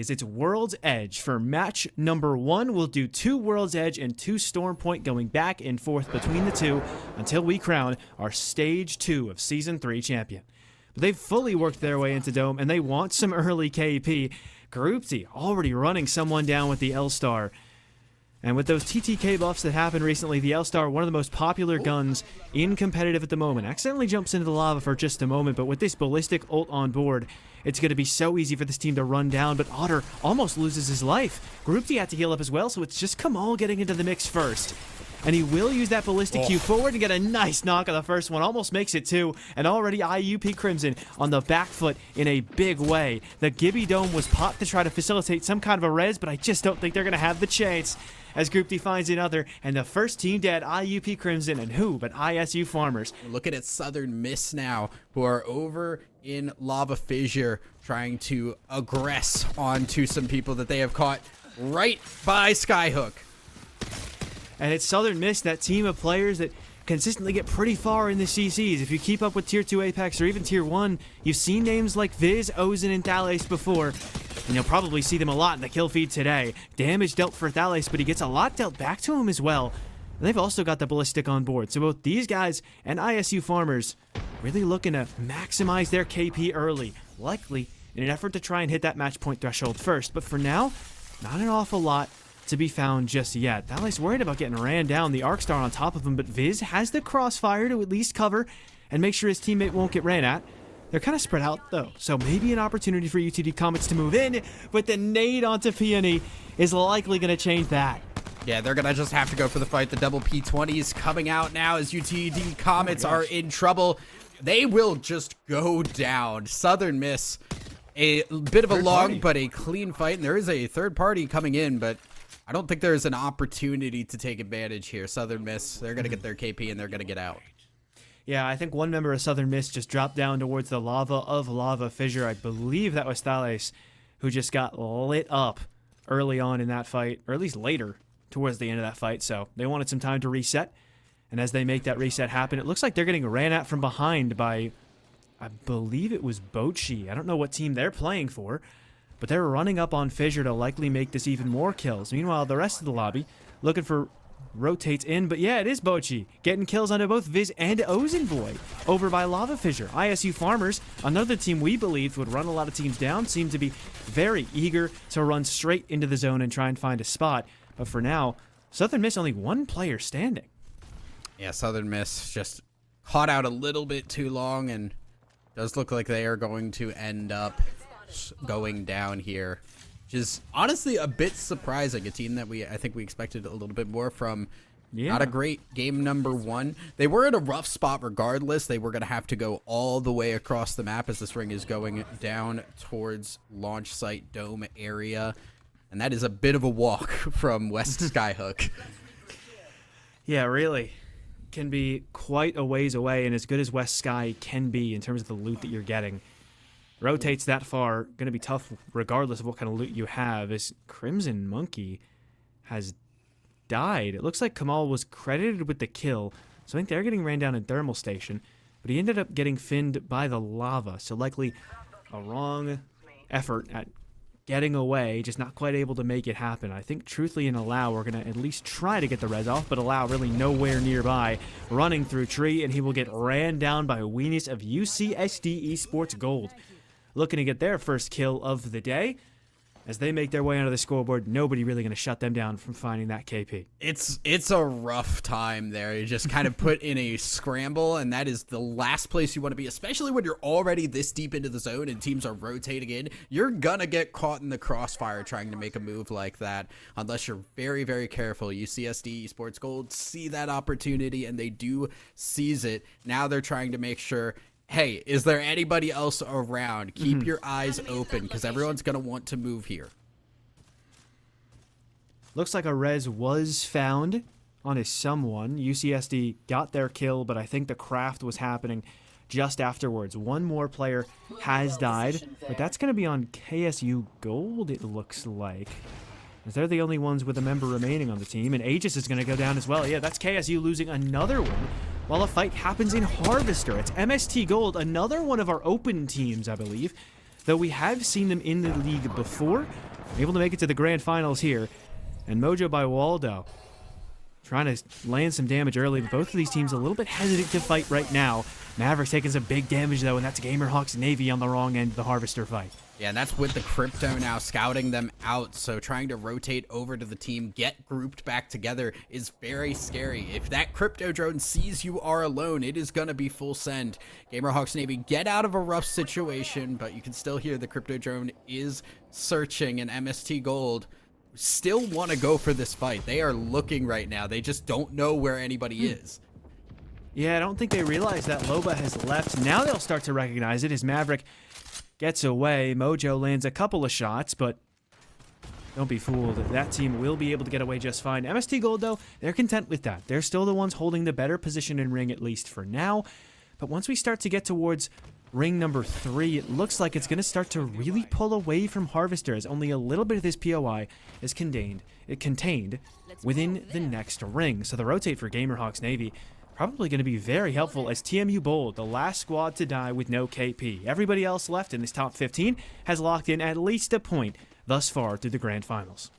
It's World's Edge. For match number 1, we'll do 2 World's Edge and 2 Storm Point, going back and forth between the two until we crown our Stage 2 of Season 3 champion. But they've fully worked their way into Dome, and they want some early KP. Groupsy already running someone down with the L-Star. And with those TTK buffs that happened recently, the L-Star, one of the most popular guns in competitive at the moment, accidentally jumps into the lava for just a moment, but with this ballistic ult on board, it's going to be so easy for this team to run down, but Otter almost loses his life. Groupsy had to heal up as well, so it's just Kamal getting into the mix first. And he will use that ballistic Q forward and get a nice knock on the first one. Almost makes it 2. And already IUP Crimson on the back foot in a big way. The Gibby Dome was popped to try to facilitate some kind of a res, but I just don't think they're going to have the chance. As Group D finds another, and the first team dead, IUP Crimson, and who but ISU Farmers. Looking at Southern Miss now, who are over in Lava Fissure, trying to aggress onto some people that they have caught right by Skyhook. And it's Southern Miss, that team of players that consistently get pretty far in the CCs. If you keep up with Tier 2 Apex or even Tier 1, you've seen names like Viz, Ozen, and Thales before. And you'll probably see them a lot in the kill feed today. Damage dealt for Thales, but he gets a lot dealt back to him as well. And they've also got the ballistic on board. So both these guys and ISU Farmers really looking to maximize their KP early. Likely in an effort to try and hit that match point threshold first. But for now, not an awful lot to be found just yet. Thales worried about getting ran down, the Arc Star on top of him, but Viz has the crossfire to at least cover and make sure his teammate won't get ran at. They're kind of spread out though, so maybe an opportunity for UTD Comets to move in, but the nade onto Peony is likely going to change that. Yeah, they're going to just have to go for the fight. The double P20s coming out now as UTD Comets are in trouble. They will just go down. Southern Miss, a bit of a long but a clean fight, and there is a third party coming in, but I don't think there's an opportunity to take advantage here. Southern Miss, they're going to get their KP and they're going to get out. Yeah, I think one member of Southern Miss just dropped down towards the lava of Lava Fissure. I believe that was Thales, who just got lit up early on in that fight, or at least later towards the end of that fight. So they wanted some time to reset. And as they make that reset happen, it looks like they're getting ran at from behind by, I believe it was Bochi. I don't know what team they're playing for, but they're running up on Fissure to likely make this even more kills. Meanwhile, the rest of the lobby looking for rotates in, but yeah, it is Bochi getting kills onto both Viz and Ozenboy over by Lava Fissure. ISU Farmers, another team we believed would run a lot of teams down, seem to be very eager to run straight into the zone and try and find a spot. But for now, Southern Miss only one player standing. Yeah, Southern Miss just caught out a little bit too long, and does look like they are going to end up going down here, which is honestly a bit surprising. A team that I think we expected a little bit more from. Yeah. Not a great game number 1. They were in a rough spot regardless. They were going to have to go all the way across the map as this ring is going down towards launch site Dome area. And that is a bit of a walk from West Skyhook. Yeah, really. Can be quite a ways away, and as good as West Sky can be in terms of the loot that you're getting. Rotates that far, going to be tough regardless of what kind of loot you have. As Crimson Monkey has died. It looks like Kamal was credited with the kill, so I think they're getting ran down in Thermal Station, but he ended up getting finned by the lava, so likely a wrong effort at getting away, just not quite able to make it happen. I think truthfully in Allow, we're going to at least try to get the res off, but Allow really nowhere nearby, running through tree, and he will get ran down by Weenus of UCSD Esports Gold. Looking to get their first kill of the day. As they make their way onto the scoreboard, nobody really going to shut them down from finding that KP. It's a rough time there. You just kind of put in a scramble, and that is the last place you want to be, especially when you're already this deep into the zone and teams are rotating in. You're going to get caught in the crossfire trying to make a move like that, unless you're very, very careful. UCSD Esports Gold see that opportunity, and they do seize it. Now they're trying to make sure, hey, is there anybody else around? Keep your eyes open, because everyone's going to want to move here. Looks like a res was found on a someone. UCSD got their kill, but I think the craft was happening just afterwards. One more player has died, but that's going to be on KSU Gold, it looks like. As they're the only ones with a member remaining on the team, and Aegis is going to go down as well. Yeah, that's KSU losing another one. While a fight happens in Harvester. It's MST Gold, another one of our open teams, I believe. Though we have seen them in the league before, able to make it to the grand finals here. And Mojo by Waldo trying to land some damage early, but both of these teams a little bit hesitant to fight right now. Mavericks taking some big damage, though, and that's Gamerhawk's Navy on the wrong end of the Harvester fight. Yeah, and that's with the Crypto now scouting them out, so trying to rotate over to the team, get grouped back together is very scary. If that Crypto drone sees you are alone, it is going to be full send. Gamerhawks Navy get out of a rough situation, but you can still hear the Crypto drone is searching, and MST Gold still want to go for this fight. They are looking right now. They just don't know where anybody is. Yeah, I don't think they realize that Loba has left. Now they'll start to recognize it as Maverick gets away. Mojo lands a couple of shots, but don't be fooled. That team will be able to get away just fine. MST Gold, though, they're content with that. They're still the ones holding the better position in ring, at least for now. But once we start to get towards ring number 3, it looks like it's going to start to really pull away from Harvester, as only a little bit of this POI is contained within the next ring. So the rotate for Gamerhawks Navy probably going to be very helpful, as TMU Bold, the last squad to die with no KP. Everybody else left in this top 15 has locked in at least a point thus far through the grand finals.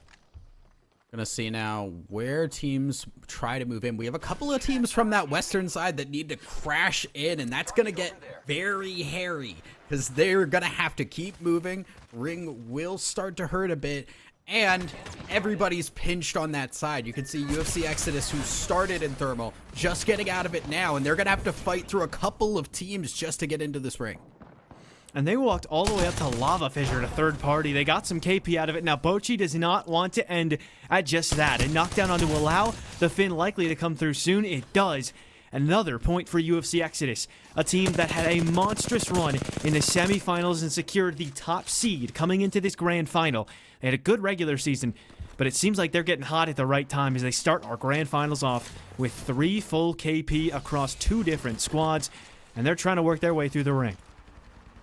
Gonna see now where teams try to move in. We have a couple of teams from that western side that need to crash in, and that's gonna get very hairy because they're gonna have to keep moving. Ring will start to hurt a bit, and everybody's pinched on that side. You can see UFC Exodus, who started in Thermal, just getting out of it now, and they're gonna have to fight through a couple of teams just to get into this ring. And they walked all the way up to Lava Fissure, a third party. They got some KP out of it. Now, Bochi does not want to end at just that. A knockdown on to allow the Finn likely to come through soon. It does. Another point for UFC Exodus, a team that had a monstrous run in the semifinals and secured the top seed coming into this grand final. They had a good regular season, but it seems like they're getting hot at the right time as they start our grand finals off with 3 full KP across 2 different squads, and they're trying to work their way through the ring.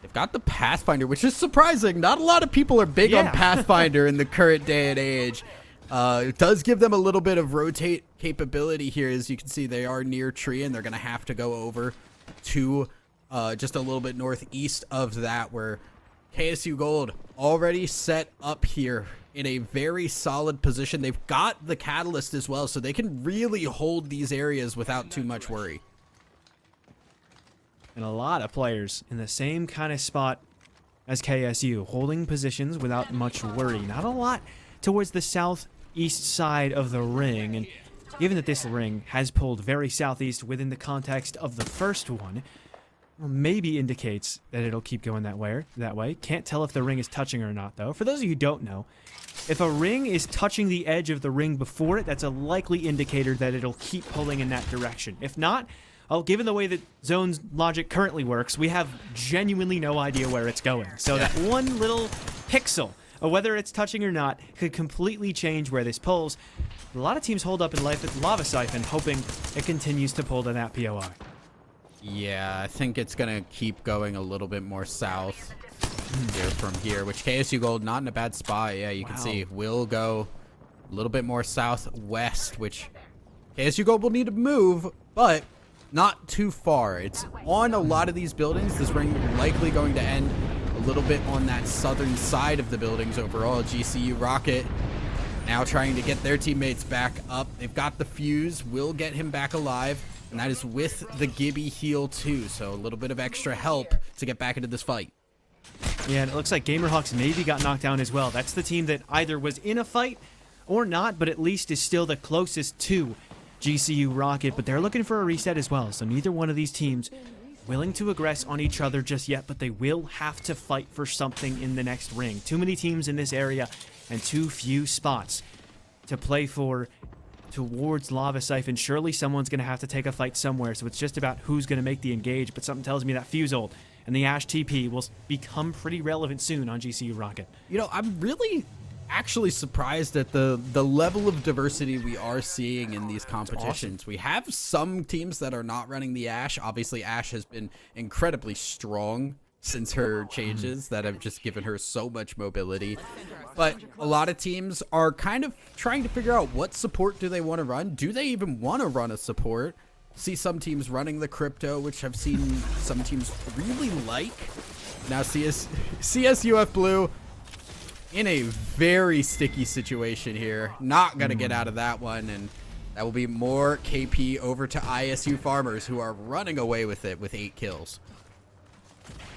They've got the Pathfinder, which is surprising. Not a lot of people are big on Pathfinder in the current day and age. It does give them a little bit of rotate capability here. As you can see, they are near tree, and they're going to have to go over to just a little bit northeast of that, where KSU Gold already set up here in a very solid position. They've got the Catalyst as well, so they can really hold these areas without too much worry. And a lot of players in the same kind of spot as KSU, holding positions without much worry. Not a lot towards the southeast side of the ring, and given that this ring has pulled very southeast within the context of the first one, well, maybe indicates that it'll keep going that way. Can't tell if the ring is touching or not, though. For those of you who don't know, if a ring is touching the edge of the ring before it, that's a likely indicator that it'll keep pulling in that direction. If not, well, given the way that Zone's logic currently works, we have genuinely no idea where it's going. So that one little pixel of whether it's touching or not could completely change where this pulls. A lot of teams hold up in life at Lava Siphon, hoping it continues to pull to that POI. Yeah, I think it's going to keep going a little bit more south here from here, which KSU Gold not in a bad spot. Yeah, you can see will go a little bit more southwest, which KSU Gold will need to move, but not too far. It's on a lot of these buildings. This ring likely going to end a little bit on that southern side of the buildings overall. GCU Rocket now trying to get their teammates back up. They've got the fuse, will get him back alive, and that is with the Gibby heal too. So a little bit of extra help to get back into this fight. Yeah, and it looks like Gamerhawks Navy got knocked down as well. That's the team that either was in a fight or not, but at least is still the closest to GCU Rocket, but they're looking for a reset as well, so neither one of these teams willing to aggress on each other just yet, but they will have to fight for something in the next ring. Too many teams in this area and too few spots to play for towards Lava Siphon. Surely someone's going to have to take a fight somewhere, so it's just about who's going to make the engage, but something tells me that Fuse ult and the Ash TP will become pretty relevant soon on GCU Rocket. You know, I'm really actually surprised at the level of diversity we are seeing in these competitions. Awesome. We have some teams that are not running the Ash. Obviously, Ash has been incredibly strong since her changes that have just given her so much mobility. But a lot of teams are kind of trying to figure out what support do they want to run. Do they even want to run a support? See some teams running the Crypto, which I've seen some teams really like. Now CSUF Blue in a very sticky situation here. Not going to get out of that one, and that will be more KP over to ISU Farmers, who are running away with it with 8 kills.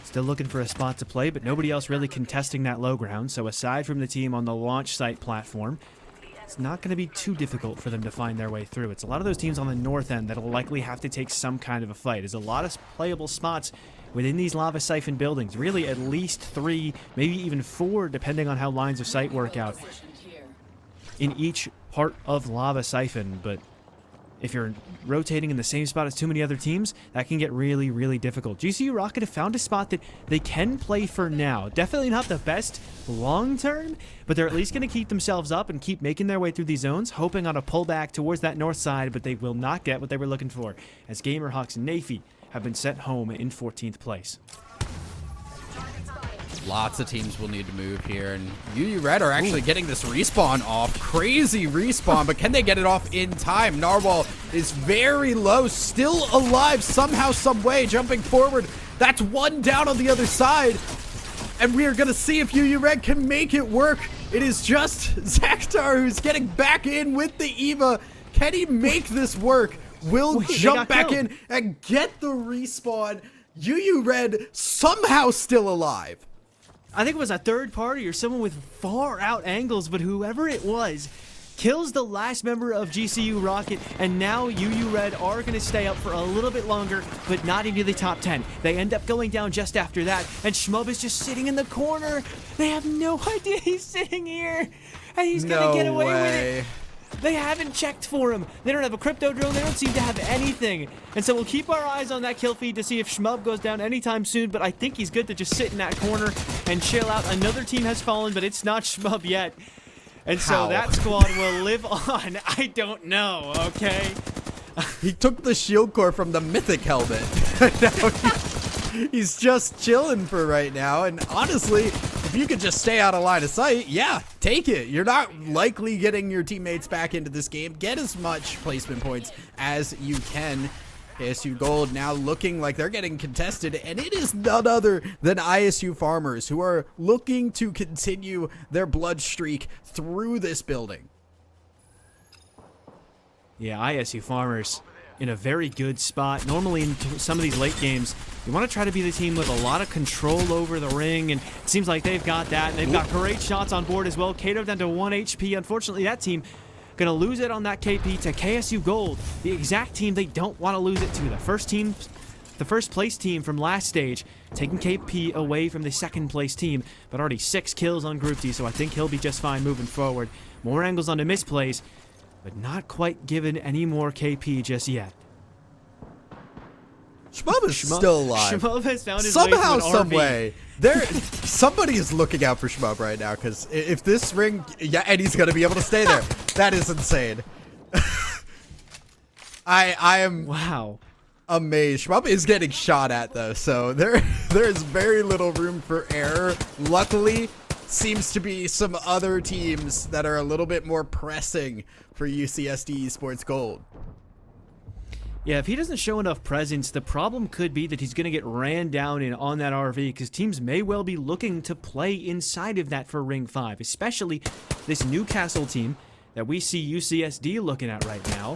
Still looking for a spot to play, but nobody else really contesting that low ground, so aside from the team on the launch site platform, it's not going to be too difficult for them to find their way through. It's a lot of those teams on the north end that'll likely have to take some kind of a fight. There's a lot of playable spots within these lava siphon buildings, really at least 3, maybe even 4, depending on how lines of sight work out in each part of lava siphon. But if you're rotating in the same spot as too many other teams, that can get really, really difficult. GCU Rocket have found a spot that they can play for now. Definitely not the best long term, but they're at least going to keep themselves up and keep making their way through these zones, hoping on a pullback towards that north side, but they will not get what they were looking for, as Gamerhawks and Nafy have been sent home in 14th place. Lots of teams will need to move here, and UU Red are actually getting this respawn off. Crazy respawn, but can they get it off in time? Narwhal is very low, still alive somehow, some way, jumping forward. That's one down on the other side, and we are going to see if UU Red can make it work. It is just Zakhtar who's getting back in with the EVA. Can he make this work? Will jump back in and get the respawn. UU Red somehow still alive. I think it was a third party or someone with far out angles, but whoever it was kills the last member of GCU Rocket, and now UU Red are going to stay up for a little bit longer, but not into the top 10. They end up going down just after that, and Shmub is just sitting in the corner. They have no idea he's sitting here, and he's going to get away with it. They haven't checked for him. They don't have a crypto drone. They don't seem to have anything. And so we'll keep our eyes on that kill feed to see if Shmub goes down anytime soon, but I think he's good to just sit in that corner and chill out. Another team has fallen, but it's not Shmub yet. And so that squad will live on. I don't know, okay? He took the shield core from the mythic helmet. He's just chilling for right now, and honestly, if you could just stay out of line of sight, yeah, take it. You're not likely getting your teammates back into this game. Get as much placement points as you can. ISU Gold now looking like they're getting contested, and it is none other than ISU Farmers, who are looking to continue their blood streak through this building. Yeah, ISU Farmers in a very good spot. Normally in some of these late games, you want to try to be the team with a lot of control over the ring, and it seems like they've got that. And they've got great shots on board as well. Kato down to 1 HP. Unfortunately, that team going to lose it on that KP to KSU Gold, the exact team they don't want to lose it to. The first place team from last stage, taking KP away from the second place team, but already 6 kills on Group D, so I think he'll be just fine moving forward. More angles onto misplays, but not quite given any more KP just yet. Shmub is still alive. Shmub has found his somehow, way to an some RV. way. Somebody is looking out for Shmub right now, because if this ring, yeah, and he's gonna be able to stay there. That is insane. I am amazed. Shmub is getting shot at though, so there is very little room for error. Luckily, seems to be some other teams that are a little bit more pressing for UCSD Esports Gold. Yeah, if he doesn't show enough presence, the problem could be that he's going to get ran down on that RV, because teams may well be looking to play inside of that for Ring 5, especially this Newcastle team that we see UCSD looking at right now,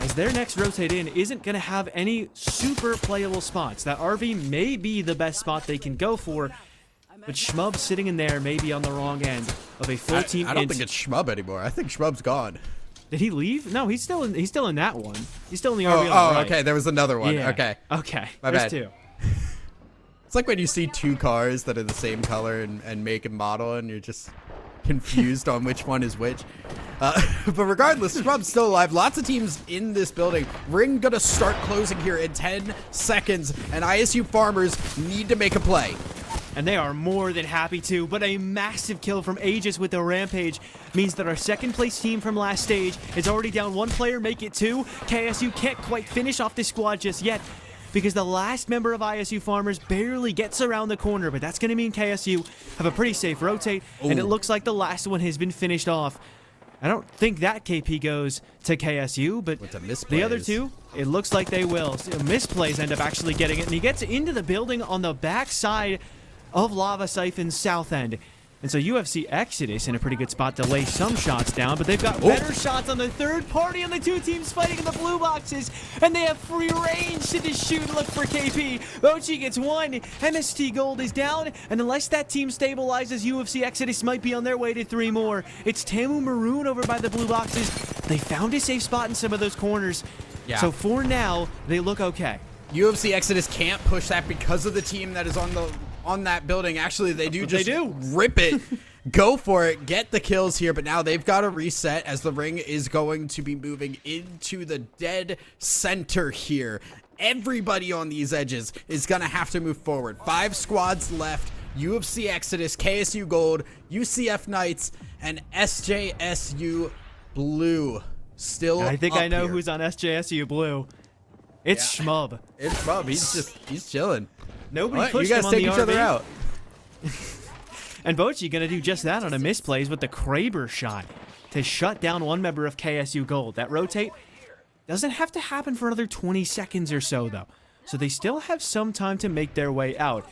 as their next rotate in isn't going to have any super playable spots. That RV may be the best spot they can go for, but Shmub sitting in there may be on the wrong end of a full team. I don't think it's Shmub anymore. I think Shmub's gone. Did he leave? No, he's still in that one. He's still in the RV on the right. Okay, there was another one. Yeah. Okay. My bad. There's 2. It's like when you see 2 cars that are the same color and make and model, and you're just confused on which one is which. But regardless, Shmub's still alive. Lots of teams in this building. Ring gonna start closing here in 10 seconds, and ISU Farmers need to make a play. And they are more than happy to, but a massive kill from Aegis with the Rampage means that our second place team from last stage is already down 1 player, make it 2. KSU can't quite finish off this squad just yet, because the last member of ISU Farmers barely gets around the corner, but that's going to mean KSU have a pretty safe rotate, and it looks like the last one has been finished off. I don't think that KP goes to KSU, but the other 2, it looks like they will. So misplays end up actually getting it, and he gets into the building on the back side of Lava Siphon's south end. And so UFC Exodus in a pretty good spot to lay some shots down, but they've got better shots on the third party on the two teams fighting in the blue boxes, and they have free range to just shoot and look for KP. Bochi gets one, MST Gold is down, and unless that team stabilizes, UFC Exodus might be on their way to 3 more. It's Tamu Maroon over by the blue boxes. They found a safe spot in some of those corners. Yeah. So for now, they look okay. UFC Exodus can't push that because of the team that is on that building. Actually, they do rip it, go for it, get the kills here, but now they've got to reset as the ring is going to be moving into the dead center here. Everybody on these edges is going to have to move forward. 5 squads left. UFC Exodus, KSU Gold, UCF Knights, and SJSU Blue still I think up I know here. who's on SJSU Blue. It's Schmub. It's Schmub. He's chilling. Nobody What? pushed You him guys on take the each other RV. out. And Bochi gonna do just that on a misplays with the Kraber shot to shut down one member of KSU Gold. That rotate doesn't have to happen for another 20 seconds or so, though. So they still have some time to make their way out,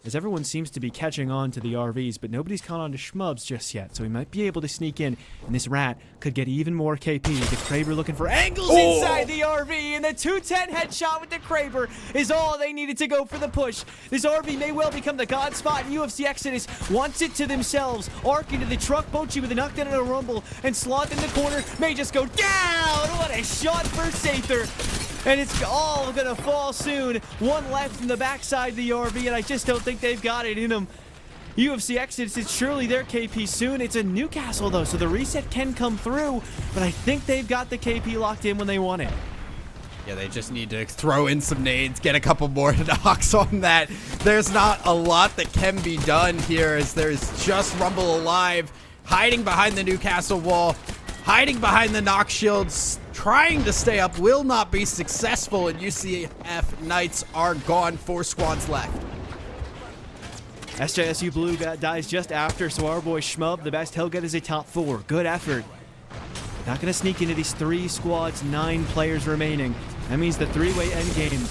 as everyone seems to be catching on to the RVs, but nobody's caught on to Schmubs just yet, so he might be able to sneak in, and this rat could get even more KP. The Kraber looking for angles inside the RV, and the 210 headshot with the Kraber is all they needed to go for the push. This RV may well become the god spot, and UFC Exodus wants it to themselves. Arc into the truck, Bochi with a knockdown and a rumble, and Sloth in the corner may just go down. What a shot for Sather. And it's all gonna fall soon. One left in the backside of the RV, and I just don't think they've got it in them. UFC Exodus, it's surely their KP soon. It's a Newcastle, though, so the reset can come through, but I think they've got the KP locked in when they want it. Yeah, they just need to throw in some nades, get a couple more knocks on that. There's not a lot that can be done here, as there's just Rumble alive, hiding behind the Newcastle wall, hiding behind the knock shields, trying to stay up, will not be successful, and UCF Knights are gone. 4 squads left. SJSU Blue dies just after, so our boy Schmub, the best he'll get is a top 4. Good effort. Not going to sneak into these 3 squads, 9 players remaining. That means the 3-way endgame.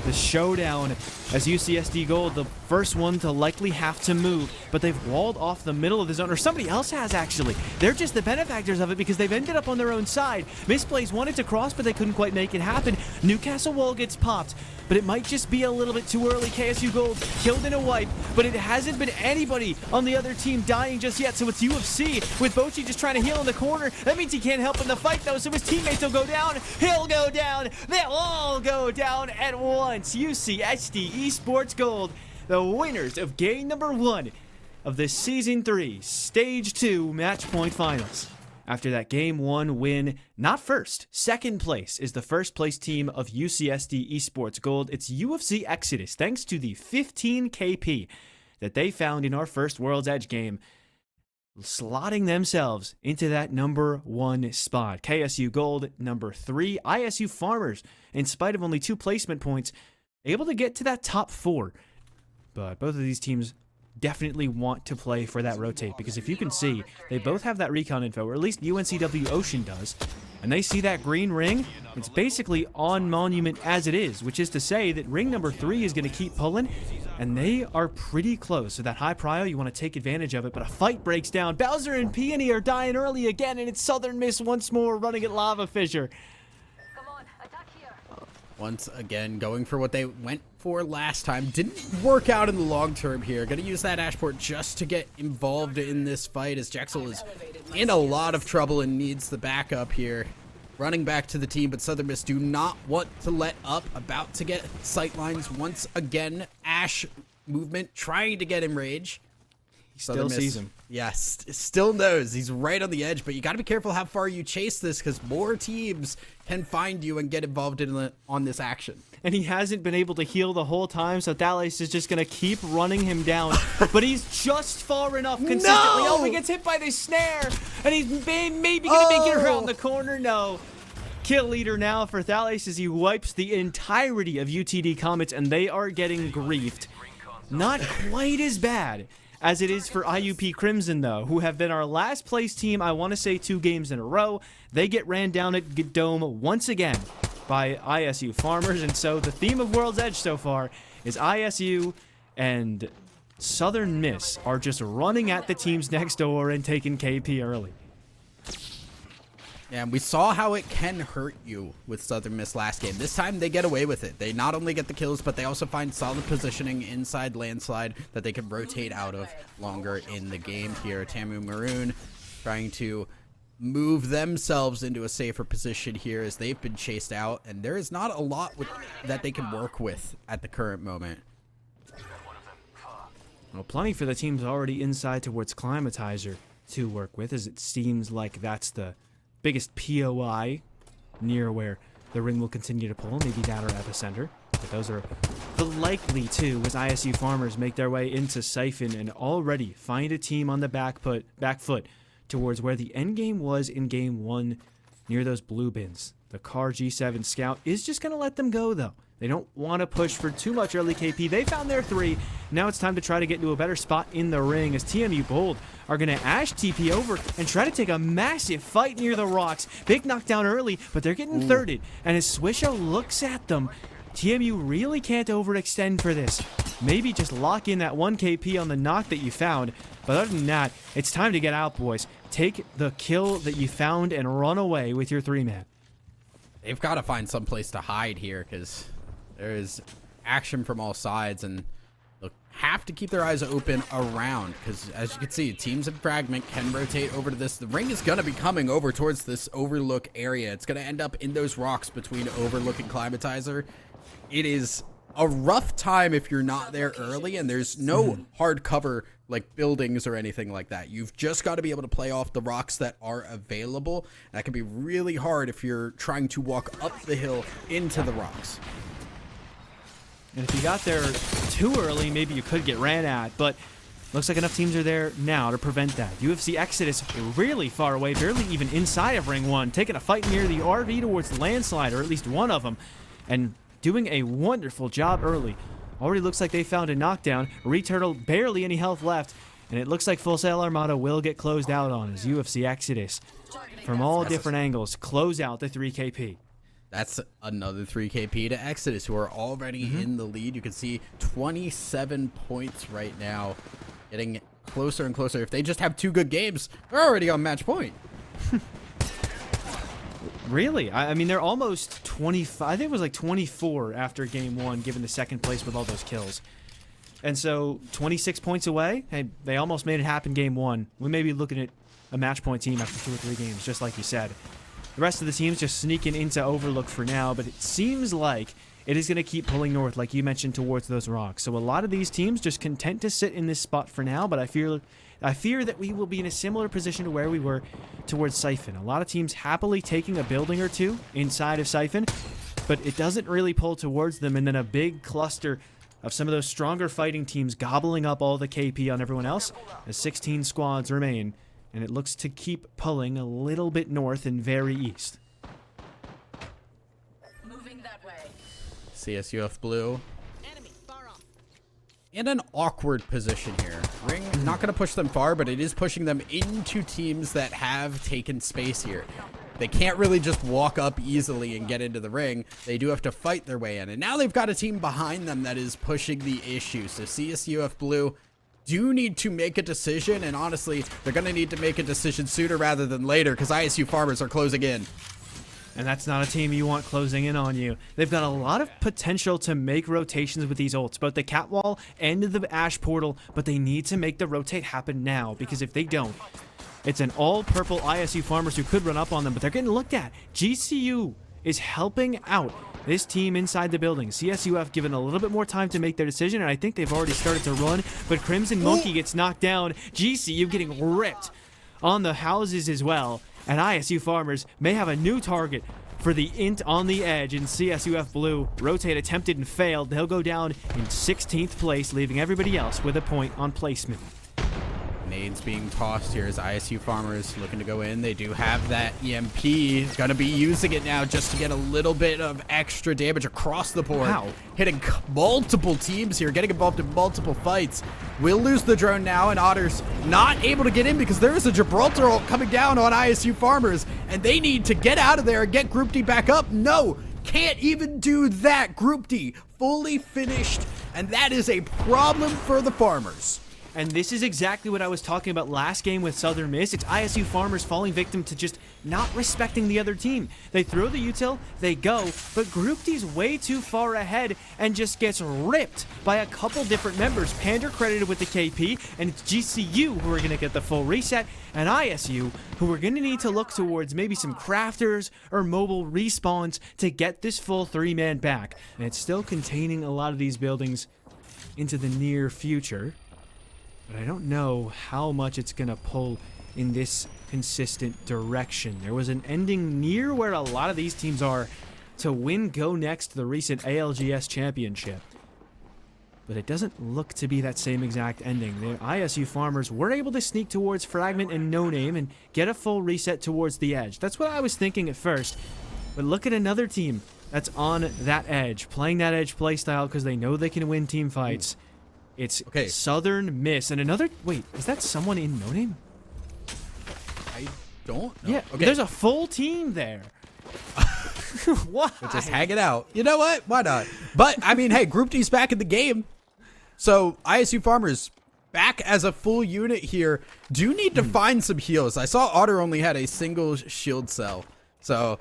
The showdown as UCSD Gold, the first one to likely have to move, but they've walled off the middle of the zone, or somebody else has actually. They're just the benefactors of it because they've ended up on their own side. Misplays wanted to cross, but they couldn't quite make it happen. Newcastle wall gets popped, but it might just be a little bit too early. KSU Gold killed in a wipe, but it hasn't been anybody on the other team dying just yet, so it's UFC with Bochi just trying to heal in the corner. That means he can't help in the fight, though, so his teammates will go down. He'll go down. They'll all go down at once. UCSD Esports Gold, the winners of game number 1 of the Season 3 Stage 2 Match Point Finals. After that Game 1 win, not first, second place is the first place team of UCSD Esports Gold. It's UFC Exodus, thanks to the 15 KP that they found in our first World's Edge game, slotting themselves into that number 1 spot. KSU Gold, number 3. ISU Farmers, in spite of only 2 placement points, able to get to that top 4. But both of these teams definitely want to play for that rotate, because if you can see, they both have that recon info, or at least UNCW Ocean does, and they see that green ring. It's basically on Monument as it is, which is to say that ring number 3 is going to keep pulling, and they are pretty close. So that high prio, you want to take advantage of it, but a fight breaks down. Bowser and Peony are dying early again, and it's Southern Miss once more running at Lava Fissure. Once again, going for what they went for last time. Didn't work out in the long term here. Gonna use that Ashport just to get involved in this fight, as Jexel is in a lot of trouble and needs the backup here. Running back to the team, but Southern Miss do not want to let up. About to get sightlines once again. Ash movement, trying to get him rage. Still sees him. Yes, still knows he's right on the edge, but you got to be careful how far you chase this, because more teams can find you and get involved on this action. And he hasn't been able to heal the whole time, so Thales is just going to keep running him down. But he's just far enough consistently. No! Oh, he gets hit by the snare, and he's maybe going to make it around the corner. No. Kill leader now for Thales as he wipes the entirety of UTD Comets, and they are getting griefed. Not quite as bad as it is for IUP Crimson, though, who have been our last place team, I want to say 2 games in a row. They get ran down at Dome once again by ISU Farmers, and so the theme of World's Edge so far is ISU and Southern Miss are just running at the teams next door and taking KP early. Yeah, and we saw how it can hurt you with Southern Miss last game. This time they get away with it. They not only get the kills, but they also find solid positioning inside landslide that they can rotate out of longer in the game here. Tamu Maroon trying to move themselves into a safer position here as they've been chased out, and there is not a lot that they can work with at the current moment. Well, plenty for the teams already inside towards Climatizer to work with, as it seems like that's the biggest POI near where the ring will continue to pull, maybe that or Epicenter. But those are the likely two as ISU Farmers make their way into Siphon and already find a team on the back foot towards where the end game was in game 1 near those blue bins. The Car G7 Scout is just going to let them go, though. They don't want to push for too much early KP. They found their 3. Now it's time to try to get into a better spot in the ring as TMU Bold are going to Ash TP over and try to take a massive fight near the rocks. Big knockdown early, but they're getting thirded. And as Swisho looks at them, TMU really can't overextend for this. Maybe just lock in that 1 KP on the knock that you found. But other than that, it's time to get out, boys. Take the kill that you found and run away with your 3-man. They've got to find some place to hide here because there is action from all sides, and they'll have to keep their eyes open around because, as you can see, teams in Fragment can rotate over to this. The ring is going to be coming over towards this Overlook area. It's going to end up in those rocks between Overlook and Climatizer. It is a rough time if you're not there early, and there's no hard cover like buildings or anything like that. You've just got to be able to play off the rocks that are available. That can be really hard if you're trying to walk up the hill into the rocks. And if you got there too early, maybe you could get ran at, but looks like enough teams are there now to prevent that. UFC Exodus really far away, barely even inside of Ring 1, taking a fight near the RV towards Landslide, or at least one of them, and doing a wonderful job early. Already looks like they found a knockdown. Returtle barely any health left, and it looks like Full Sail Armada will get closed out on as UFC Exodus, from all different angles, close out the 3 KP. That's another 3 KP to Exodus, who are already in the lead. You can see 27 points right now, getting closer and closer. If they just have 2 good games, they're already on match point. Really? I mean, they're almost 25. I think it was like 24 after game 1, given the second place with all those kills. And so 26 points away. Hey, they almost made it happen game 1. We may be looking at a match point team after 2 or 3 games, just like you said. The rest of the team's just sneaking into Overlook for now, but it seems like it is going to keep pulling north, like you mentioned, towards those rocks. So a lot of these teams just content to sit in this spot for now, but I fear that we will be in a similar position to where we were towards Siphon. A lot of teams happily taking a building or 2 inside of Siphon, but it doesn't really pull towards them, and then a big cluster of some of those stronger fighting teams gobbling up all the KP on everyone else as 16 squads remain, and it looks to keep pulling a little bit north and very east. Moving that way. CSUF Blue in an awkward position here. Ring not going to push them far, but it is pushing them into teams that have taken space here. They can't really just walk up easily and get into the ring. They do have to fight their way in. And now they've got a team behind them that is pushing the issue. So CSUF Blue do need to make a decision, and honestly, they're going to need to make a decision sooner rather than later because ISU Farmers are closing in. And that's not a team you want closing in on you. They've got a lot of potential to make rotations with these ults, both the Catwall and the Ash Portal, but they need to make the rotate happen now, because if they don't, it's an all-purple ISU Farmers who could run up on them, but they're getting looked at. GCU is helping out this team inside the building. CSUF given a little bit more time to make their decision, and I think they've already started to run, but Crimson Monkey gets knocked down. GCU getting ripped on the houses as well, and ISU Farmers may have a new target for the int on the edge in CSUF Blue. Rotate attempted and failed. They'll go down in 16th place, leaving everybody else with a point on placement. Nades being tossed here as ISU Farmers looking to go in. They do have that EMP. Going to be using it now just to get a little bit of extra damage across the board. Wow. Hitting multiple teams here, getting involved in multiple fights. We'll lose the drone now, and Otter's not able to get in because there is a Gibraltar ult coming down on ISU Farmers, and they need to get out of there and get Group D back up. No, can't even do that. Group D fully finished and that is a problem for the Farmers. And this is exactly what I was talking about last game with Southern Miss. It's ISU Farmers falling victim to just not respecting the other team. They throw the util, they go, but Group D's way too far ahead and just gets ripped by a couple different members. Pander credited with the KP, and it's GCU who are going to get the full reset, and ISU who are going to need to look towards maybe some crafters or mobile respawns to get this full 3-man back. And it's still containing a lot of these buildings into the near future. But I don't know how much it's going to pull in this consistent direction. There was an ending near where a lot of these teams are to win Go Next, the recent ALGS championship. But it doesn't look to be that same exact ending. The ISU Farmers were able to sneak towards Fragment and No Name and get a full reset towards the edge. That's what I was thinking at first. But look at another team that's on that edge, playing that edge playstyle because they know they can win team fights. It's Southern Miss. And another... Wait, is that someone in No Name? I don't know. Yeah, there's a full team there. Why? We're just hanging out. You know what? Why not? But, I mean, hey, Group D's back in the game. So, ISU Farmers back as a full unit here. Do need to find some heals. I saw Otter only had a single shield cell. So,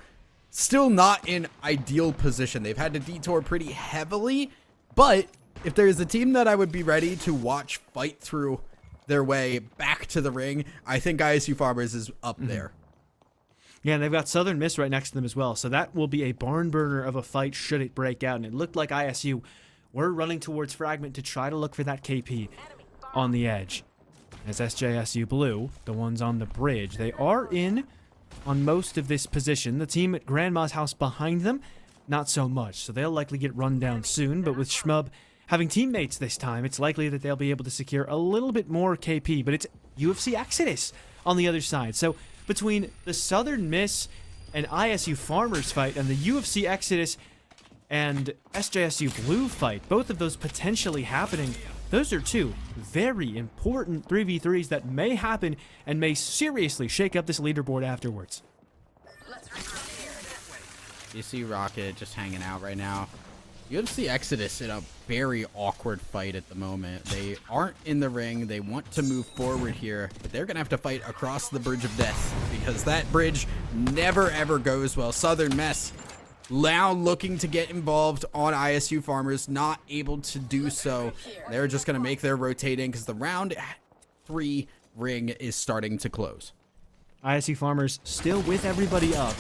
still not in ideal position. They've had to detour pretty heavily. But... if there is a team that I would be ready to watch fight through their way back to the ring, I think ISU Farmers is up there. Yeah, and they've got Southern Miss right next to them as well. So that will be a barn burner of a fight should it break out. And it looked like ISU were running towards Fragment to try to look for that KP on the edge. As SJSU Blue, the ones on the bridge, they are in on most of this position. The team at Grandma's house behind them, not so much. So they'll likely get run down soon. But with Schmub having teammates this time, it's likely that they'll be able to secure a little bit more KP, but it's UFC Exodus on the other side. So between the Southern Miss and ISU Farmers fight and the UFC Exodus and SJSU Blue fight, both of those potentially happening, those are two very important 3v3s that may happen and may seriously shake up this leaderboard afterwards. You see Rocket just hanging out right now. UFC Exodus in a very awkward fight at the moment. They aren't in the ring. They want to move forward here, but they're going to have to fight across the Bridge of Death because that bridge never ever goes well. Southern Miss now looking to get involved on ISU Farmers, not able to do so. They're just going to make their rotating because the round 3 ring is starting to close. ISU Farmers still with everybody up.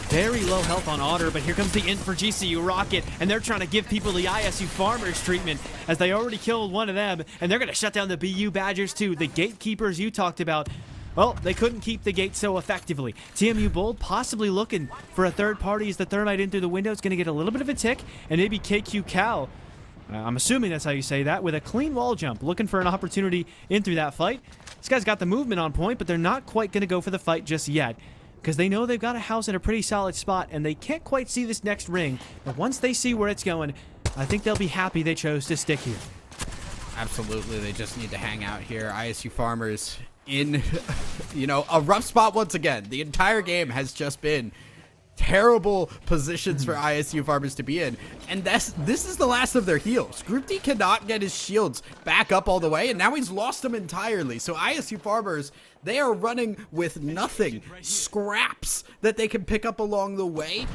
Very low health on Otter, but here comes the int for GCU Rocket, and they're trying to give people the ISU Farmers treatment as they already killed one of them, and they're going to shut down the BU Badgers too. The gatekeepers you talked about, well, they couldn't keep the gate so effectively. TMU Bold possibly looking for a third party as the thermite in through the window is going to get a little bit of a tick, and maybe KQ Cal, I'm assuming that's how you say that, with a clean wall jump, looking for an opportunity in through that fight. This guy's got the movement on point, but they're not quite going to go for the fight just yet, because they know they've got a house in a pretty solid spot, and they can't quite see this next ring. But once they see where it's going, I think they'll be happy they chose to stick here. Absolutely, they just need to hang out here. ISU Farmers in, a rough spot once again. The entire game has just been terrible positions for ISU Farmers to be in, and this is the last of their heals. Group D cannot get his shields back up all the way, and now he's lost them entirely. So ISU Farmers, they are running with nothing, scraps that they can pick up along the way,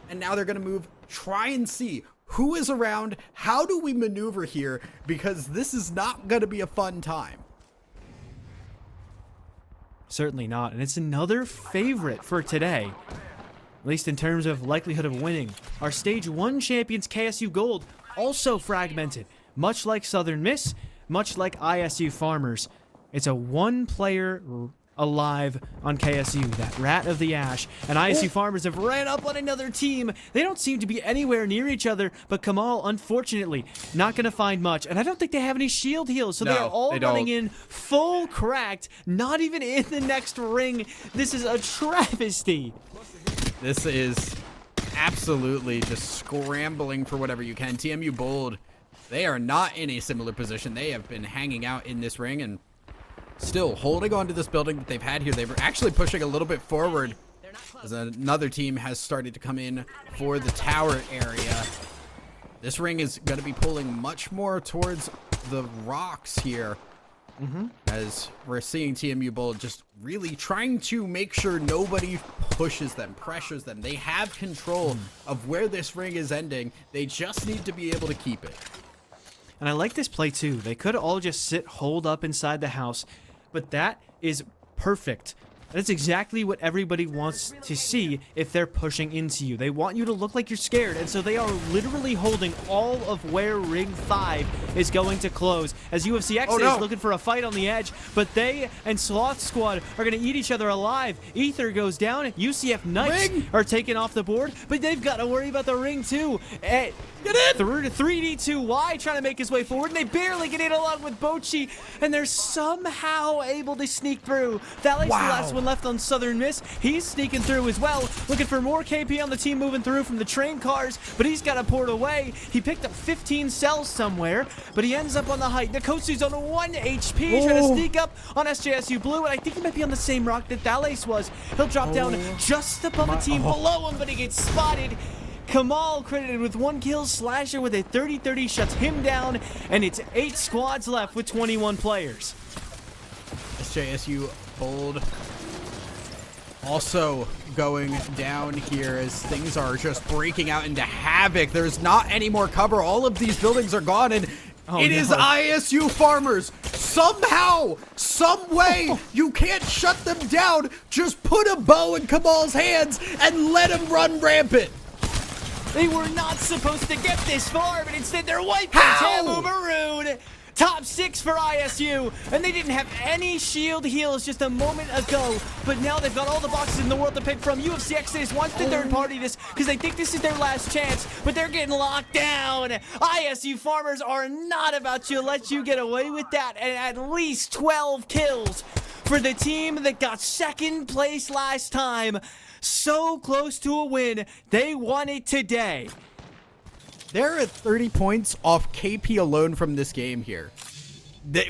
and now they're going to move, try and see who is around, how do we maneuver here, because this is not going to be a fun time. Certainly not, and it's another favorite for today. At least in terms of likelihood of winning. Our Stage 1 champions, KSU Gold, also fragmented. Much like Southern Miss, much like ISU Farmers. It's a one-player alive on KSU, that Rat of the Ash. And ISU Farmers have ran up on another team. They don't seem to be anywhere near each other, but Kamal, unfortunately, not going to find much. And I don't think they have any shield heals, so they're all running in full cracked, not even in the next ring. This is a travesty. This is absolutely just scrambling for whatever you can. TMU Bold, they are not in a similar position. They have been hanging out in this ring and still holding on to this building that they've had here. They were actually pushing a little bit forward as another team has started to come in for the tower area. This ring is going to be pulling much more towards the rocks here. As we're seeing TMU Bold just really trying to make sure nobody pushes them, pressures them. They have control of where this ring is ending. They just need to be able to keep it. And I like this play too. They could all just sit holed up inside the house, but that is perfect. That's exactly what everybody wants to see if they're pushing into you. They want you to look like you're scared, and so they are literally holding all of where Ring 5 is going to close. As UFCX is looking for a fight on the edge, but they and Sloth Squad are going to eat each other alive. Ether goes down. UCF Knights are taken off the board, but they've got to worry about the Ring too. Get in! 3D2Y trying to make his way forward, and they barely get in along with Bochi, and they're somehow able to sneak through. Thales, the last one left on Southern Miss. He's sneaking through as well, looking for more KP on the team moving through from the train cars, but he's got to port away. He picked up 15 cells somewhere, but he ends up on the height. Nakotsu's on 1 HP, trying to sneak up on SJSU Blue, and I think he might be on the same rock that Thales was. He'll drop down just above a team below him, but he gets spotted. Kamal credited with 1 kill. Slasher with a 30-30 shuts him down, and it's 8 squads left with 21 players. SJSU Bold also going down here as things are just breaking out into havoc. There's not any more cover. All of these buildings are gone, and it is ISU Farmers. Somehow, some way, you can't shut them down. Just put a bow in Kamal's hands and let him run rampant. They were not supposed to get this far, but instead they're wiping Tamu Maroon. Top 6 for ISU, and they didn't have any shield heals just a moment ago, but now they've got all the boxes in the world to pick from. UFC Exodus wants to third party this because they think this is their last chance, but they're getting locked down. ISU Farmers are not about to let you get away with that, and at least 12 kills for the team that got second place last time. So close to a win. They won it today. They're at 30 points off KP alone from this game here.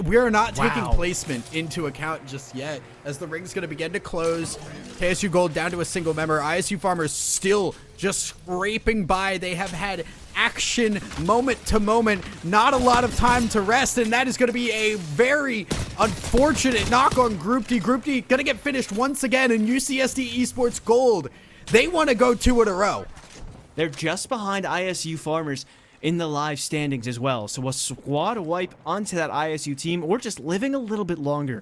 We are not taking placement into account just yet, as the ring's going to begin to close. KSU Gold down to a single member. ISU Farmers still just scraping by. They have had action moment to moment, not a lot of time to rest, and that is going to be a very unfortunate knock on Group D. Group D going to get finished once again in UCSD Esports Gold. They want to go 2 in a row. They're just behind ISU Farmers in the live standings as well. So a squad wipe onto that ISU team, or just living a little bit longer,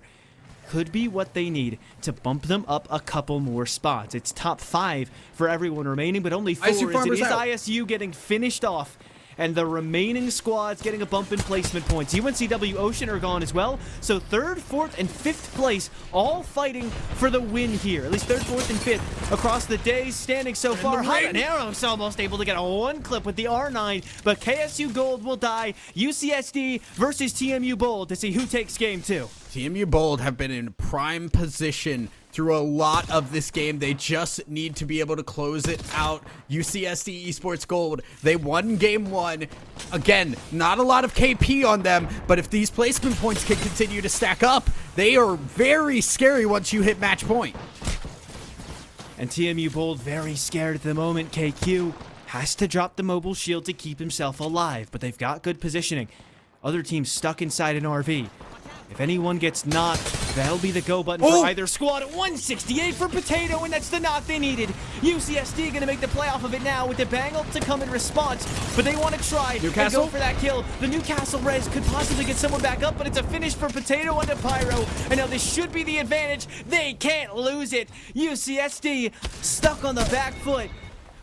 could be what they need to bump them up a couple more spots. It's top 5 for everyone remaining, but only 4 as it is ISU getting finished off, and the remaining squads getting a bump in placement points. UNCW Ocean are gone as well, so 3rd, 4th, and 5th place all fighting for the win here. At least 3rd, 4th, and 5th across the days standing so far. Habanero's almost able to get a 1 clip with the R9, but KSU Gold will die. UCSD versus TMU Bold to see who takes game 2. TMU Bold have been in prime position through a lot of this game. They just need to be able to close it out. UCSD Esports Gold, they won game 1. Again, not a lot of KP on them, but if these placement points can continue to stack up, they are very scary once you hit match point. And TMU Bold very scared at the moment. KQ has to drop the mobile shield to keep himself alive, but they've got good positioning. Other teams stuck inside an RV. If anyone gets knocked, that'll be the go button for either squad. 168 for Potato, and that's the knock they needed. UCSD going to make the play off of it now with the Bangle to come in response, but they want to try and go for that kill. The Newcastle Res could possibly get someone back up, but it's a finish for Potato onto Pyro, and now this should be the advantage. They can't lose it. UCSD stuck on the back foot,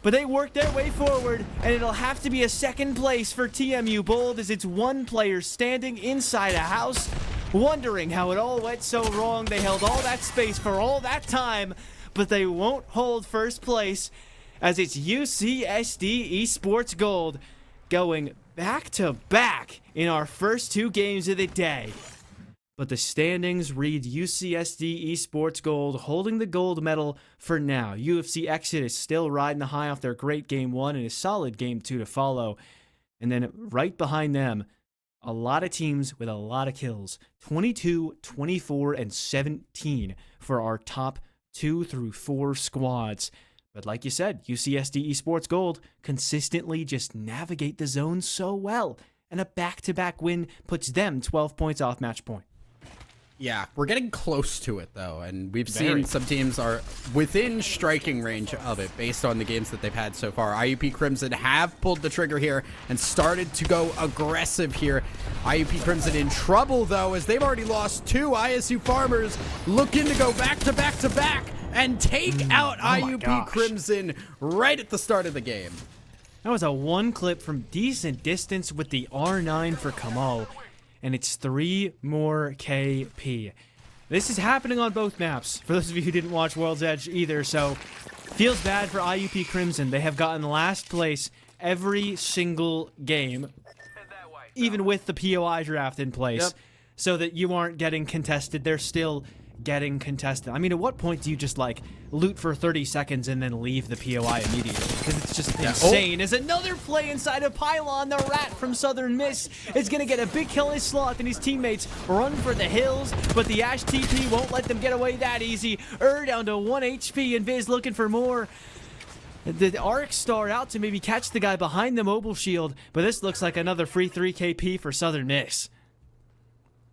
but they work their way forward, and it'll have to be a 2nd place for TMU Bold as it's 1 player standing inside a house, wondering how it all went so wrong. They held all that space for all that time, but they won't hold 1st place as it's UCSD Esports Gold going back to back in our first 2 games of the day. But the standings read UCSD Esports Gold holding the gold medal for now. UFC Exit is still riding the high off their great game 1 and a solid game 2 to follow. And then right behind them, a lot of teams with a lot of kills. 22, 24, and 17 for our top 2 through 4 squads. But like you said, UCSD Esports Gold consistently just navigate the zone so well. And a back-to-back win puts them 12 points off match point. Yeah, we're getting close to it, though, and we've seen some teams are within striking range of it based on the games that they've had so far. IUP Crimson have pulled the trigger here and started to go aggressive here. IUP Crimson in trouble, though, as they've already lost 2. ISU Farmers looking to go back-to-back-to-back and take out IUP Crimson right at the start of the game. That was a one clip from decent distance with the R9 for Kamal. And it's 3 more KP. This is happening on both maps, for those of you who didn't watch World's Edge either, so feels bad for IUP Crimson. They have gotten last place every single game, even with the POI draft in place, so that you aren't getting contested. They're still getting contested. I mean, at what point do you just, like, loot for 30 seconds and then leave the POI immediately? Because it's just insane. As another play inside of Pylon, the rat from Southern Miss is going to get a big kill in his slot, and his teammates run for the hills, but the Ash TP won't let them get away that easy. Down to 1 HP, and Viz looking for more. The Arc Star out to maybe catch the guy behind the mobile shield, but this looks like another free 3 KP for Southern Miss.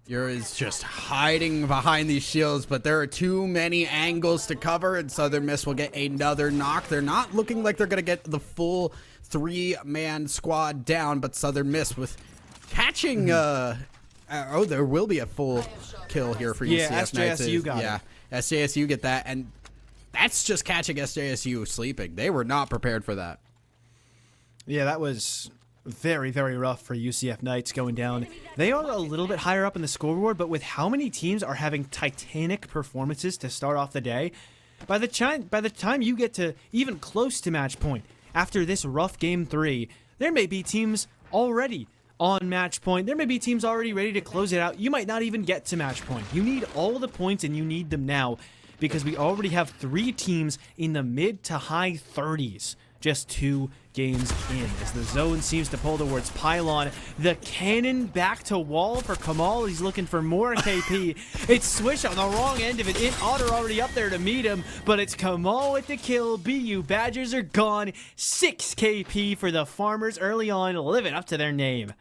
Yura is just hiding behind these shields, but there are too many angles to cover, and Southern Miss will get another knock. They're not looking like they're going to get the full 3-man squad down, but Southern Miss with catching... there will be a full kill here for UCF Knights. SJSU got it. Yeah, SJSU get that, and that's just catching SJSU sleeping. They were not prepared for that. Yeah, that was... very, very rough for UCF Knights going down. They are a little bit higher up in the scoreboard, but with how many teams are having titanic performances to start off the day, by the time you get to even close to match point, after this rough game 3, there may be teams already on match point. There may be teams already ready to close it out. You might not even get to match point. You need all the points, and you need them now, because we already have 3 teams in the mid to high 30s. Just 2 games in, as the zone seems to pull towards Pylon. The cannon back to wall for Kamal. He's looking for more KP. It's Swish on the wrong end of it. Otter already up there to meet him, but it's Kamal with the kill. BU Badgers are gone. 6 KP for the Farmers early on, living up to their name.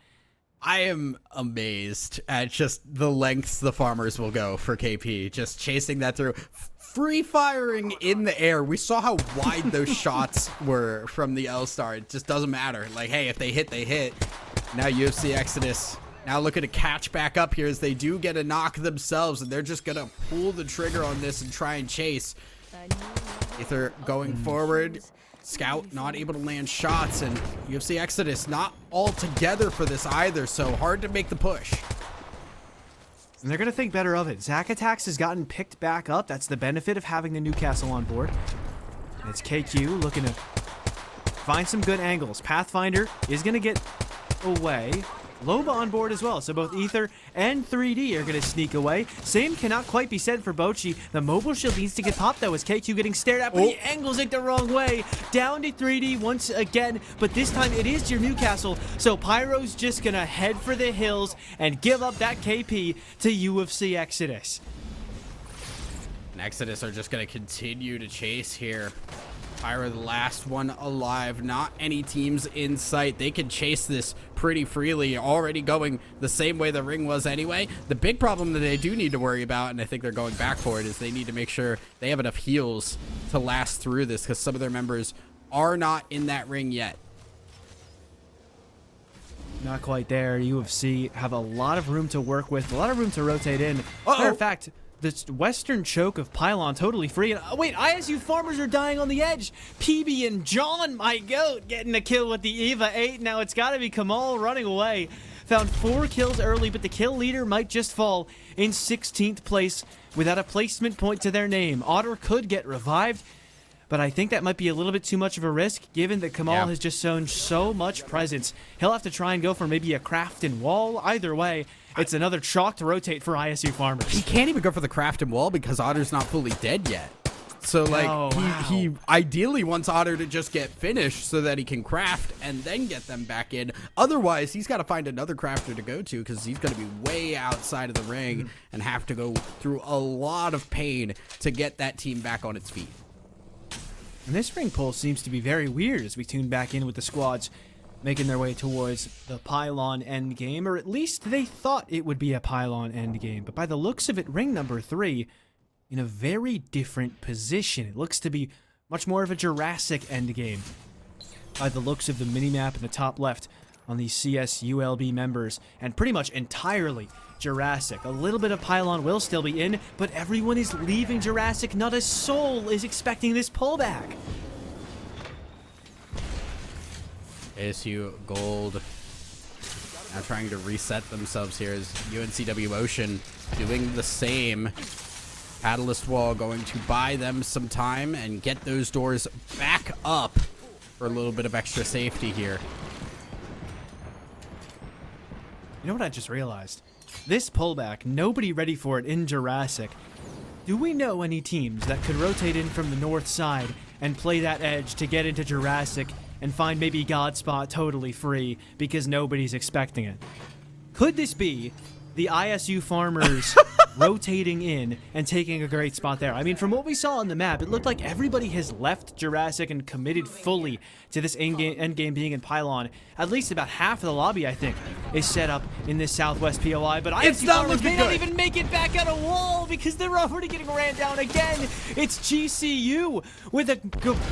I am amazed at just the lengths the Farmers will go for KP, just chasing that through. Free firing in the air. We saw how wide those shots were from the L-Star. It just doesn't matter. Like, hey, if they hit, they hit. Now UFC Exodus now looking to catch back up here as they do get a knock themselves, and they're just going to pull the trigger on this and try and chase. Aether going forward. Scout not able to land shots, and UFC Exodus not all together for this either, so hard to make the push. And they're going to think better of it. Zack Attacks has gotten picked back up. That's the benefit of having the Newcastle on board. And it's KQ looking to find some good angles. Pathfinder is going to get away. Loba on board as well, so both Aether and 3D are going to sneak away. Same cannot quite be said for Bochi. The mobile shield needs to get popped, though, as KQ getting stared at, but he angles it the wrong way. Down to 3D once again, but this time it is your Newcastle, so Pyro's just going to head for the hills and give up that KP to UFC Exodus. And Exodus are just going to continue to chase here. Pyro, the last one alive. Not any teams in sight. They can chase this pretty freely, already going the same way the ring was anyway. The big problem that they do need to worry about, and I think they're going back for it, is they need to make sure they have enough heals to last through this, because some of their members are not in that ring yet. Not quite there. UFC have a lot of room to work with, a lot of room to rotate in. Matter of fact, the western choke of Pylon totally free. And wait, ISU Farmers are dying on the edge. PB and John, my goat, getting a kill with the Eva 8. Now it's got to be Kamal running away. Found 4 kills early, but the kill leader might just fall in 16th place without a placement point to their name. Otter could get revived, but I think that might be a little bit too much of a risk, given that Kamal has just shown so much presence. He'll have to try and go for maybe a craft and wall. Either way, it's another chalk to rotate for ISU Farmers. He can't even go for the craft and wall because Otter's not fully dead yet. So, like, he ideally wants Otter to just get finished so that he can craft and then get them back in. Otherwise, he's got to find another crafter to go to because he's going to be way outside of the ring and have to go through a lot of pain to get that team back on its feet. And this ring pull seems to be very weird as we tune back in with the squads making their way towards the pylon endgame, or at least they thought it would be a pylon endgame. But by the looks of it, ring number 3 in a very different position. It looks to be much more of a Jurassic endgame by the looks of the minimap in the top left on the CS-ULB members, and pretty much entirely Jurassic. A little bit of pylon will still be in, but everyone is leaving Jurassic. Not a soul is expecting this pullback. ASU Gold now trying to reset themselves here as UNCW Ocean doing the same. Catalyst Wall going to buy them some time and get those doors back up for a little bit of extra safety here. You know what I just realized? This pullback, nobody ready for it in Jurassic. Do we know any teams that could rotate in from the north side and play that edge to get into Jurassic and find maybe Godspot totally free because nobody's expecting it? Could this be the ISU Farmers rotating in and taking a great spot there? I mean, from what we saw on the map, it looked like everybody has left Jurassic and committed fully to this endgame being in Pylon. At least about half of the lobby, I think, is set up in this Southwest POI, but ISU Farmers may not even make it back out of wall because they're already getting ran down again. It's GCU with a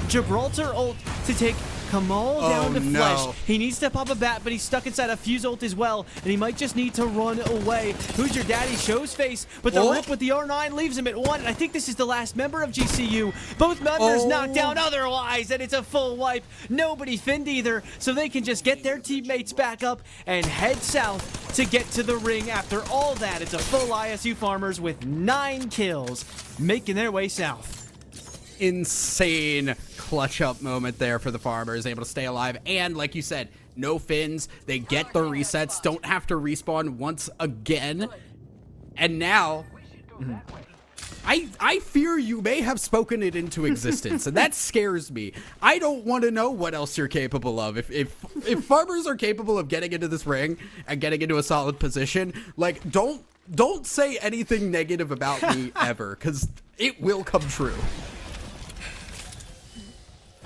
Gibraltar ult to take Kamal down to flesh. He needs to pop a bat, but he's stuck inside a fuse ult as well, and he might just need to run away. Who's your daddy? Shows face, but the rip with the R9 leaves him at 1, and I think this is the last member of GCU. Both members knocked down otherwise, and it's a full wipe. Nobody finned either, so they can just get their teammates back up and head south to get to the ring. After all that, it's a full ISU Farmers with 9 kills, making their way south. Insane clutch up moment there for the Farmers, able to stay alive, and like you said, no fins. They get the resets, don't have to respawn once again, and now I fear you may have spoken it into existence, and that scares me. I don't want to know what else you're capable of. If Farmers are capable of getting into this ring and getting into a solid position, like don't say anything negative about me ever, because it will come true.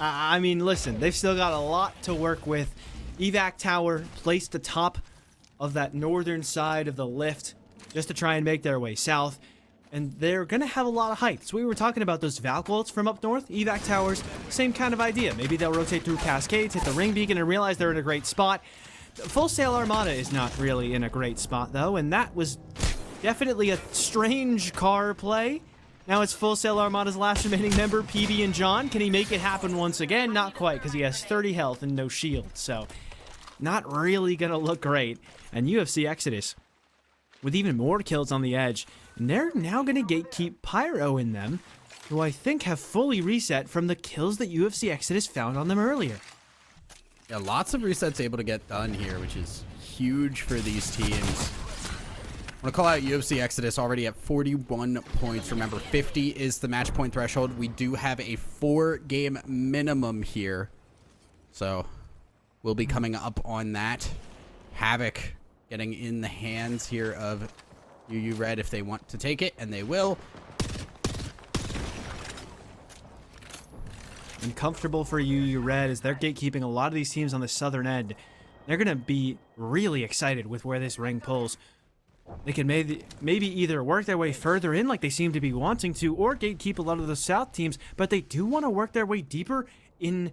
I mean, listen, they've still got a lot to work with. Evac Tower placed atop of that northern side of the lift just to try and make their way south. And they're going to have a lot of height. So we were talking about those Valk ults from up north. Evac Towers, same kind of idea. Maybe they'll rotate through Cascades, hit the ring beacon, and realize they're in a great spot. Full Sail Armada is not really in a great spot, though, and that was definitely a strange car play. Now it's Full Sail Armada's last remaining member, PB and John. Can he make it happen once again? Not quite, because he has 30 health and no shield. So, not really going to look great. And UFC Exodus, with even more kills on the edge. And they're now going to gatekeep Pyro in them, who I think have fully reset from the kills that UFC Exodus found on them earlier. Yeah, lots of resets able to get done here, which is huge for these teams. I'm going to call out UFC Exodus already at 41 points. Remember, 50 is the match point threshold. We do have a 4-game minimum here. So, we'll be coming up on that. Havoc getting in the hands here of UU Red if they want to take it, and they will. And comfortable for UU Red as they're gatekeeping a lot of these teams on the southern end. They're going to be really excited with where this ring pulls. They can maybe either work their way further in like they seem to be wanting to, or gatekeep a lot of the south teams, but they do want to work their way deeper into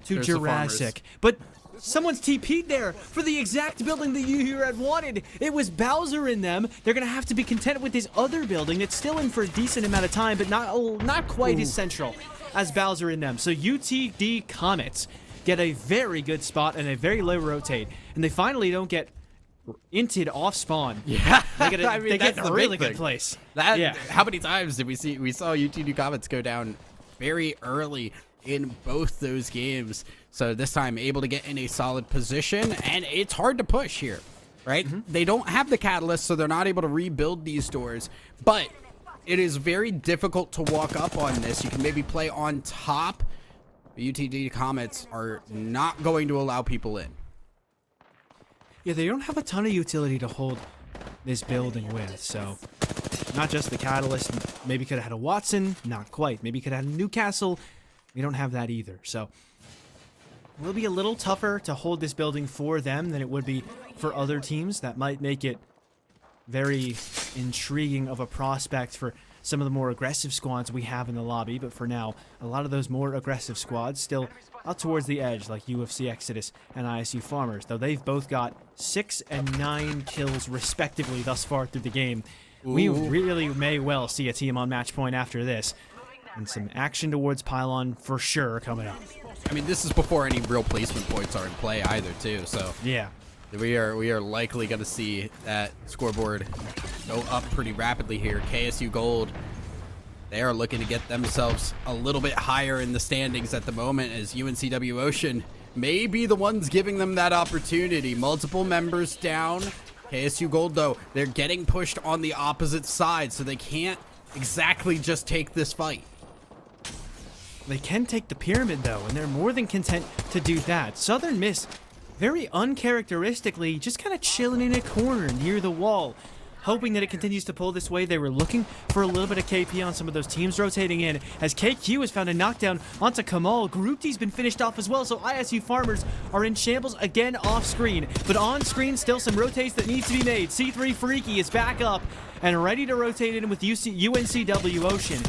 Jurassic. But someone's TP'd there for the exact building that UU Red wanted. It was Bowser in them. They're going to have to be content with this other building that's still in for a decent amount of time, but not quite as central as Bowser in them. So UTD Comets get a very good spot and a very low rotate, and they finally don't get inted off spawn. Yeah, they get a really good place. How many times did we saw UTD Comets go down very early in both those games? So this time able to get in a solid position, and it's hard to push here, right? They don't have the catalyst, so they're not able to rebuild these doors, but it is very difficult to walk up on this. You can maybe play on top. UTD Comets are not going to allow people in. Yeah, they don't have a ton of utility to hold this building with, so not just the catalyst. Maybe could have had a Watson, not quite. Maybe could have had a Newcastle. We don't have that either. So it will be a little tougher to hold this building for them than it would be for other teams. That might make it very intriguing of a prospect for some of the more aggressive squads we have in the lobby. But for now, a lot of those more aggressive squads still out towards the edge, like UFC Exodus and ISU Farmers, though they've both got 6 and 9 kills respectively thus far through the game. Ooh. We really may well see a team on match point after this, and some action towards Pylon for sure coming up. I mean, this is before any real placement points are in play either, too. So yeah, we are likely going to see that scoreboard go up pretty rapidly here. KSU Gold, they are looking to get themselves a little bit higher in the standings at the moment, as UNCW Ocean may be the ones giving them that opportunity. Multiple members down. KSU Gold, though, they're getting pushed on the opposite side, so they can't exactly just take this fight. They can take the pyramid, though, and they're more than content to do that. Southern Miss, very uncharacteristically, just kind of chilling in a corner near the wall, hoping that it continues to pull this way. They were looking for a little bit of KP on some of those teams rotating in, as KQ has found a knockdown onto Kamal. Group D's been finished off as well, so ISU Farmers are in shambles again off screen. But on screen, still some rotates that need to be made. C3 Freaky is back up and ready to rotate in with UNCW Ocean.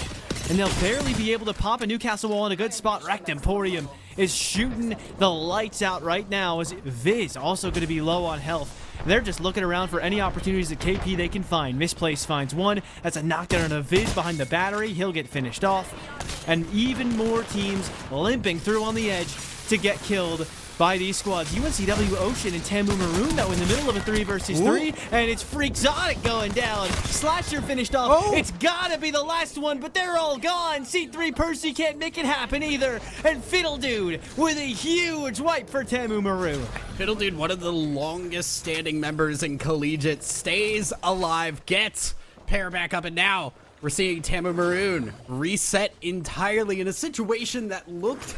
And they'll barely be able to pop a Newcastle wall in a good spot. Wrecked Emporium is shooting the lights out right now, as Viz also going to be low on health. They're just looking around for any opportunities at KP they can find. Misplace finds one. That's a knockdown on a Viz behind the battery. He'll get finished off. And even more teams limping through on the edge to get killed by these squads. UNCW Ocean and Tamu Maroon, though, in the middle of a 3 versus 3, and it's Freakzonic going down. Slasher finished off. It's gotta be the last one, but they're all gone. C3 Percy can't make it happen either. And Fiddle Dude with a huge wipe for Tamu Maroon. Fiddle Dude, one of the longest standing members in Collegiate, stays alive, gets Pair back up, and now we're seeing Tamu Maroon reset entirely in a situation that looked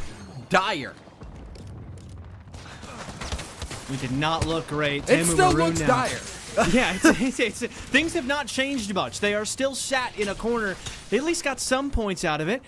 dire. We did not look great. It still looks dire. Yeah, things have not changed much. They are still sat in a corner. They at least got some points out of it.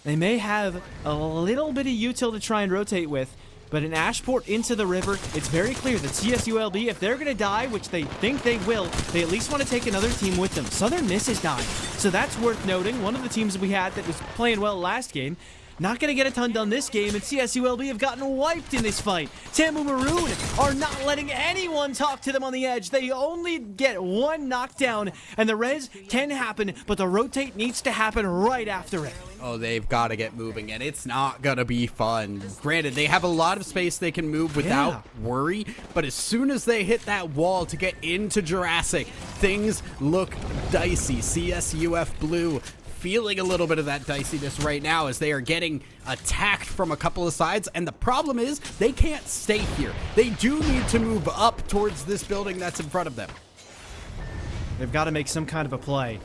They may have a little bit of util to try and rotate with, but in Ashport into the river, it's very clear that CSULB, if they're going to die, which they think they will, they at least want to take another team with them. Southern Miss has died, so that's worth noting. One of the teams we had that was playing well last game, not going to get a ton done this game, and CSULB have gotten wiped in this fight. Tamu Maroon are not letting anyone talk to them on the edge. They only get one knockdown, and the res can happen, but the rotate needs to happen right after it. Oh, they've got to get moving, and it's not going to be fun. Granted, they have a lot of space they can move without worry, but as soon as they hit that wall to get into Jurassic, things look dicey. CSUF Blue feeling a little bit of that diciness right now as they are getting attacked from a couple of sides, and the problem is they can't stay here. They do need to move up towards this building that's in front of them. They've got to make some kind of a play.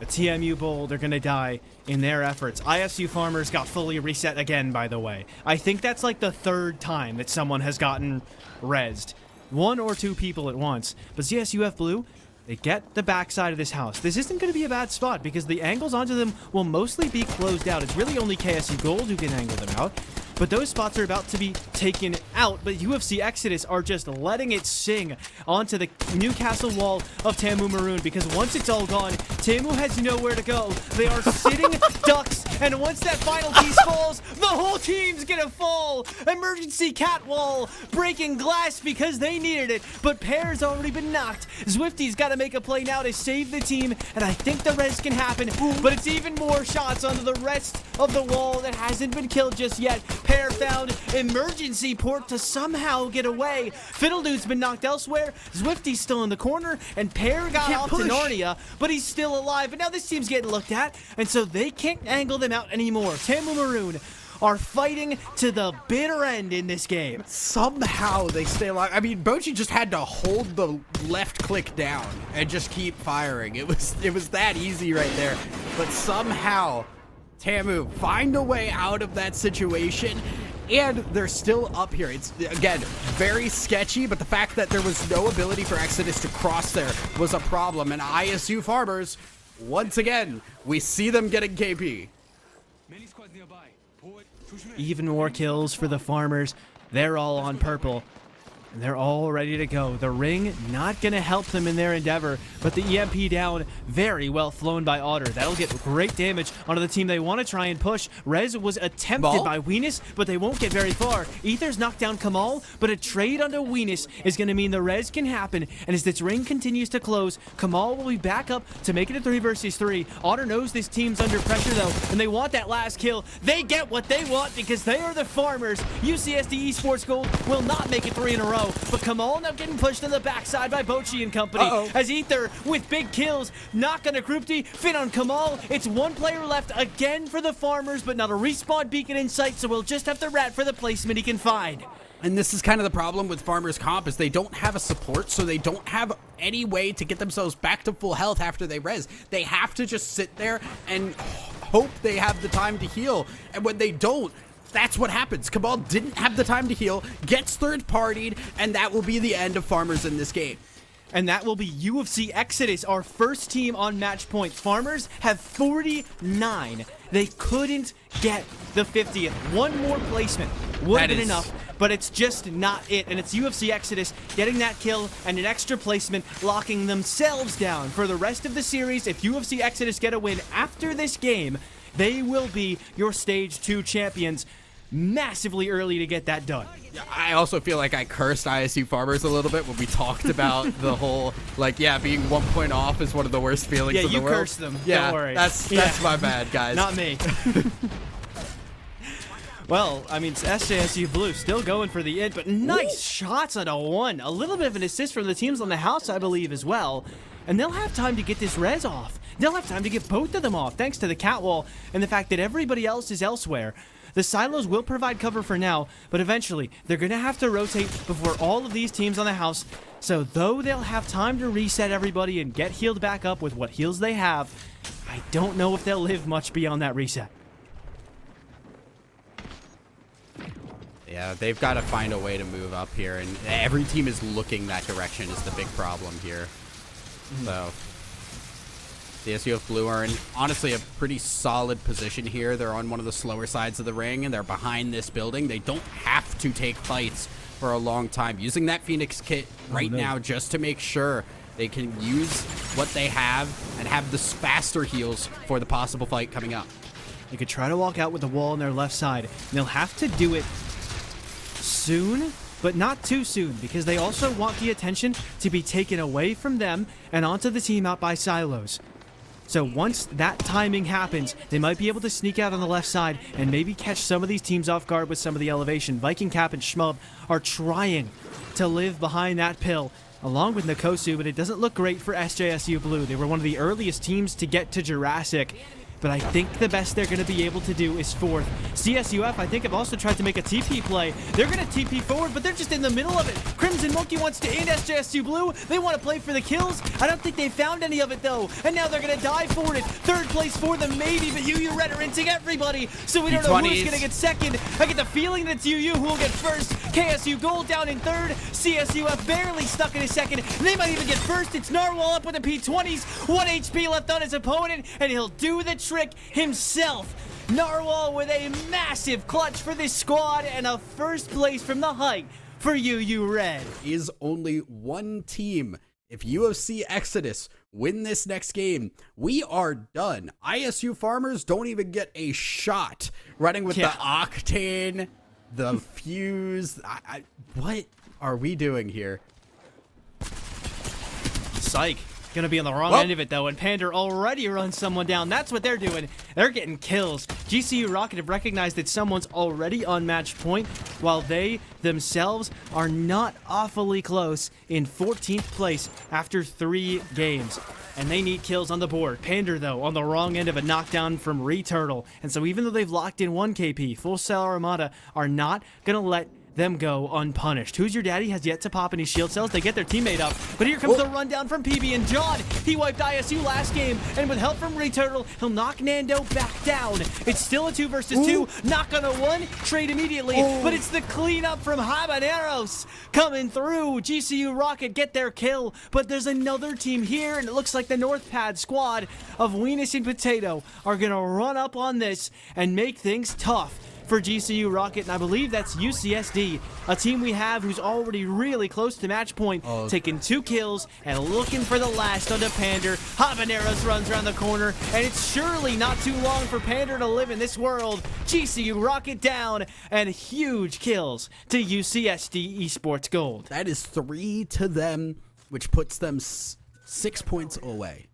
A TMU Bull, they're going to die in their efforts. ISU Farmers got fully reset again, by the way. I think that's like the 3rd time that someone has gotten rezzed. 1 or 2 people at once. But CSUF Blue, they get the backside of this house. This isn't going to be a bad spot because the angles onto them will mostly be closed out. It's really only KSU Gold who can angle them out. But those spots are about to be taken out. But UFC Exodus are just letting it sing onto the Newcastle wall of Tamu Maroon, because once it's all gone, Tamu has nowhere to go. They are sitting ducks, and once that final piece falls, the whole team's gonna fall. Emergency cat wall, breaking glass because they needed it, but Pear's already been knocked. Zwifty's got to make a play now to save the team, and I think the res can happen, but it's even more shots onto the rest of the wall that hasn't been killed just yet. Pear found emergency port to somehow get away. Fiddle Dude's been knocked elsewhere. Zwifty's still in the corner, and Pear got off to Narnia, but he's still alive. And now this team's getting looked at, and so they can't angle them out anymore. Tamu Maroon are fighting to the bitter end in this game. Somehow they stay alive. I mean, Bochi just had to hold the left click down and just keep firing. It was that easy right there. But somehow Tamu find a way out of that situation, and they're still up here. It's, again, very sketchy, but the fact that there was no ability for Exodus to cross there was a problem. And ISU Farmers, once again, we see them getting KP. Many squads nearby. Even more kills for the farmers. They're all on purple. And they're all ready to go. The ring not going to help them in their endeavor, but the EMP down, very well flown by Otter. That'll get great damage onto the team they want to try and push. Rez was attempted by Weenus, but they won't get very far. Ether's knocked down Kamal, but a trade onto Weenus is going to mean the Rez can happen, and as this ring continues to close, Kamal will be back up to make it a 3 versus 3. Otter knows this team's under pressure, though, and they want that last kill. They get what they want because they are the farmers. UCSD Esports Gold will not make it 3 in a row. But Kamal now getting pushed to the backside by Bochi and company. As Ether with big kills, not gonna group D, fit on Kamal. It's one player left again for the farmers, but not a respawn beacon in sight, so we'll just have to rat for the placement he can find. And this is kind of the problem with Farmers Comp is they don't have a support, so they don't have any way to get themselves back to full health after they res. They have to just sit there and hope they have the time to heal. And when they don't, that's what happens. Cabal didn't have the time to heal, gets third-partied, and that will be the end of Farmers in this game. And that will be UFC Exodus, our first team on match point. Farmers have 49. They couldn't get the 50th. One more placement would have been enough, but it's just not it. And it's UFC Exodus getting that kill and an extra placement, locking themselves down for the rest of the series. If UFC Exodus get a win after this game, they will be your Stage 2 champions. Massively early to get that done. I also feel like I cursed ISU Farmers a little bit when we talked about the whole, being 1 point off is one of the worst feelings in the world. Yeah, you cursed them. Yeah, don't worry. That's my bad, guys. Not me. Well, I mean, SJSU Blue still going for the end, but nice shots on a 1. A little bit of an assist from the teams on the house, I believe, as well. And they'll have time to get this res off. They'll have time to get both of them off, thanks to the catwall and the fact that everybody else is elsewhere. The silos will provide cover for now, but eventually they're going to have to rotate before all of these teams on the house. So though they'll have time to reset everybody and get healed back up with what heals they have, I don't know if they'll live much beyond that reset. Yeah, they've got to find a way to move up here, and every team is looking that direction is the big problem here. So the SUF Blue are in, honestly, a pretty solid position here. They're on one of the slower sides of the ring, and they're behind this building. They don't have to take fights for a long time. Using that Phoenix kit right now just to make sure they can use what they have and have the faster heals for the possible fight coming up. They could try to walk out with the wall on their left side. And they'll have to do it soon, but not too soon, because they also want the attention to be taken away from them and onto the team out by silos. So once that timing happens, they might be able to sneak out on the left side and maybe catch some of these teams off guard with some of the elevation. Viking Cap and Shmub are trying to live behind that pill, along with Nkosu, but it doesn't look great for SJSU Blue. They were one of the earliest teams to get to Jurassic, but I think the best they're going to be able to do is 4th. CSUF, I think, have also tried to make a TP play. They're going to TP forward, but they're just in the middle of it. Crimson Monkey wants to end SJSU Blue. They want to play for the kills. I don't think they found any of it, though. And now they're going to die for it. 3rd place for them, maybe, but UU Red are inting everybody. So we don't know who's going to get 2nd. I get the feeling that it's UU who will get 1st. KSU Gold down in 3rd. CSUF barely stuck in a 2nd. They might even get 1st. It's Narwhal up with the P20s. 1 HP left on his opponent, and he'll do the trick himself. Narwhal with a massive clutch for this squad and a 1st place from the height for UU Red. Is only one team. If UFC Exodus win this next game, we are done. ISU Farmers don't even get a shot running with the Octane, the Fuse. What are we doing here? Psych. Gonna be on the wrong end of it, though, and Pander already runs someone down. That's what they're doing. They're getting kills. GCU Rocket have recognized that someone's already on match point, while they themselves are not awfully close in 14th place after 3 games. And they need kills on the board. Pander, though, on the wrong end of a knockdown from Returtle. And so even though they've locked in 1 KP, Full Sail Armada are not gonna let them go unpunished. Who's Your Daddy has yet to pop any shield cells. They get their teammate up, but here comes the rundown from PB and John. He wiped ISU last game, and with help from Returtle, he'll knock Nando back down. It's still a 2 versus 2. Knock on a 1, trade immediately, but it's the cleanup from Habaneros coming through. GCU Rocket get their kill, but there's another team here, and it looks like the North Pad squad of Weenus and Potato are gonna run up on this and make things tough for GCU Rocket, and I believe that's UCSD, a team we have who's already really close to match point, taking 2 kills and looking for the last on the Pander. Habaneros runs around the corner, and it's surely not too long for Pander to live in this world. GCU Rocket down, and huge kills to UCSD Esports Gold. That is 3 to them, which puts them 6 points away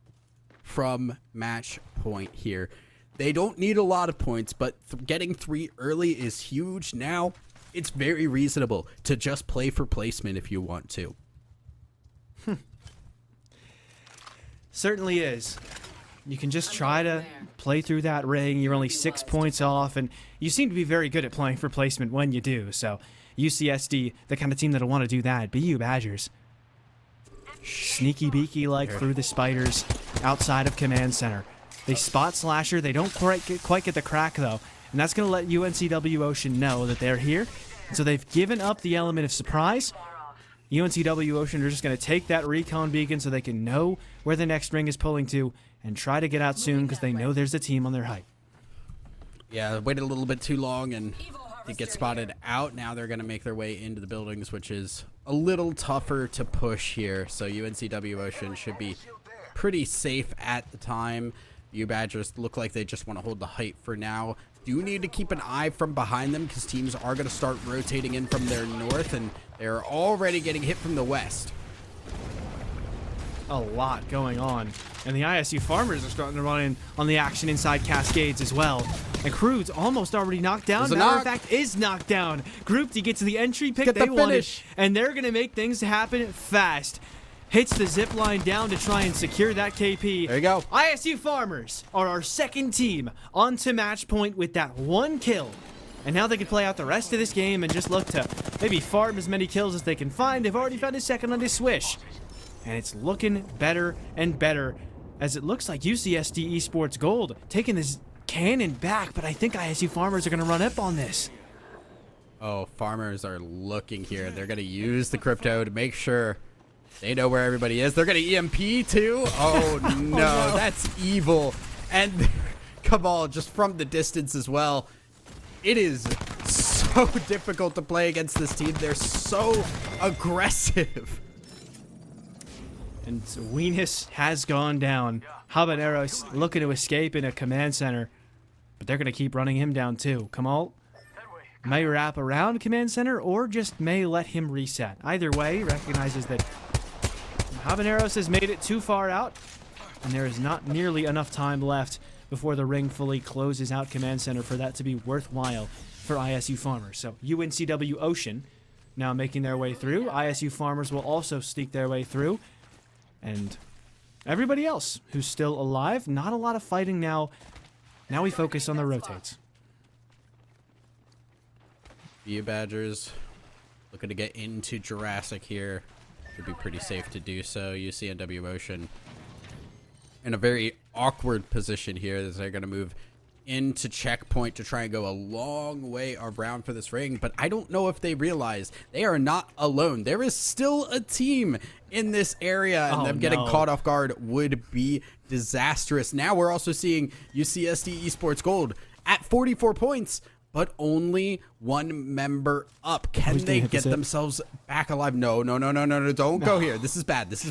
from match point here. They don't need a lot of points, but getting 3 early is huge. Now, it's very reasonable to just play for placement if you want to. Certainly is. You can just try to play through that ring. You're only 6 points off, and you seem to be very good at playing for placement when you do. So, UCSD, the kind of team that'll want to do that. BU Badgers, sneaky beaky like through the spiders outside of Command Center. They spot Slasher. They don't quite get the crack, though. And that's going to let UNCW Ocean know that they're here. So they've given up the element of surprise. UNCW Ocean are just going to take that recon beacon so they can know where the next ring is pulling to and try to get out soon because they know there's a team on their height. Yeah, waited a little bit too long and it gets spotted out. Now they're going to make their way into the buildings, which is a little tougher to push here. So UNCW Ocean should be pretty safe at the time. BU Badgers look like they just want to hold the height for now. Do need to keep an eye from behind them because teams are going to start rotating in from their north, and they're already getting hit from the west. A lot going on. And the ISU Farmers are starting to run in on the action inside Cascades as well. And Crude's almost already knocked down. Matter of fact, is knocked down. Group D gets the entry pick they wanted, and they're going to make things happen fast. Hits the zip line down to try and secure that KP. There you go. ISU Farmers are our second team onto match point with that 1 kill. And now they can play out the rest of this game and just look to maybe farm as many kills as they can find. They've already found a second on this Swish. And it's looking better and better as it looks like UCSD Esports Gold taking this cannon back, but I think ISU Farmers are going to run up on this. Oh, Farmers are looking here. They're going to use the crypto to make sure they know where everybody is. They're going to EMP too. Oh, no, that's evil. And Cabal just from the distance as well. It is so difficult to play against this team. They're so aggressive. And Weenus has gone down. Habaneros looking to escape in a command center, but they're going to keep running him down too. Kamal may wrap around command center or just may let him reset. Either way, recognizes that Habaneros has made it too far out, and there is not nearly enough time left before the ring fully closes out command center for that to be worthwhile for ISU Farmers. So UNCW Ocean now making their way through. ISU Farmers will also sneak their way through. And everybody else who's still alive, not a lot of fighting now. Now we focus on the rotates. BU Badgers looking to get into Jurassic here. Should be pretty safe to do so. UCNW Ocean in a very awkward position here as they're going to move into checkpoint to try and go a long way around for this ring, but I don't know if they realize they are not alone. There is still a team in this area, and them getting caught off guard would be disastrous. Now we're also seeing UCSD Esports Gold at 44 points, but only 1 member up. Can they get themselves back alive? No, don't go here. This is bad. This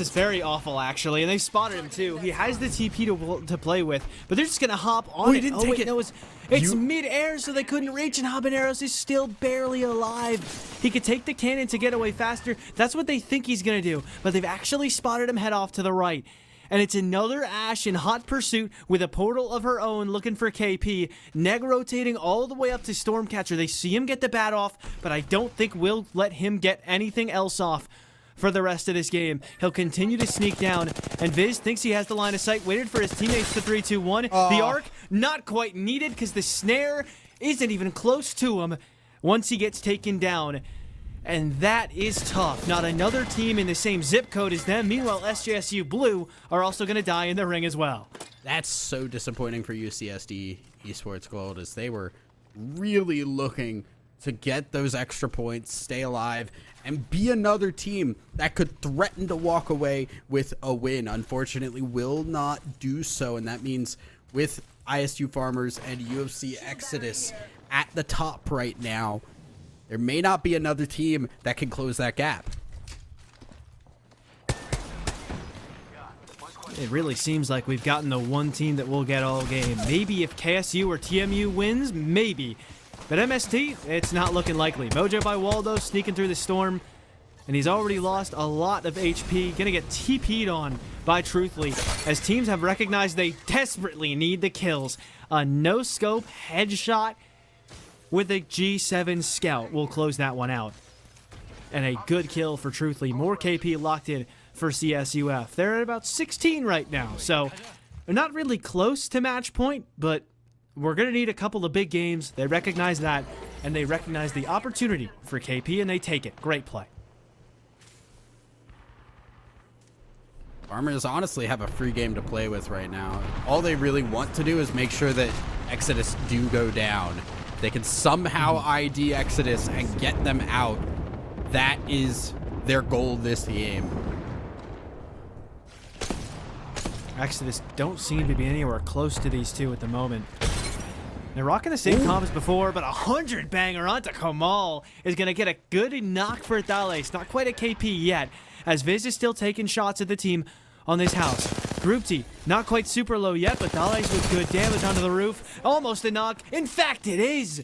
is very awful, actually, and they spotted him, too. He has the TP to play with, but they're just going to hop on it. Didn't take it. No, it's mid-air, so they couldn't reach, and Habaneros is still barely alive. He could take the cannon to get away faster. That's what they think he's going to do, but they've actually spotted him head off to the right. And it's another Ashe in hot pursuit with a portal of her own looking for KP. Neg rotating all the way up to Stormcatcher. They see him get the bat off, but I don't think we'll let him get anything else off for the rest of this game. He'll continue to sneak down, and Viz thinks he has the line of sight, waited for his teammates to 3-2-1. The arc, not quite needed because the snare isn't even close to him once he gets taken down. And that is tough. Not another team in the same zip code as them. Meanwhile, SJSU Blue are also going to die in the ring as well. That's so disappointing for UCSD Esports Gold, as they were really looking to get those extra points, stay alive, and be another team that could threaten to walk away with a win. Unfortunately, will not do so, and that means with ISU Farmers and UFC Exodus at the top right now. There may not be another team that can close that gap. It really seems like we've gotten the one team that will get all game. Maybe if KSU or TMU wins, maybe. But MST, it's not looking likely. Mojo by Waldo sneaking through the storm, and he's already lost a lot of HP. Gonna get TP'd on by Truthly, as teams have recognized they desperately need the kills. A no-scope headshot with a G7 Scout will close that one out. And a good kill for Truthly. More KP locked in for CSUF. They're at about 16 right now, so they're not really close to match point, but we're going to need a couple of big games. They recognize that, and they recognize the opportunity for KP, and they take it. Great play. Farmers honestly have a free game to play with right now. All they really want to do is make sure that Exodus do go down. They can somehow ID Exodus and get them out. That is their goal this game. Exodus don't seem to be anywhere close to these two at the moment. They're rocking the same comp as before, but 100 banger onto Kamal is going to get a good knock for Thales. Not quite a KP yet, as Viz is still taking shots at the team on this house. Group T, not quite super low yet, but Thales with good damage onto the roof. Almost a knock. In fact, it is.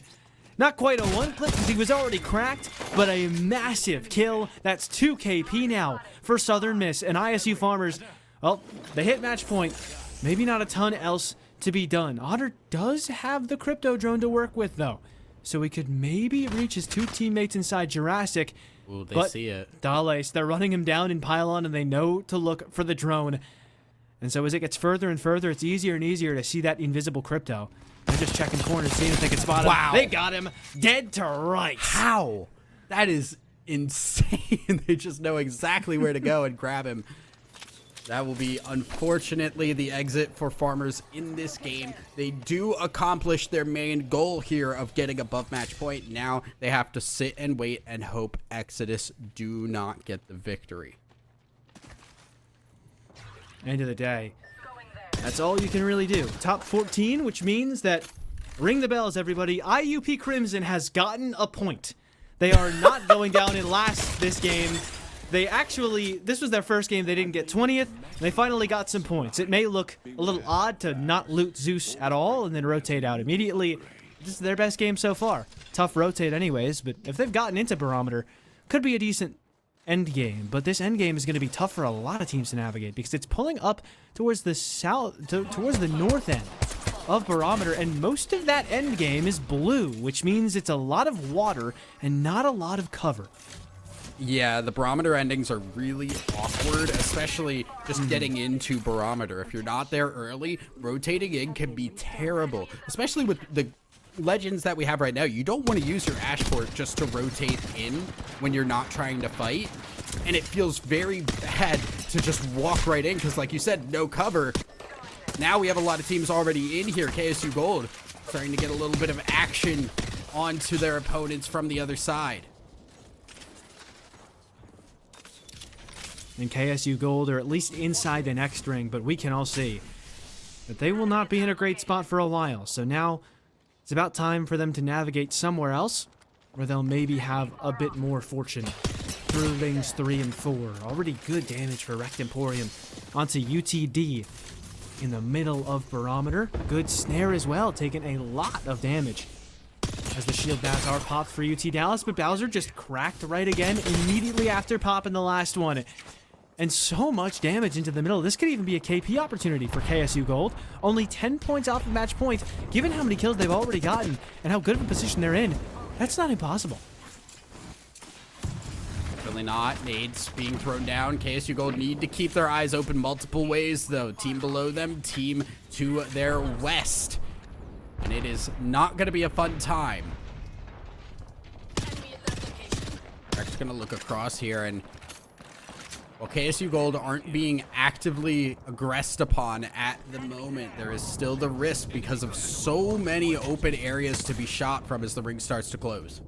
Not quite a one clip because he was already cracked, but a massive kill. That's 2 KP now for Southern Miss and ISU Farmers. Well, they hit match point. Maybe not a ton else to be done. Otter does have the crypto drone to work with, though, so he could maybe reach his 2 teammates inside Jurassic. Ooh, they see it. Thales, they're running him down in pylon, and they know to look for the drone. And so as it gets further and further, it's easier and easier to see that invisible crypto. They're just checking corners, seeing if they can spot him. Wow. They got him dead to rights. How? That is insane. They just know exactly where to go and grab him. That will be, unfortunately, the exit for Farmers in this game. They do accomplish their main goal here of getting above match point. Now they have to sit and wait and hope Exodus do not get the victory. End of the day, that's all you can really do. Top 14, which means that, ring the bells, everybody, IUP Crimson has gotten a point. They are not going down in last this game. They actually, this was their first game, they didn't get 20th, and they finally got some points. It may look a little odd to not loot Zeus at all and then rotate out immediately. This is their best game so far. Tough rotate anyways, but if they've gotten into Barometer, could be a decent end game. But this end game is going to be tough for a lot of teams to navigate because it's pulling up towards the south, towards the north end of Barometer, and most of that end game is blue, which means it's a lot of water and not a lot of cover. Yeah, the Barometer endings are really awkward, especially just getting into Barometer. If you're not there early, rotating in can be terrible, especially with the legends that we have right now. You don't want to use your Ashport just to rotate in when you're not trying to fight, and it feels very bad to just walk right in because, like you said, no cover. Now we have a lot of teams already in here. KSU Gold starting to get a little bit of action onto their opponents from the other side. And KSU Gold are at least inside the next ring, but we can all see that they will not be in a great spot for a while. So now it's about time for them to navigate somewhere else where they'll maybe have a bit more fortune through rings 3 and 4. Already good damage for Rect Emporium onto UTD in the middle of Barometer. Good snare as well, taking a lot of damage as the shield Bazar popped for UT Dallas, but Bowser just cracked right again immediately after popping the last one. And so much damage into the middle. This could even be a KP opportunity for KSU Gold. Only 10 points off of match point. Given how many kills they've already gotten and how good of a position they're in, that's not impossible. Really not. Nades being thrown down. KSU Gold need to keep their eyes open multiple ways, though. Team below them, team to their west. And it is not going to be a fun time. Rec's going to look across here, and while KSU Gold aren't being actively aggressed upon at the moment, there is still the risk because of so many open areas to be shot from as the ring starts to close.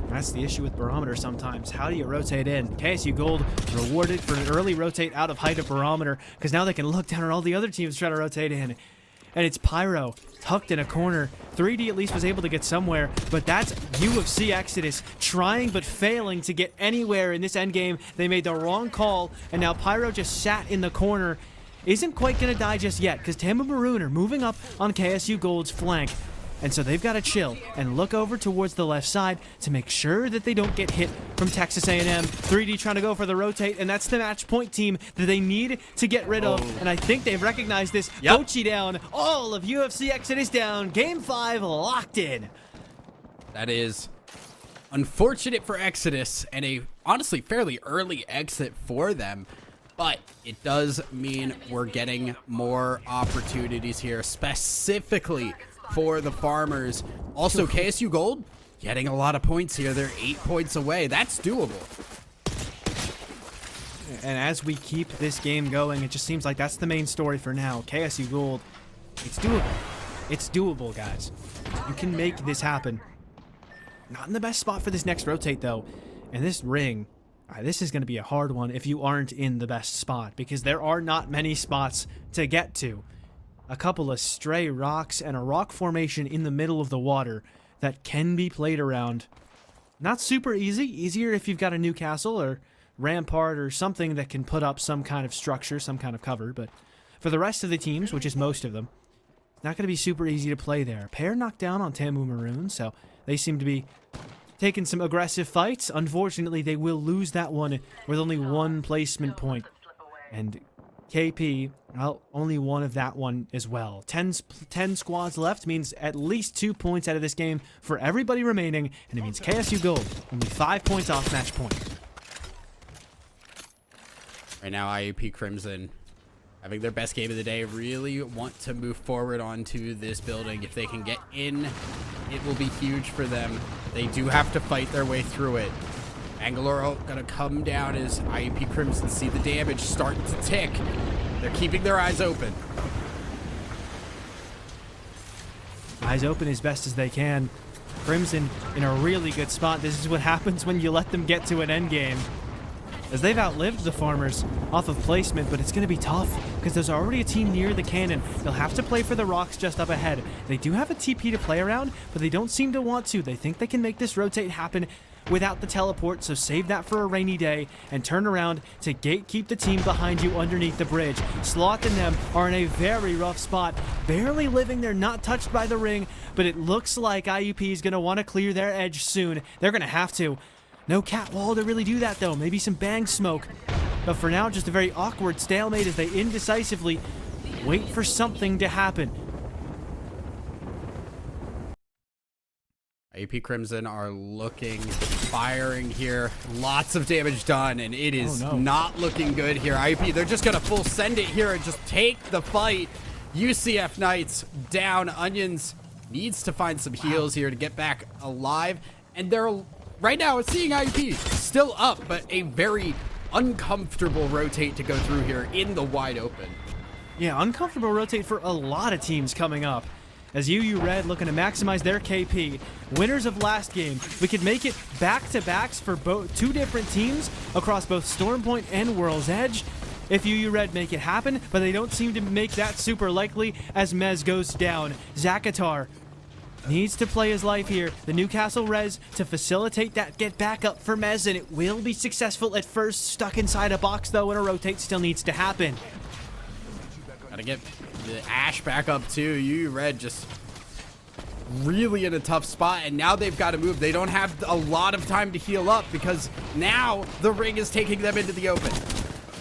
That's the issue with Barometer sometimes. How do you rotate in? KSU Gold rewarded for an early rotate out of height of Barometer because now they can look down at all the other teams trying to rotate in. and it's Pyro tucked in a corner. 3D at least was able to get somewhere, but that's UFC Exodus trying but failing to get anywhere in this endgame. They made the wrong call, and now Pyro just sat in the corner. Isn't quite going to die just yet, because Tamu Maroon are moving up on KSU Gold's flank. And so they've got to chill and look over towards the left side to make sure that they don't get hit from Texas A&M. 3D trying to go for the rotate, and that's the match point team that they need to get rid of. And I think they've recognized this. Yep. Bochi down, all of UFC Exodus down. Game 5 locked in. That is unfortunate for Exodus and a honestly fairly early exit for them. But it does mean we're getting more opportunities here, specifically for the Farmers. Also, KSU Gold getting a lot of points here. They're 8 points away. That's doable. And as we keep this game going, it just seems like that's the main story for now. KSU Gold, it's doable. It's doable, guys. You can make this happen. Not in the best spot for this next rotate, though. And this ring, this is going to be a hard one if you aren't in the best spot, because there are not many spots to get to. A couple of stray rocks and a rock formation in the middle of the water that can be played around. Not super easy. Easier if you've got a Newcastle or Rampart or something that can put up some kind of structure, some kind of cover. But for the rest of the teams, which is most of them, it's not going to be super easy to play there. Pair knocked down on Tamu Maroon, so they seem to be taking some aggressive fights. Unfortunately, they will lose that one with only one placement point. And KP, well, only one of that one as well. 10 squads left means at least 2 points out of this game for everybody remaining, and it means KSU Gold only 5 points off match point. Right now, IUP Crimson having their best game of the day, really want to move forward onto this building. If they can get in, it will be huge for them. They do have to fight their way through it. Bangalore gonna come down as IUP Crimson see the damage start to tick. They're keeping their eyes open. Eyes open as best as they can. Crimson in a really good spot. This is what happens when you let them get to an endgame, as they've outlived the Farmers off of placement, but it's going to be tough because there's already a team near the cannon. They'll have to play for the rocks just up ahead. They do have a TP to play around, but they don't seem to want to. They think they can make this rotate happen without the teleport, so save that for a rainy day and turn around to gatekeep the team behind you underneath the bridge. Sloth and them are in a very rough spot, barely living. They're not touched by the ring, but it looks like IUP is going to want to clear their edge soon. They're going to have to. No cat wall to really do that, though. Maybe some bang smoke. But for now, just a very awkward stalemate as they indecisively wait for something to happen. IUP Crimson are looking, firing here. Lots of damage done, and it is not looking good here. IUP, they're just going to full send it here and just take the fight. UCF Knights down. Onions needs to find some heals here to get back alive. And they're right now seeing IUP still up, but a very uncomfortable rotate to go through here in the wide open. Yeah, uncomfortable rotate for a lot of teams coming up. As UU Red looking to maximize their KP. Winners of last game. We could make it back-to-backs for two different teams across both Stormpoint and World's Edge if UU Red make it happen, but they don't seem to make that super likely as Mez goes down. Zakatar needs to play his life here. The Newcastle Res to facilitate that get back up for Mez, and it will be successful at first. Stuck inside a box, though, and a rotate still needs to happen. Gotta get the Ash back up, too. UU Red just really in a tough spot, and now they've got to move. They don't have a lot of time to heal up because now the ring is taking them into the open.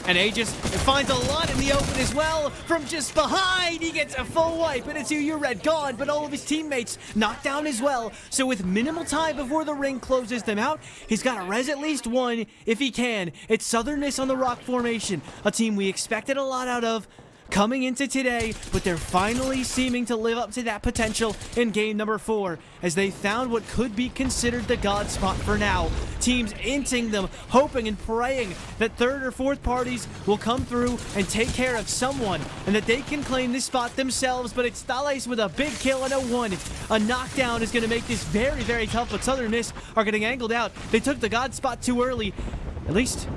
And Aegis finds a lot in the open as well from just behind. He gets a full wipe, and it's UU Red gone, but all of his teammates knocked down as well. So with minimal time before the ring closes them out, he's got to res at least one if he can. It's Southern Miss on the rock formation, a team we expected a lot out of coming into today, but they're finally seeming to live up to that potential in game number 4 as they found what could be considered the god spot for now. Teams inting them, hoping and praying that third or fourth parties will come through and take care of someone and that they can claim this spot themselves, but it's Thales with a big kill and a 1. A knockdown is going to make this very, very tough, but Southern Miss are getting angled out. They took the god spot too early. At least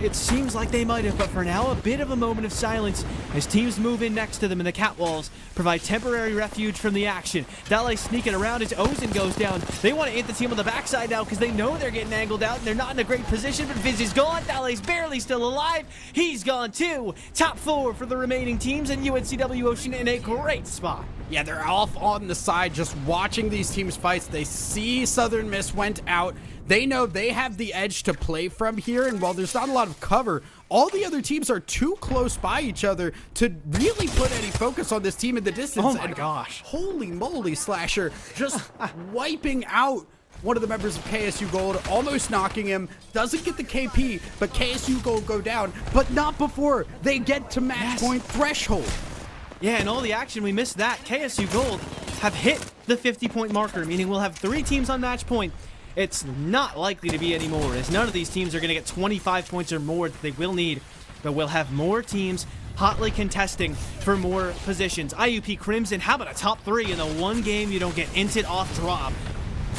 it seems like they might have, but for now, a bit of a moment of silence as teams move in next to them and the catwalls provide temporary refuge from the action. Dale sneaking around as Ozen goes down. They want to hit the team on the backside now because they know they're getting angled out and they're not in a great position, but Viz is gone. Dale's barely still alive. He's gone too. Top 4 for the remaining teams, and UNCW Ocean in a great spot. Yeah, they're off on the side just watching these teams fight. They see Southern Miss went out. They know they have the edge to play from here, and while there's not a lot of cover, all the other teams are too close by each other to really put any focus on this team in the distance. Oh my gosh. Holy moly, Slasher just wiping out one of the members of KSU Gold, almost knocking him. Doesn't get the KP, but KSU Gold go down, but not before they get to match point threshold. Yeah, and all the action, we missed that. KSU Gold have hit the 50-point marker, meaning we'll have 3 teams on match point. It's not likely to be any more, as none of these teams are going to get 25 points or more that they will need, but we'll have more teams hotly contesting for more positions. IUP Crimson, how about a top 3 in the one game you don't get inted off drop?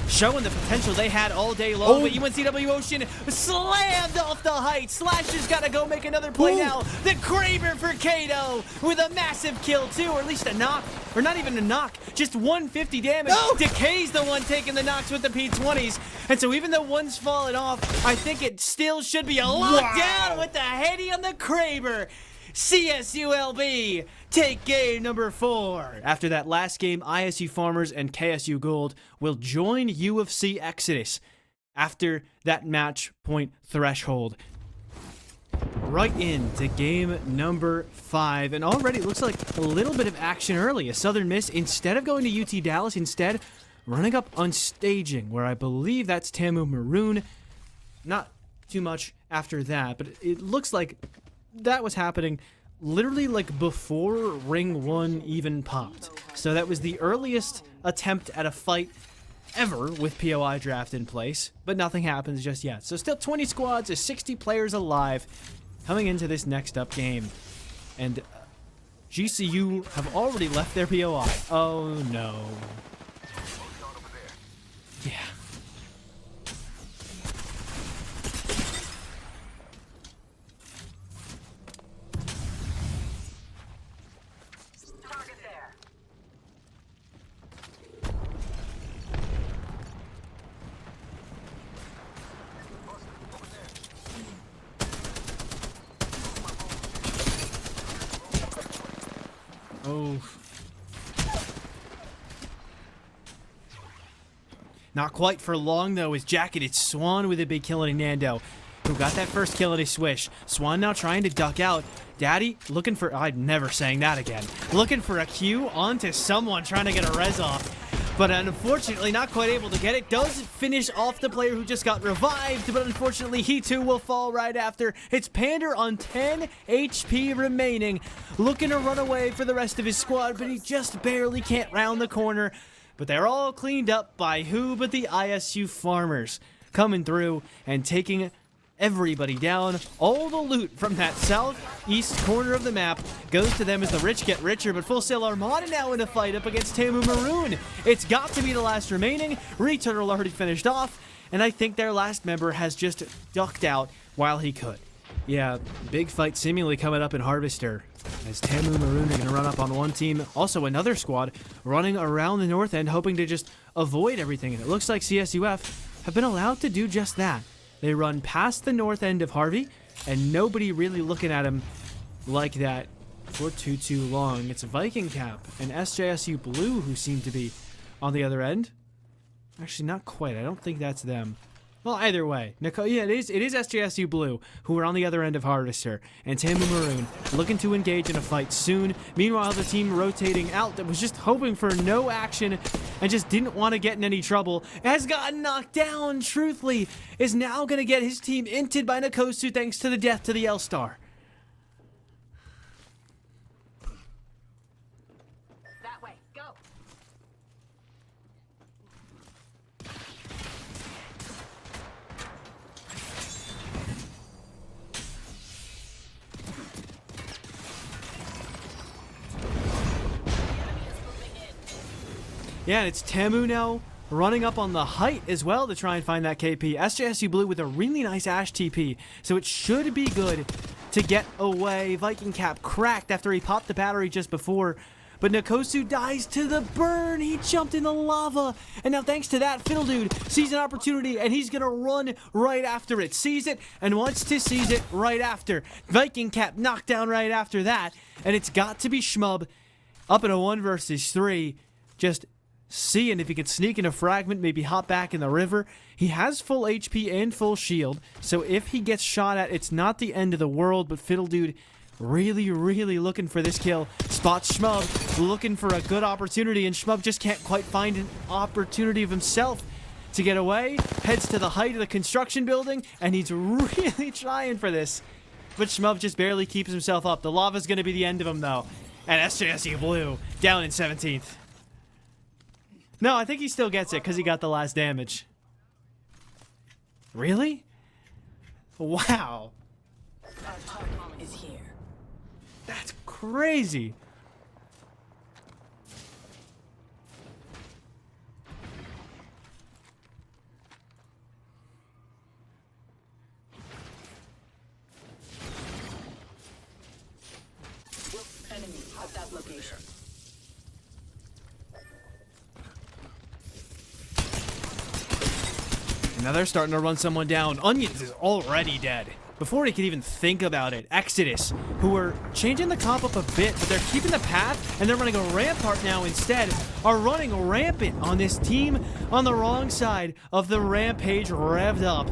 Showing the potential they had all day long, but UNCW Ocean slammed off the height. Slasher's got to go make another play now. The Kraber for Kato with a massive kill too, or at least a knock, or not even a knock, just 150 damage. Decay's the one taking the knocks with the P20s, and so even though one's fallen off, I think it still should be a lockdown with the heady on the Kraber. CSULB take game number 4. After that last game, ISU Farmers and KSU Gold will join UFC Exodus after that match point threshold. Right into game number 5, and already it looks like a little bit of action early. A Southern Miss, instead of going to UT Dallas, instead running up on staging, where I believe that's Tamu Maroon. Not too much after that, but it looks like that was happening literally like before Ring 1 even popped. So that was the earliest attempt at a fight ever with POI draft in place, but nothing happens just yet. So still 20 squads, 60 players alive coming into this next up game. And GCU have already left their POI. Oh no. Yeah. Oh. Not quite for long, though, as Jacketed Swan with a big kill on Nando, who got that first kill at a Swish. Swan now trying to duck out. Daddy looking for... I'm never saying that again. Looking for a Q onto someone trying to get a res off. But unfortunately, not quite able to get it. Does finish off the player who just got revived, but unfortunately, he too will fall right after. It's Pander on 10 HP remaining, looking to run away for the rest of his squad, but he just barely can't round the corner. But they're all cleaned up by who but the ISU Farmers, coming through and taking everybody down. All the loot from that southeast corner of the map goes to them as the rich get richer, but Full Sail Armada now in a fight up against Tamu Maroon. It's got to be the last remaining. Returnal already finished off, and I think their last member has just ducked out while he could. Yeah, big fight seemingly coming up in Harvester, as Tamu Maroon are going to run up on one team. Also another squad running around the north end, hoping to just avoid everything, and it looks like CSUF have been allowed to do just that. They run past the north end of Harvey, and nobody really looking at him like that for too long. It's Viking Cap and SJSU Blue who seem to be on the other end. Actually, not quite. I don't think that's them. Well, either way, Nicole, yeah, it is SJSU Blue who are on the other end of Harvester, and Tamu Maroon looking to engage in a fight soon. Meanwhile, the team rotating out that was just hoping for no action and just didn't want to get in any trouble has gotten knocked down, truthfully, is now going to get his team inted by Nkosu thanks to the death to the L-Star. That way, go. Yeah, and it's Tamu now running up on the height as well to try and find that KP. SJSU Blue with a really nice Ashe TP, so it should be good to get away. Viking Cap cracked after he popped the battery just before, but Nkosu dies to the burn. He jumped in the lava, and now thanks to that, Fiddle Dude sees an opportunity, and he's gonna run right after it. Sees it, and wants to seize it right after. Viking Cap knocked down right after that, and it's got to be Shmub up in a 1 versus 3, just seeing if he could sneak in a fragment, maybe hop back in the river. He has full HP and full shield, so if he gets shot at, it's not the end of the world, but Fiddle Dude really, really looking for this kill. Spots Shmub, looking for a good opportunity, and Shmub just can't quite find an opportunity of himself to get away. Heads to the height of the construction building, and he's really trying for this, but Shmub just barely keeps himself up. The lava's going to be the end of him, though, and SJSU Blue down in 17th. No, I think he still gets it because he got the last damage. Really? Wow. Is here. That's crazy. Enemy at that location. Now they're starting to run someone down. Onions is already dead before he could even think about it. Exodus, who are changing the comp up a bit, but they're keeping the path, and they're running a rampart now instead, are running rampant on this team on the wrong side of the rampage revved up.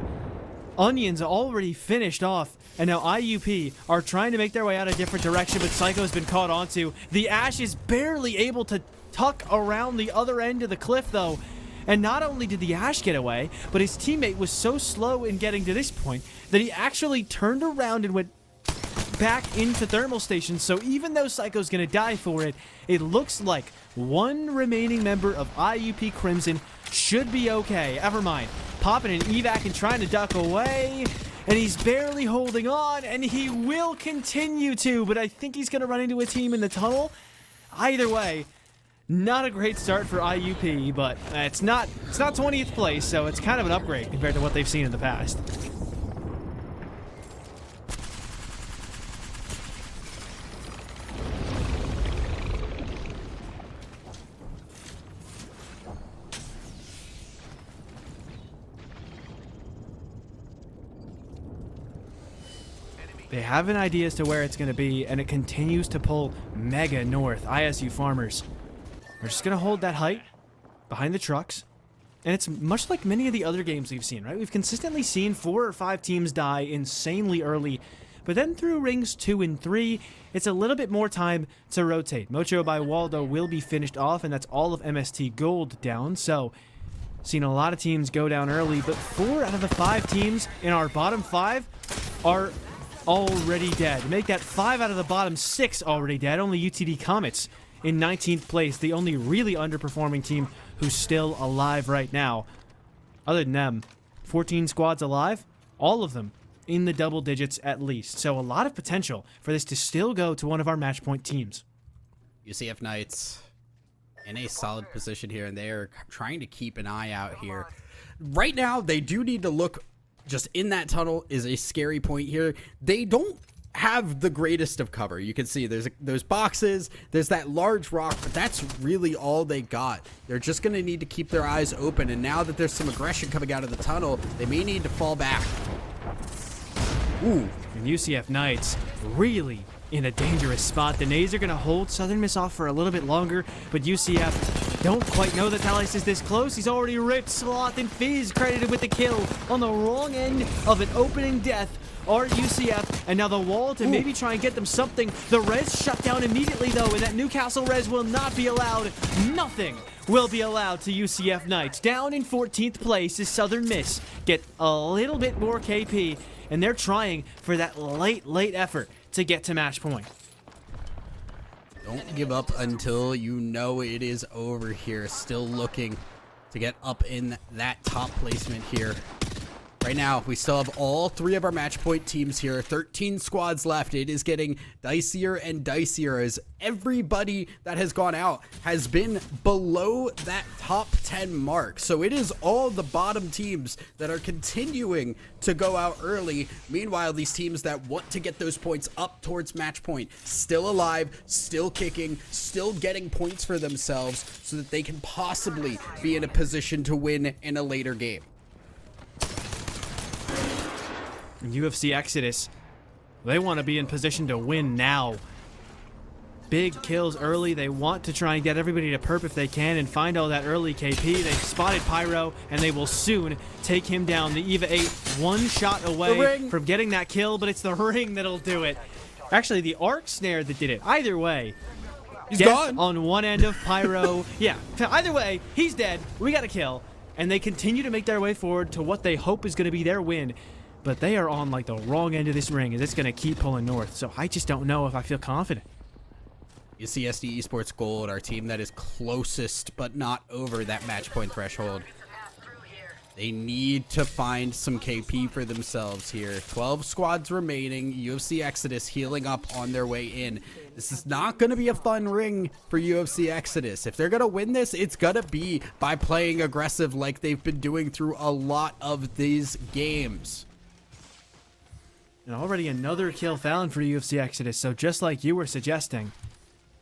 Onions already finished off, and now IUP are trying to make their way out a different direction, but Psycho's been caught onto. The Ashe is barely able to tuck around the other end of the cliff, though. And not only did the Ashe get away, but his teammate was so slow in getting to this point that he actually turned around and went back into thermal station. So even though Psycho's going to die for it, it looks like one remaining member of IUP Crimson should be okay. Ever mind. Popping an evac and trying to duck away. And he's barely holding on, and he will continue to, but I think he's going to run into a team in the tunnel. Either way, not a great start for IUP, but it's not 20th place, so it's kind of an upgrade compared to what they've seen in the past. They have an idea as to where it's going to be, and it continues to pull mega north. ISU Farmers are just going to hold that height behind the trucks. And it's much like many of the other games we've seen, right? We've consistently seen 4 or 5 teams die insanely early. But then through rings 2 and 3, it's a little bit more time to rotate. Mocho by Waldo will be finished off, and that's all of MST Gold down. So, seen a lot of teams go down early, but 4 out of the 5 teams in our bottom 5 are already dead. Make that 5 out of the bottom 6 already dead. Only UTD Comets in 19th place, the only really underperforming team who's still alive right now. Other than them, 14 squads alive, all of them in the double digits at least. So a lot of potential for this to still go to one of our match point teams. UCF Knights in a solid position here, and they're trying to keep an eye out here. Right now, they do need to look just in that tunnel is a scary point here. They don't have the greatest of cover. You can see there's those boxes, there's that large rock, but that's really all they got. They're just going to need to keep their eyes open, and now that there's some aggression coming out of the tunnel, they may need to fall back. Ooh, and UCF Knights really in a dangerous spot. The Nays are going to hold Southern Miss off for a little bit longer, but UCF don't quite know that Thales is this close. He's already ripped Sloth, and Fizz credited with the kill on the wrong end of an opening death are UCF, and now the wall to maybe try and get them something. The res shut down immediately, though, and that Newcastle res will not be allowed. Nothing will be allowed to UCF Knights. Down in 14th place is Southern Miss. Get a little bit more KP, and they're trying for that late effort to get to match point. Don't give up until you know it is over here. Still looking to get up in that top placement here. Right now, we still have all 3 of our match point teams here. 13 squads left. It is getting dicier and dicier as everybody that has gone out has been below that top 10 mark. So it is all the bottom teams that are continuing to go out early. Meanwhile, these teams that want to get those points up towards match point, still alive, still kicking, still getting points for themselves so that they can possibly be in a position to win in a later game. UFC Exodus, they want to be in position to win now. Big kills early. They want to try and get everybody to perp if they can and find all that early KP. They've spotted Pyro, and they will soon take him down. The EVA 8 one shot away from getting that kill, but it's the ring that'll do it. Actually, the arc snare that did it. Either way, he's death gone on one end of Pyro. Yeah, either way, he's dead. We got a kill. And they continue to make their way forward to what they hope is going to be their win. But they are on like the wrong end of this ring, as it's going to keep pulling north. So I just don't know if I feel confident. UCSD Esports Gold, our team that is closest but not over that match point threshold. They need to find some KP for themselves here. 12 squads remaining. UFC Exodus healing up on their way in. This is not going to be a fun ring for UFC Exodus. If they're going to win this, it's going to be by playing aggressive like they've been doing through a lot of these games. And already another kill found for UFC Exodus. So just like you were suggesting,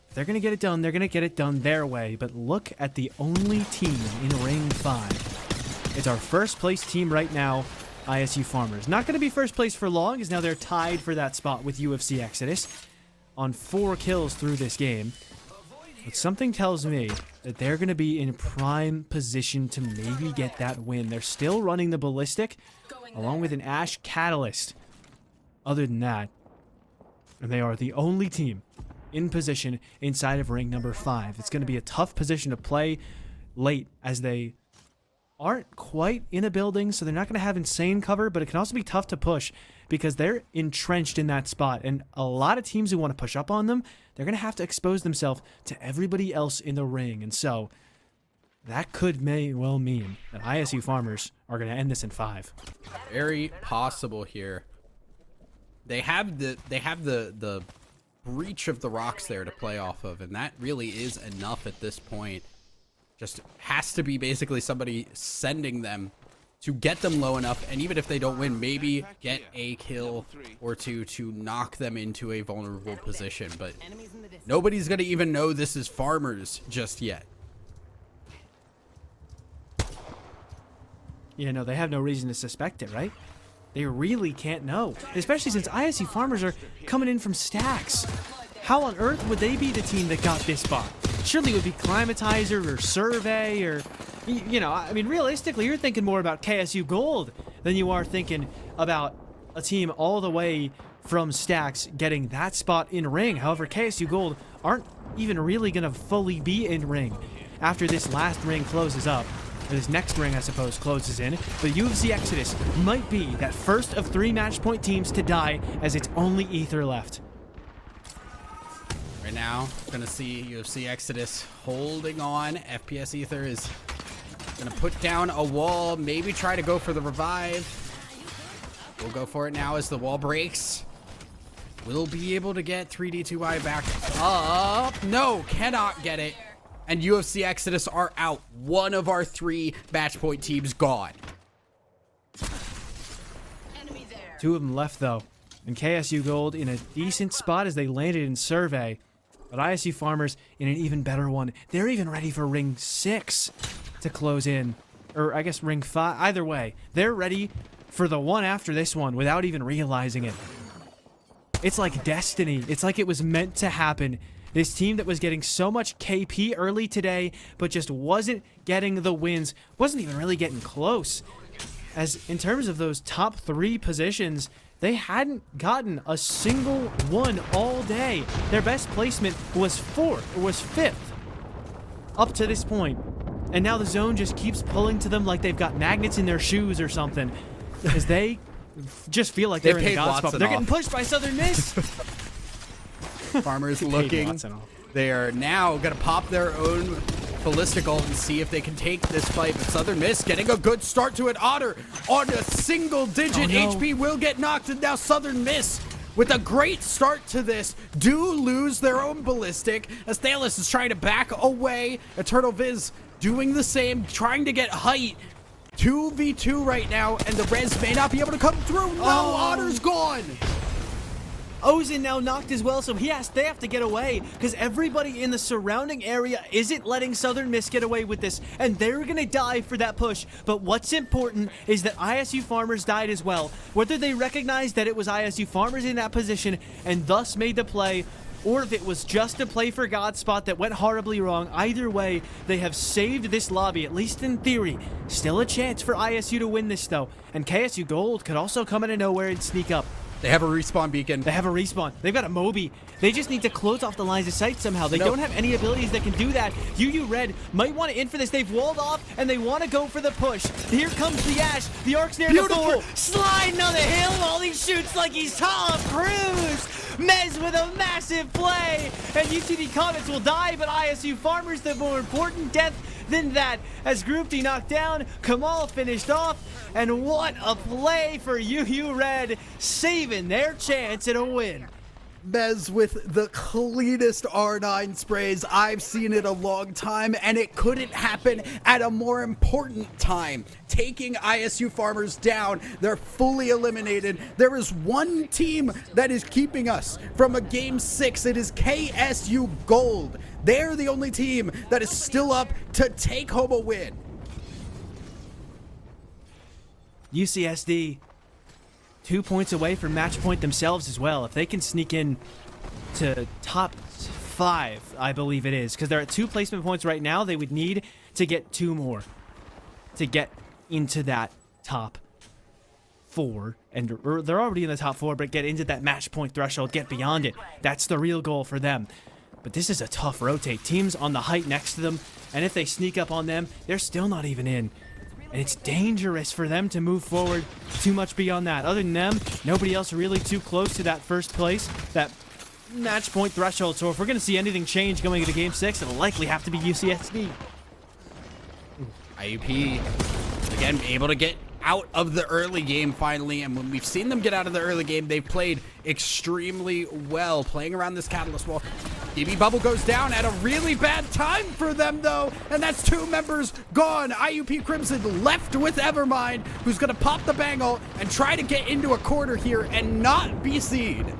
if they're going to get it done, they're going to get it done their way. But look at the only team in Ring 5. It's our first place team right now, ISU Farmers. Not going to be first place for long, as now they're tied for that spot with UFC Exodus on 4 kills through this game. But something tells me that they're going to be in prime position to maybe get that win. They're still running the Ballistic along with an Ash Catalyst. Other than that, and they are the only team in position inside of ring number 5. It's going to be a tough position to play late, as they aren't quite in a building, so they're not going to have insane cover, but it can also be tough to push because they're entrenched in that spot. And a lot of teams who want to push up on them, they're going to have to expose themselves to everybody else in the ring. And so that may well mean that ISU Farmers are going to end this in 5. Very possible here. They have the breach of the rocks there to play off of, and that really is enough at this point. Just has to be basically somebody sending them to get them low enough, and even if they don't win, maybe get a kill or two to knock them into a vulnerable position. But nobody's gonna even know this is Farmers just yet. Yeah, no, they have no reason to suspect it, right? They really can't know, especially since ISU Farmers are coming in from stacks. How on earth would they be the team that got this spot? Surely it would be Climatizer or Survey or, you know, I mean, realistically, you're thinking more about KSU Gold than you are thinking about a team all the way from stacks getting that spot in ring. However, KSU Gold aren't even really going to fully be in ring after this last ring closes up. This next ring, I suppose, closes in. But UFC Exodus might be that first of 3 match point teams to die, as it's only Ether left. Right now, gonna see UFC Exodus holding on. FPS Ether is gonna put down a wall, maybe try to go for the revive. We'll go for it now as the wall breaks. We'll be able to get 3D2I back up. No, cannot get it. And UFC Exodus are out. One of our 3 match point teams gone. Enemy there. 2 of them left, though. And KSU Gold in a decent spot as they landed in Survey. But ISU Farmers in an even better one. They're even ready for Ring 6 to close in. Or I guess Ring 5. Either way, they're ready for the one after this one without even realizing it. It's like destiny. It's like it was meant to happen. This team that was getting so much KP early today, but just wasn't getting the wins, wasn't even really getting close. As in terms of those top 3 positions, they hadn't gotten a single one all day. Their best placement was 4th, or was 5th, up to this point. And now the zone just keeps pulling to them like they've got magnets in their shoes or something, because they just feel like they're in the God spot. But they're getting pushed by Southern Miss. Farmers looking. They are now going to pop their own ballistic ult and see if they can take this fight. But Southern Miss getting a good start to it. Otter on a single digit. HP will get knocked, and now Southern Miss with a great start to this do lose their own ballistic as Thalos is trying to back away. Eternal Viz doing the same, trying to get height. 2v2 right now, and the res may not be able to come through. No, Otter's gone. Ozin now knocked as well, so they have to get away because everybody in the surrounding area isn't letting Southern Miss get away with this, and they're gonna die for that push. But what's important is that ISU Farmers died as well. Whether they recognized that it was ISU Farmers in that position and thus made the play, or if it was just a play for God spot that went horribly wrong, either way, they have saved this lobby, at least in theory. Still a chance for ISU to win this though, and KSU Gold could also come out of nowhere and sneak up. They have a respawn beacon. They have a respawn. They've got a Moby. They just need to close off the lines of sight somehow. They don't have any abilities that can do that. UU Red might want to in for this. They've walled off, and they want to go for the push. Here comes the Ash. The Ark's near the floor. Sliding on the hill while he shoots like he's Tom Cruise. Mez with a massive play. And UTD Comets will die, but ISU Farmers, the more important death than that. As Group D knocked down, Kamal finished off. And what a play for UU Red, saving their chance at a win. Mez with the cleanest R9 sprays. I've seen it a long time, and it couldn't happen at a more important time. Taking ISU Farmers down, they're fully eliminated. There is one team that is keeping us from a Game 6. It is KSU Gold. They're the only team that is still up to take home a win. UCSD 2 points away from match point themselves as well. If they can sneak in to top 5, I believe it is, because they're at 2 placement points right now. They would need to get 2 more to get into that top 4, and they're already in the top 4, but get into that match point threshold, get beyond it. That's the real goal for them. But this is a tough rotate. Teams on the height next to them, and if they sneak up on them, they're still not even in. And it's dangerous for them to move forward too much beyond that. Other than them, nobody else really too close to that first place, that match point threshold. So if we're going to see anything change going into Game 6, it'll likely have to be UCSD. IUP, again, able to get out of the early game finally. And when we've seen them get out of the early game, they've played extremely well, playing around this catalyst wall. DB Bubble goes down at a really bad time for them, though, and that's 2 members gone. IUP Crimson left with Evermind, who's going to pop the bangle and try to get into a corner here and not be seen.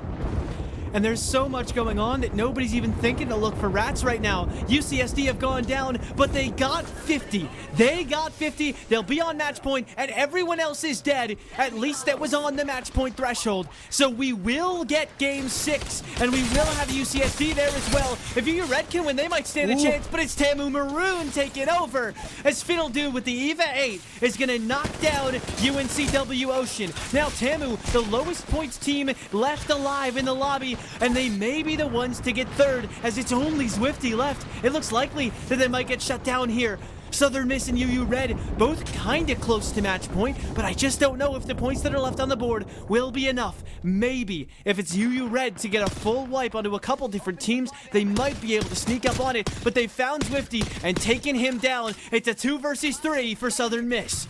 And there's so much going on that nobody's even thinking to look for rats right now. UCSD have gone down, but they got 50. They got 50. They'll be on match point, and everyone else is dead. At least that was on the match point threshold. So we will get Game 6, and we will have UCSD there as well. If UU Red can win, they might stand a chance, but it's Tamu Maroon taking over. As Fiddle-Doo with the EVA 8 is going to knock down UNCW Ocean. Now Tamu, the lowest points team left alive in the lobby, and they may be the ones to get 3rd, as it's only Zwifty left. It looks likely that they might get shut down here. Southern Miss and UU Red, both kind of close to match point, but I just don't know if the points that are left on the board will be enough. Maybe if it's UU Red to get a full wipe onto a couple different teams, they might be able to sneak up on it, but they found Zwifty and taken him down. It's a 2 versus 3 for Southern Miss.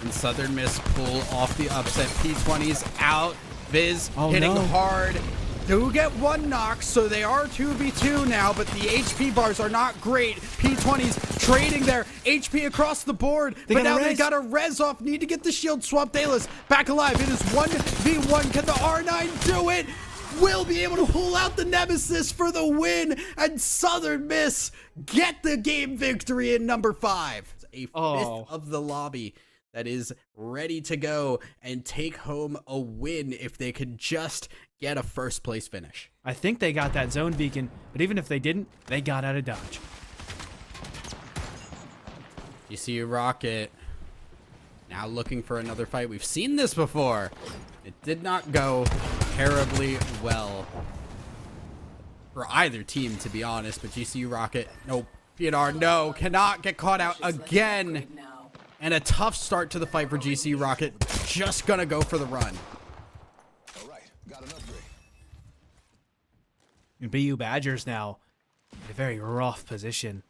And Southern Miss pull off the upset. P20's out. Viz hitting hard. Do get 1 knock, so they are 2v2 now, but the HP bars are not great. P20's trading their HP across the board, but now they got a res off. Need to get the shield swap. Thalos back alive. It is 1v1. Can the R9 do it? Will be able to pull out the Nemesis for the win, and Southern Miss get the game victory in number 5. It's a 5th of the lobby that is ready to go and take home a win if they could just get a 1st place finish. I think they got that zone beacon, but even if they didn't, they got out of dodge. GCU Rocket now looking for another fight. We've seen this before. It did not go terribly well for either team, to be honest, but GCU Rocket, no, PNR, no, cannot get caught out again. And a tough start to the fight for GCU Rocket. Just gonna go for the run. And BU Badgers now in a very rough position.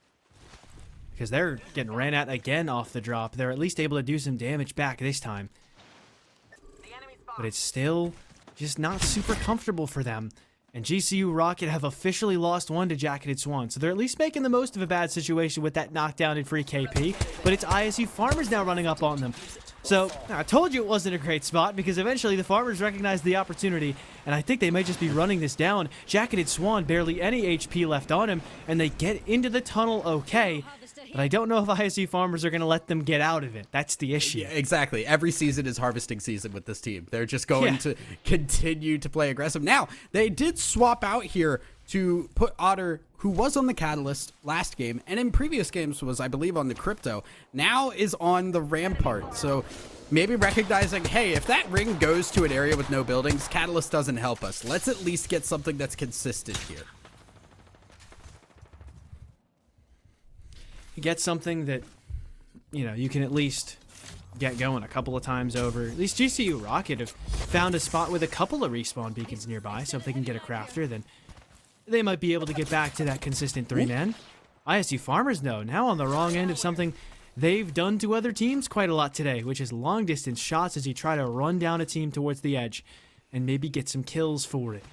Because they're getting ran at again off the drop. They're at least able to do some damage back this time. But it's still just not super comfortable for them. And GCU Rocket have officially lost one to Jacketed Swan. So they're at least making the most of a bad situation with that knockdown and free KP. But it's ISU Farmers now running up on them. So I told you it wasn't a great spot because eventually the Farmers recognized the opportunity. And I think they might just be running this down. Jacketed Swan, barely any HP left on him. And they get into the tunnel okay. But I don't know if ISU Farmers are going to let them get out of it. That's the issue. Yeah, exactly. Every season is harvesting season with this team. They're just going to continue to play aggressive. Now, they did swap out here to put Otter, who was on the Catalyst last game, and in previous games was, I believe, on the Crypto, now is on the Rampart. So maybe recognizing, hey, if that ring goes to an area with no buildings, Catalyst doesn't help us. Let's at least get something that's consistent here. Get something that, you know, you can at least get going a couple of times over. At least GCU Rocket have found a spot with a couple of respawn beacons nearby, so if they can get a crafter, then they might be able to get back to that consistent 3-man. ISU Farmers, though, now on the wrong end of something they've done to other teams quite a lot today, which is long-distance shots as you try to run down a team towards the edge and maybe get some kills for it.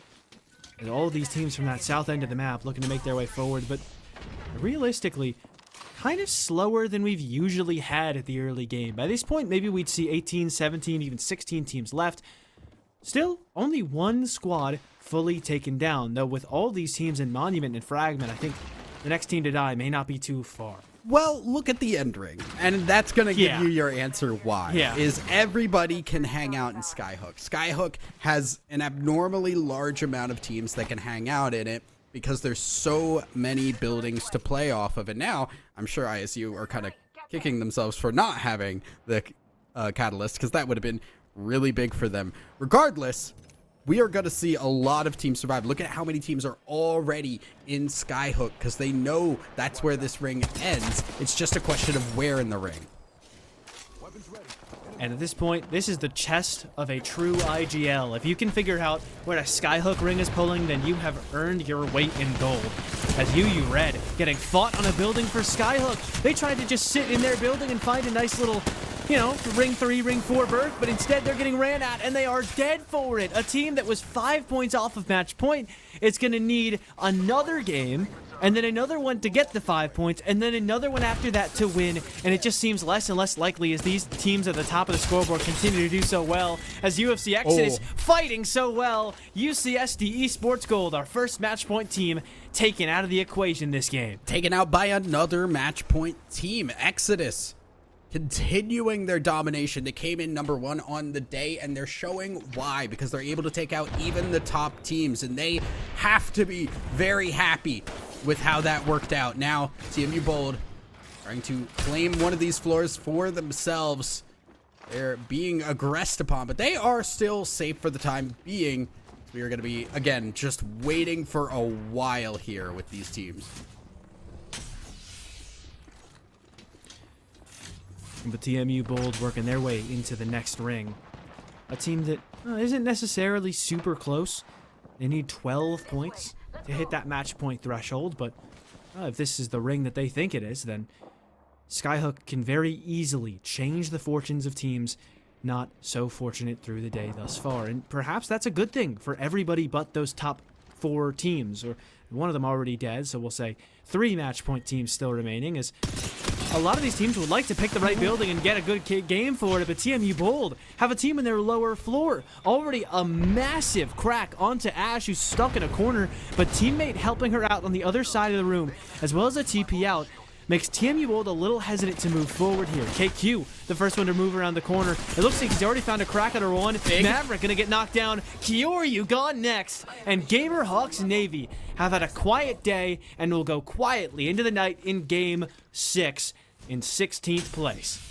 And all of these teams from that south end of the map looking to make their way forward, but realistically, kind of slower than we've usually had at the early game. By this point, maybe we'd see 18, 17, even 16 teams left. Still, only one squad fully taken down, though with all these teams in Monument and Fragment, I think the next team to die may not be too far. Well, look at the end ring, and that's going to give you your answer why. Is everybody can hang out in Skyhook. Skyhook has an abnormally large amount of teams that can hang out in it, because there's so many buildings to play off of. And now, I'm sure ISU are kind of kicking themselves for not having the Catalyst, because that would have been really big for them. Regardless, we are going to see a lot of teams survive. Look at how many teams are already in Skyhook, because they know that's where this ring ends. It's just a question of where in the ring. And at this point, this is the chest of a true IGL. If you can figure out where a Skyhook ring is pulling, then you have earned your weight in gold. As UU Red getting fought on a building for Skyhook. They tried to just sit in their building and find a nice little, you know, ring 3, ring 4 berth, but instead they're getting ran at and they are dead for it. A team that was 5 points off of match point is going to need another game, and then another one to get the 5 points, and then another one after that to win. And it just seems less and less likely as these teams at the top of the scoreboard continue to do so well. As UFC Exodus fighting so well, UCSD Esports Gold, our first match point team, taken out of the equation this game. Taken out by another match point team, Exodus. Continuing their domination. They came in number 1 on the day, and they're showing why, because they're able to take out even the top teams, and they have to be very happy with how that worked out. Now, TMU Bold trying to claim one of these floors for themselves. They're being aggressed upon, but they are still safe for the time being. We are going to be, again, just waiting for a while here with these teams. But TMU Bold working their way into the next ring. A team that isn't necessarily super close. They need 12 points to hit that match point threshold, but if this is the ring that they think it is, then Skyhook can very easily change the fortunes of teams not so fortunate through the day thus far. And perhaps that's a good thing for everybody but those top 4 teams, or one of them already dead, so we'll say 3 match point teams still remaining, as a lot of these teams would like to pick the right building and get a good game for it, but TMU Bold have a team in their lower floor. Already a massive crack onto Ash, who's stuck in a corner, but teammate helping her out on the other side of the room, as well as a TP out, makes TMU Bold a little hesitant to move forward here. KQ, the first one to move around the corner. It looks like he's already found a crack on her one. Maverick gonna get knocked down. Kyoryu gone next. And Gamer Hawks Navy have had a quiet day and will go quietly into the night in Game 6 in 16th place.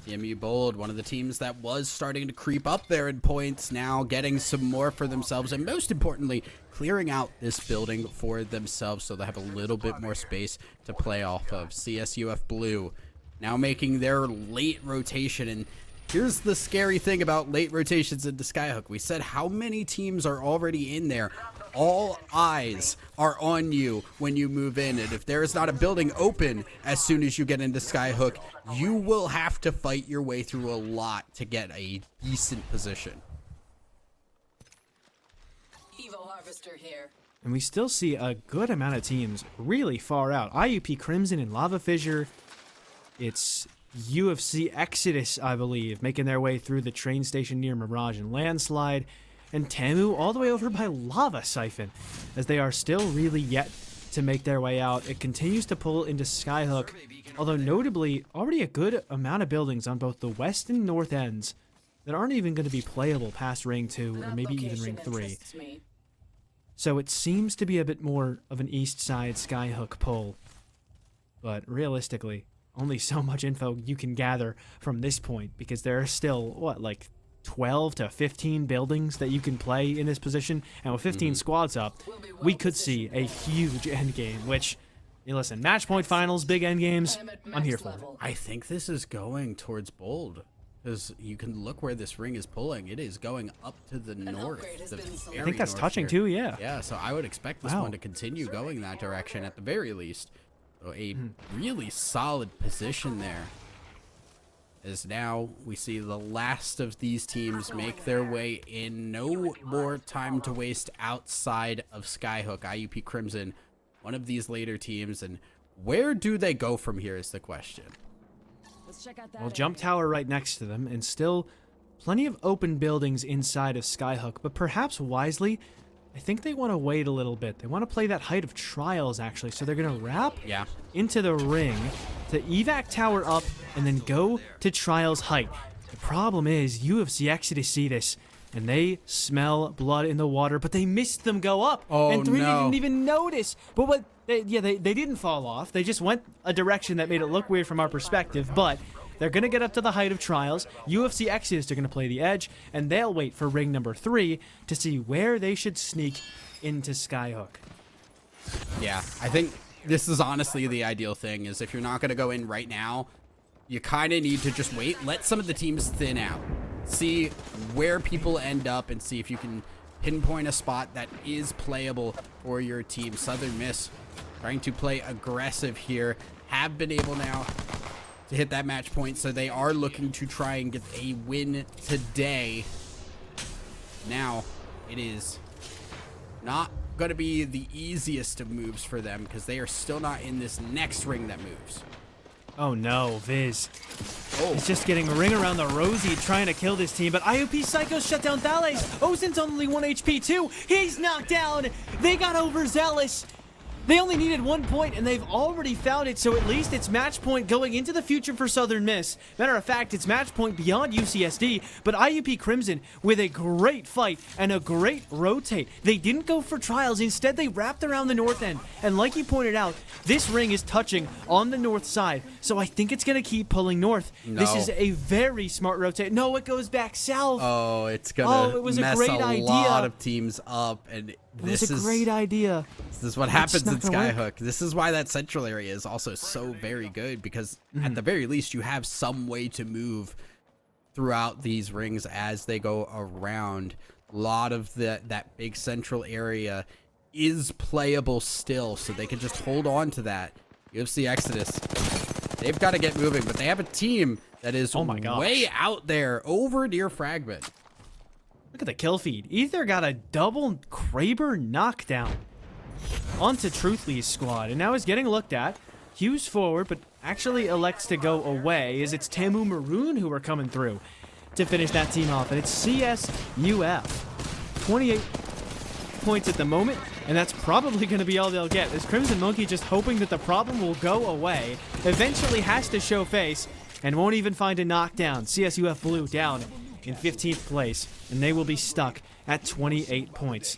TMU Bold, one of the teams that was starting to creep up there in points, now getting some more for themselves, and most importantly, clearing out this building for themselves so they have a little bit more space to play off of. CSUF Blue now making their late rotation, and here's the scary thing about late rotations into Skyhook. We said how many teams are already in there. All eyes are on you when you move in, and if there is not a building open as soon as you get into Skyhook, you will have to fight your way through a lot to get a decent position. Evo Harvester here. And we still see a good amount of teams really far out. IUP Crimson and Lava Fissure. It's UFC Exodus, I believe, making their way through the train station near Mirage and Landslide. And Tamu all the way over by Lava Siphon, as they are still really yet to make their way out. It continues to pull into Skyhook, although notably already a good amount of buildings on both the west and north ends that aren't even going to be playable past Ring 2 or maybe even Ring 3. So it seems to be a bit more of an east side Skyhook pull. But realistically, only so much info you can gather from this point, because there are still, what, like 12 to 15 buildings that you can play in this position, and with 15 squads up, we could see a huge endgame, which, you listen, match point finals, big endgames, I'm here for it. I think this is going towards bold, because you can look where this ring is pulling. It is going up to the north. I think that's touching too, yeah. Yeah, so I would expect this one to continue going that direction at the very least. So a really solid position there. As now we see the last of these teams make their way in. No more time to waste outside of Skyhook. IUP Crimson, one of these later teams, and where do they go from here is the question. Let's check out that. Well, jump tower right next to them, and still plenty of open buildings inside of Skyhook, but perhaps wisely, I think they want to wait a little bit. They want to play that height of Trials, actually, so they're going to wrap into the ring to evac tower up and then go to Trials height. The problem is UFC Exodus see this, and they smell blood in the water, but they missed them go up. Oh, and 3 no. didn't even notice. But what? They didn't fall off. They just went a direction that made it look weird from our perspective, but they're going to get up to the height of Trials. UFC Exodus are going to play the edge, and they'll wait for ring number 3 to see where they should sneak into Skyhook. Yeah, I think this is honestly the ideal thing, is if you're not going to go in right now, you kind of need to just wait, let some of the teams thin out, see where people end up, and see if you can pinpoint a spot that is playable for your team. Southern Miss trying to play aggressive here, have been able now to hit that match point, so they are looking to try and get a win today. Now, it is not going to be the easiest of moves for them, because they are still not in this next ring that moves. Oh no, Viz. He's just getting a ring around the rosy trying to kill this team, but IOP Psychos shut down Thales. Ozen's only 1 HP too. He's knocked down. They got overzealous. They only needed 1 point, and they've already found it, so at least it's match point going into the future for Southern Miss. Matter of fact, it's match point beyond UCSD, but IUP Crimson with a great fight and a great rotate. They didn't go for Trials. Instead, they wrapped around the north end, and like you pointed out, this ring is touching on the north side, so I think it's going to keep pulling north. No. This is a very smart rotate. No, it goes back south. Oh, it's going to mess a lot of teams up, and this is a great idea. This is what happens in not gonna Skyhook. This is why that central area is also so very good, because at the very least you have some way to move throughout these rings as they go around. A lot of that big central area is playable still, so they can just hold on to that. UFC Exodus, they've got to get moving, but they have a team that is way out there over near Fragment. Look at the kill feed. Ether got a double Kraber knockdown onto Truthly's squad, and now is getting looked at. Hughes forward, but actually elects to go away, as it's Tamu Maroon who are coming through to finish that team off, and it's CSUF. 28 points at the moment, and that's probably going to be all they'll get, as Crimson Monkey just hoping that the problem will go away, eventually has to show face, and won't even find a knockdown. CSUF Blue down in 15th place, and they will be stuck at 28 points.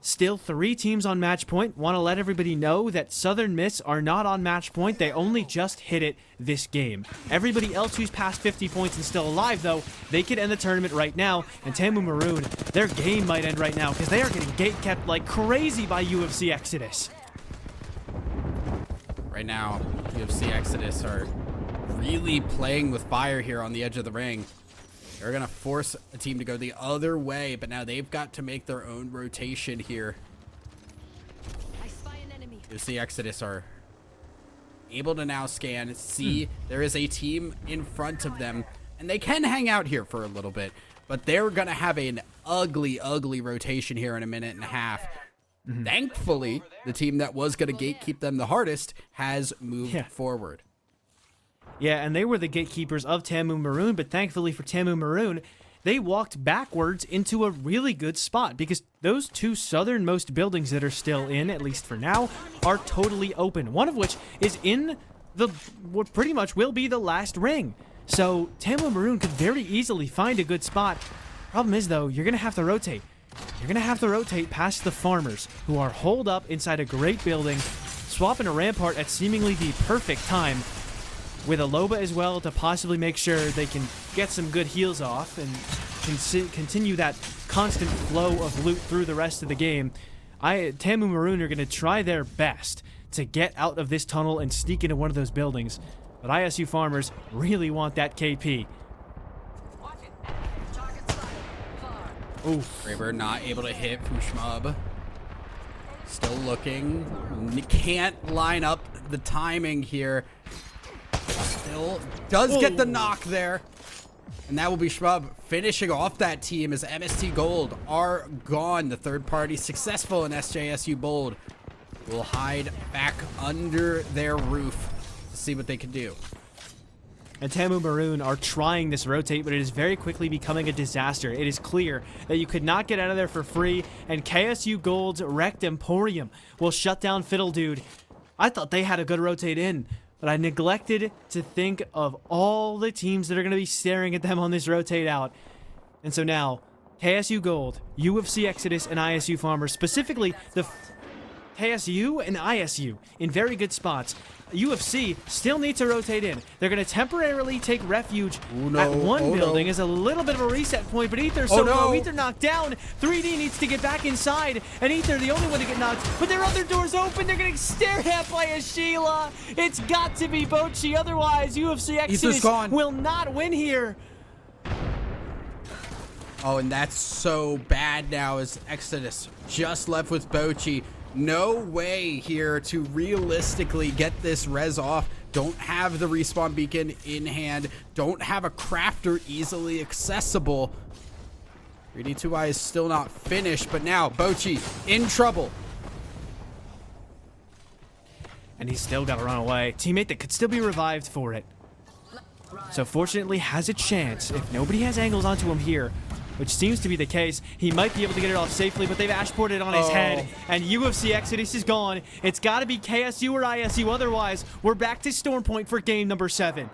Still 3 teams on match point. Want to let everybody know that Southern Miss are not on match point. They only just hit it this game. Everybody else who's past 50 points and still alive, though, they could end the tournament right now. And Tamu Maroon, their game might end right now, because they are getting gate-kept like crazy by UFC Exodus. Right now, UFC Exodus are really playing with fire here on the edge of the ring. They're going to force a team to go the other way, but now they've got to make their own rotation here. I spy an enemy. You see Exodus are able to now scan, see there is a team in front of them, and they can hang out here for a little bit, but they're going to have an ugly, ugly rotation here in a minute and a half. Thankfully, the team that was going to gatekeep them the hardest has moved forward. Yeah, and they were the gatekeepers of Tamu Maroon, but thankfully for Tamu Maroon, they walked backwards into a really good spot because those two southernmost buildings that are still in, at least for now, are totally open. One of which is in what pretty much will be the last ring. So Tamu Maroon could very easily find a good spot. Problem is, though, you're going to have to rotate. You're going to have to rotate past the farmers, who are holed up inside a great building, swapping a rampart at seemingly the perfect time, with a Loba as well to possibly make sure they can get some good heals off and continue that constant flow of loot through the rest of the game. Tamu Maroon are going to try their best to get out of this tunnel and sneak into one of those buildings, but ISU farmers really want that KP. Oof. Raver not able to hit from Shmub. Still looking. Can't line up the timing here. Still does get the knock there. And that will be Shmub finishing off that team as MST Gold are gone. The third party successful in SJSU Bold will hide back under their roof to see what they can do. And Tamu Maroon are trying this rotate, but it is very quickly becoming a disaster. It is clear that you could not get out of there for free, and KSU Gold's Wrecked Emporium will shut down Fiddle Dude. I thought they had a good rotate in, but I neglected to think of all the teams that are going to be staring at them on this rotate out. And so now, KSU Gold, UFC Exodus, and ISU Farmers, specifically the KSU and ISU, in very good spots. UFC still needs to rotate in. They're going to temporarily take refuge at one building as a little bit of a reset point, but Ether's so low. Ether knocked down. 3D needs to get back inside, and Ether the only one to get knocked, but their other door's open. They're getting stared at by a Sheila. It's got to be Bochi, otherwise UFC Exodus will not win here. Oh, and that's so bad now as Exodus just left with Bochi. No way here to realistically get this res off. Don't have the respawn beacon in hand. Don't have a crafter easily accessible. 3D2I is still not finished, but now Bochi in trouble. And he's still got to run away. Teammate that could still be revived for it. So fortunately has a chance. If nobody has angles onto him here, which seems to be the case, he might be able to get it off safely, but they've ashported it on his head, and UFC Exodus is gone. It's got to be KSU or ISU, otherwise we're back to Storm Point for game number 7.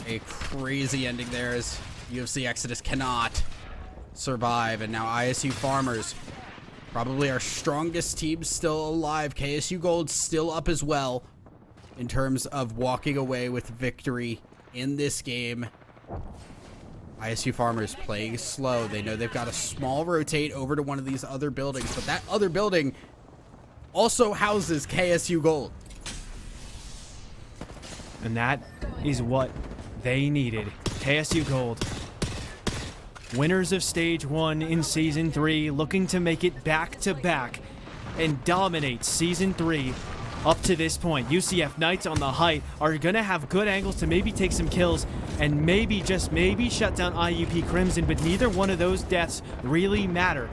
A crazy ending there as UFC Exodus cannot survive, and now ISU Farmers, probably our strongest team still alive. KSU Gold still up as well in terms of walking away with victory in this game. ISU Farmers playing slow. They know they've got a small rotate over to one of these other buildings, but that other building also houses KSU Gold. And that is what they needed. KSU Gold, winners of Stage 1 in Season 3, looking to make it back-to-back and dominate Season 3 up to this point. UCF Knights on the height are going to have good angles to maybe take some kills and maybe, just maybe, shut down IUP Crimson, but neither one of those deaths really matter.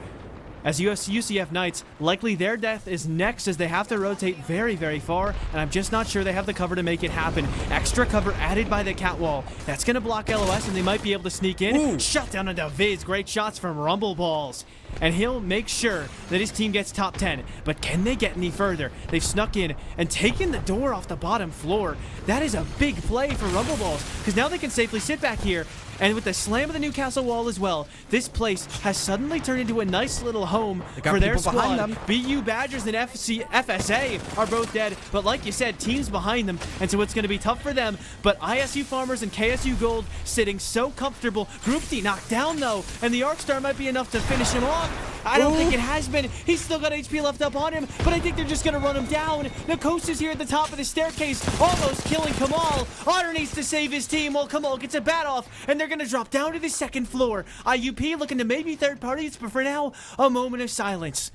As UCF Knights, likely their death is next as they have to rotate very, very far, and I'm just not sure they have the cover to make it happen. Extra cover added by the cat wall. That's going to block LOS, and they might be able to sneak in. Ooh. Shut down into Viz. Great shots from Rumble Balls. And he'll make sure that his team gets top 10. But can they get any further? They've snuck in and taken the door off the bottom floor. That is a big play for Rumble Balls, because now they can safely sit back here And with the slam of the Newcastle wall as well, this place has suddenly turned into a nice little home got for their people behind squad. them. BU Badgers and FSA are both dead, but like you said, teams behind them, and so it's going to be tough for them. But ISU Farmers and KSU Gold sitting so comfortable. Group D knocked down though, and the Arcstar might be enough to finish him off. I don't think it has been. He's still got HP left up on him, but I think they're just going to run him down. Nakosa's here at the top of the staircase, almost killing Kamal. Otter needs to save his team while Kamal gets a bat off, and they're going to drop down to the second floor. IUP looking to maybe third parties, but for now, a moment of silence.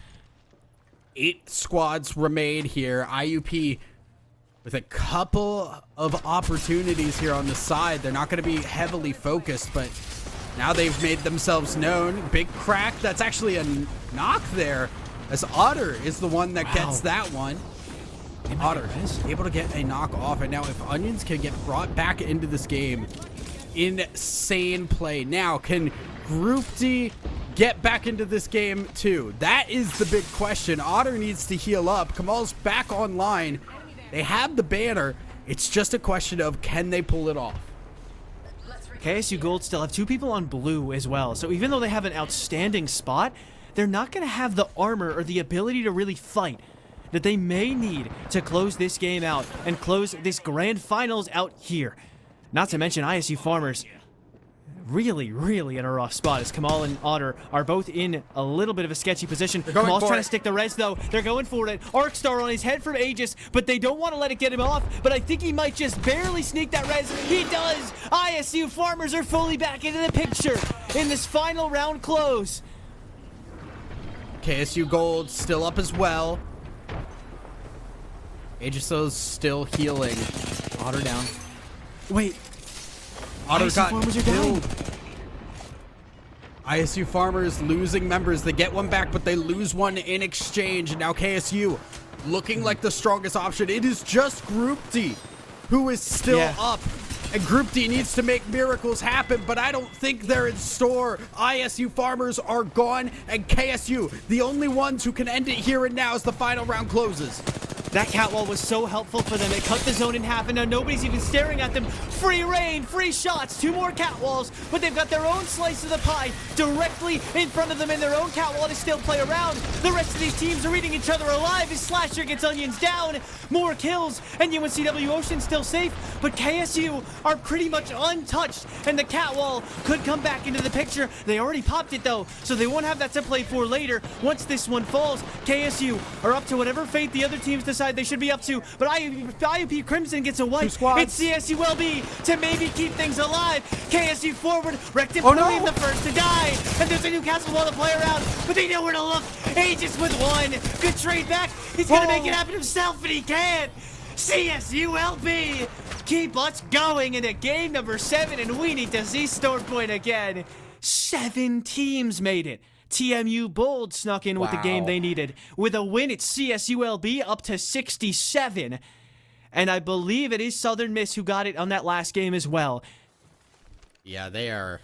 8 squads remain here. IUP with a couple of opportunities here on the side. They're not going to be heavily focused, but now they've made themselves known. Big crack. That's actually a knock there, as Otter is the one that gets that one. Otter is able to get a knock off, and now if Onions can get brought back into this game, insane play. Now, can Group D get back into this game too? That is the big question. Otter needs to heal up. Kamal's back online. They have the banner. It's just a question of, can they pull it off? KSU Gold still have 2 people on blue as well, so even though they have an outstanding spot, they're not going to have the armor or the ability to really fight that they may need to close this game out and close this grand finals out here. Not to mention ISU Farmers really in a rough spot as Kamal and Otter are both in a little bit of a sketchy position. Kamal's trying to stick the res though. They're going for it. Arcstar on his head from Aegis, but they don't want to let it get him off. But I think he might just barely sneak that res. He does! ISU Farmers are fully back into the picture in this final round close. KSU Gold still up as well. Aegiso's still healing. Otter down. Wait. Otter ISU got Farmers are down. killed. ISU Farmers losing members. They get one back, but they lose one in exchange. And now KSU looking like the strongest option. It is just Group D who is still up. And Group D needs to make miracles happen, but I don't think they're in store. ISU Farmers are gone, and KSU, the only ones who can end it here and now as the final round closes. That catwall was so helpful for them. It cut the zone in half, and now nobody's even staring at them. Free reign, free shots, 2 more catwalls, but they've got their own slice of the pie directly in front of them in their own catwall to still play around. The rest of these teams are eating each other alive as Slasher gets Onions down. More kills, and UNCW Ocean still safe, but KSU are pretty much untouched, and the catwall could come back into the picture. They already popped it, though, so they won't have that to play for later. Once this one falls, KSU are up to whatever fate the other teams decide they should be up to, but IUP Crimson gets a wipe. It's CSULB to maybe keep things alive. KSU forward, wrecked and the first to die, and there's a Newcastle wall to play around, but they know where to look. Aegis with 1. Good trade back. He's gonna make it happen himself, and he can. CSULB keep us going into game number 7, and we need to see Stormpoint again. 7 teams made it. TMU Bold snuck in with the game they needed. With a win, it's CSULB up to 67. And I believe it is Southern Miss who got it on that last game as well. Yeah, they are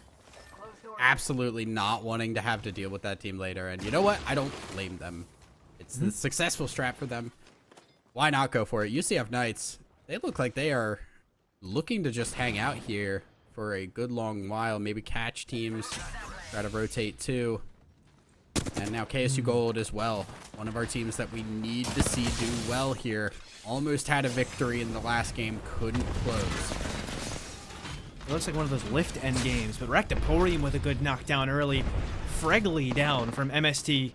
absolutely not wanting to have to deal with that team later. And you know what? I don't blame them. It's the successful strat for them. Why not go for it? UCF Knights, they look like they are looking to just hang out here for a good long while. Maybe catch teams, try to rotate too. And now KSU Gold as well. One of our teams that we need to see do well here. Almost had a victory in the last game. Couldn't close. It looks like one of those lift end games, but Rectoporium with a good knockdown early. Fregley down from MST.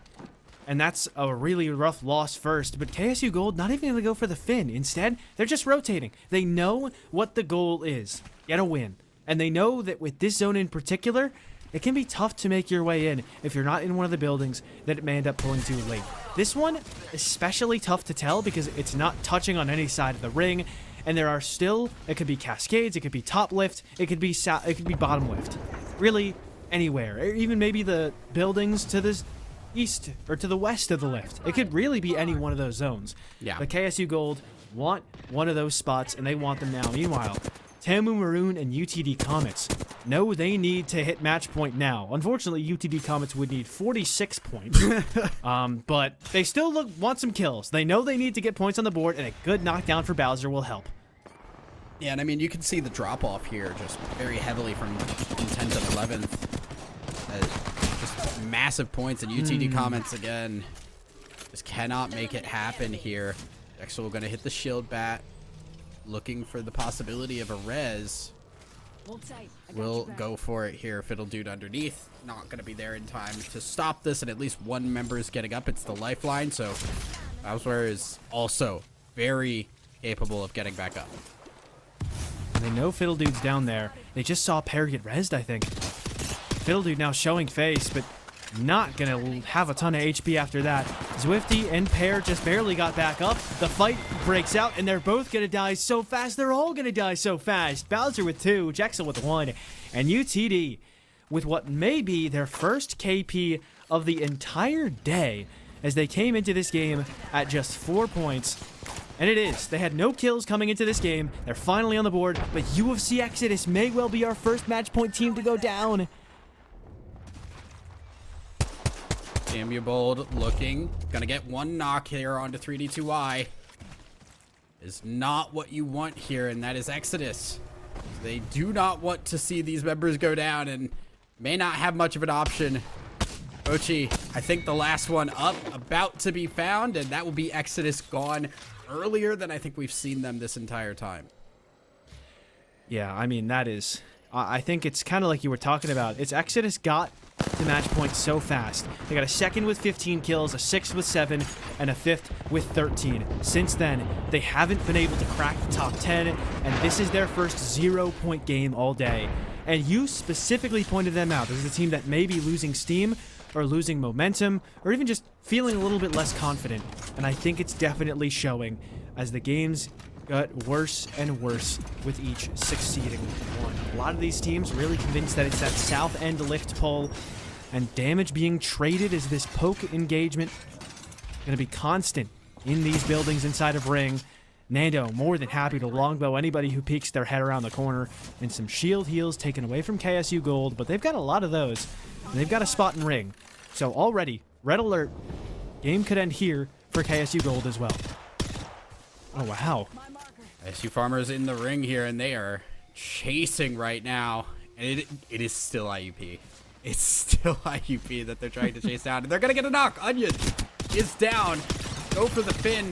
And that's a really rough loss first. But KSU Gold not even going to go for the Finn. Instead, they're just rotating. They know what the goal is. Get a win. And they know that with this zone in particular, it can be tough to make your way in if you're not in one of the buildings that it may end up pulling too late. This one, especially tough to tell because it's not touching on any side of the ring, and there are still, it could be cascades, it could be top lift, it could be bottom lift. Really, anywhere. Or even maybe the buildings to the east or to the west of the lift. It could really be any one of those zones. Yeah. But KSU Gold want one of those spots, and they want them now. Meanwhile, Tamu Maroon and UTD Comets know they need to hit match point now. Unfortunately, UTD Comets would need 46 points, but they still want some kills. They know they need to get points on the board, and a good knockdown for Bowser will help. Yeah, and I mean, you can see the drop-off here just very heavily from 10th and 11th. Just massive points, and UTD comments again. Just cannot make it happen here. Dexel going to hit the shield bat, looking for the possibility of a res. Hold tight. Will go for it here. Fiddle Dude underneath. Not going to be there in time to stop this, and at least one member is getting up. It's the lifeline, so Bowser is also very capable of getting back up. They know Fiddle Dude's down there. They just saw Pear get rezzed, I think. Fiddle Dude now showing face, but not gonna have a ton of HP after that. Zwifty and Pear just barely got back up. The fight breaks out, and they're both gonna die so fast. They're all gonna die so fast. Bowser with 2, Jexel with 1, and UTD with what may be their first KP of the entire day, as they came into this game at just 4 points. And it is. They had no kills coming into this game. They're finally on the board, but UFC Exodus may well be our first match point team to go down. Bold looking. Gonna get one knock here onto 3D2Y. Is not what you want here, and that is Exodus. They do not want to see these members go down and may not have much of an option. Ochi, I think the last one up, about to be found, and that will be Exodus gone earlier than I think we've seen them this entire time. Yeah, I mean, that is... I think it's kind of like you were talking about. It's Exodus got to match points so fast. They got a second with 15 kills, a 6th with 7, and a 5th with 13. Since then, they haven't been able to crack the top 10, and this is their first 0-point game all day. And you specifically pointed them out. This is a team that may be losing steam, or losing momentum, or even just feeling a little bit less confident. And I think it's definitely showing as the games got worse and worse with each succeeding one. A lot of these teams really convinced that it's that south end lift pull, and damage being traded as this poke engagement going to be constant in these buildings inside of Ring. Nando more than happy to longbow anybody who peeks their head around the corner, and some shield heals taken away from KSU Gold, but they've got a lot of those, and they've got a spot in Ring. So already, red alert, game could end here for KSU Gold as well. Oh, wow. KSU Farmers in the ring here, and they are chasing right now, and it is still IUP. It's still IUP that they're trying to chase down, and they're going to get a knock. Onion is down. Go for the Finn.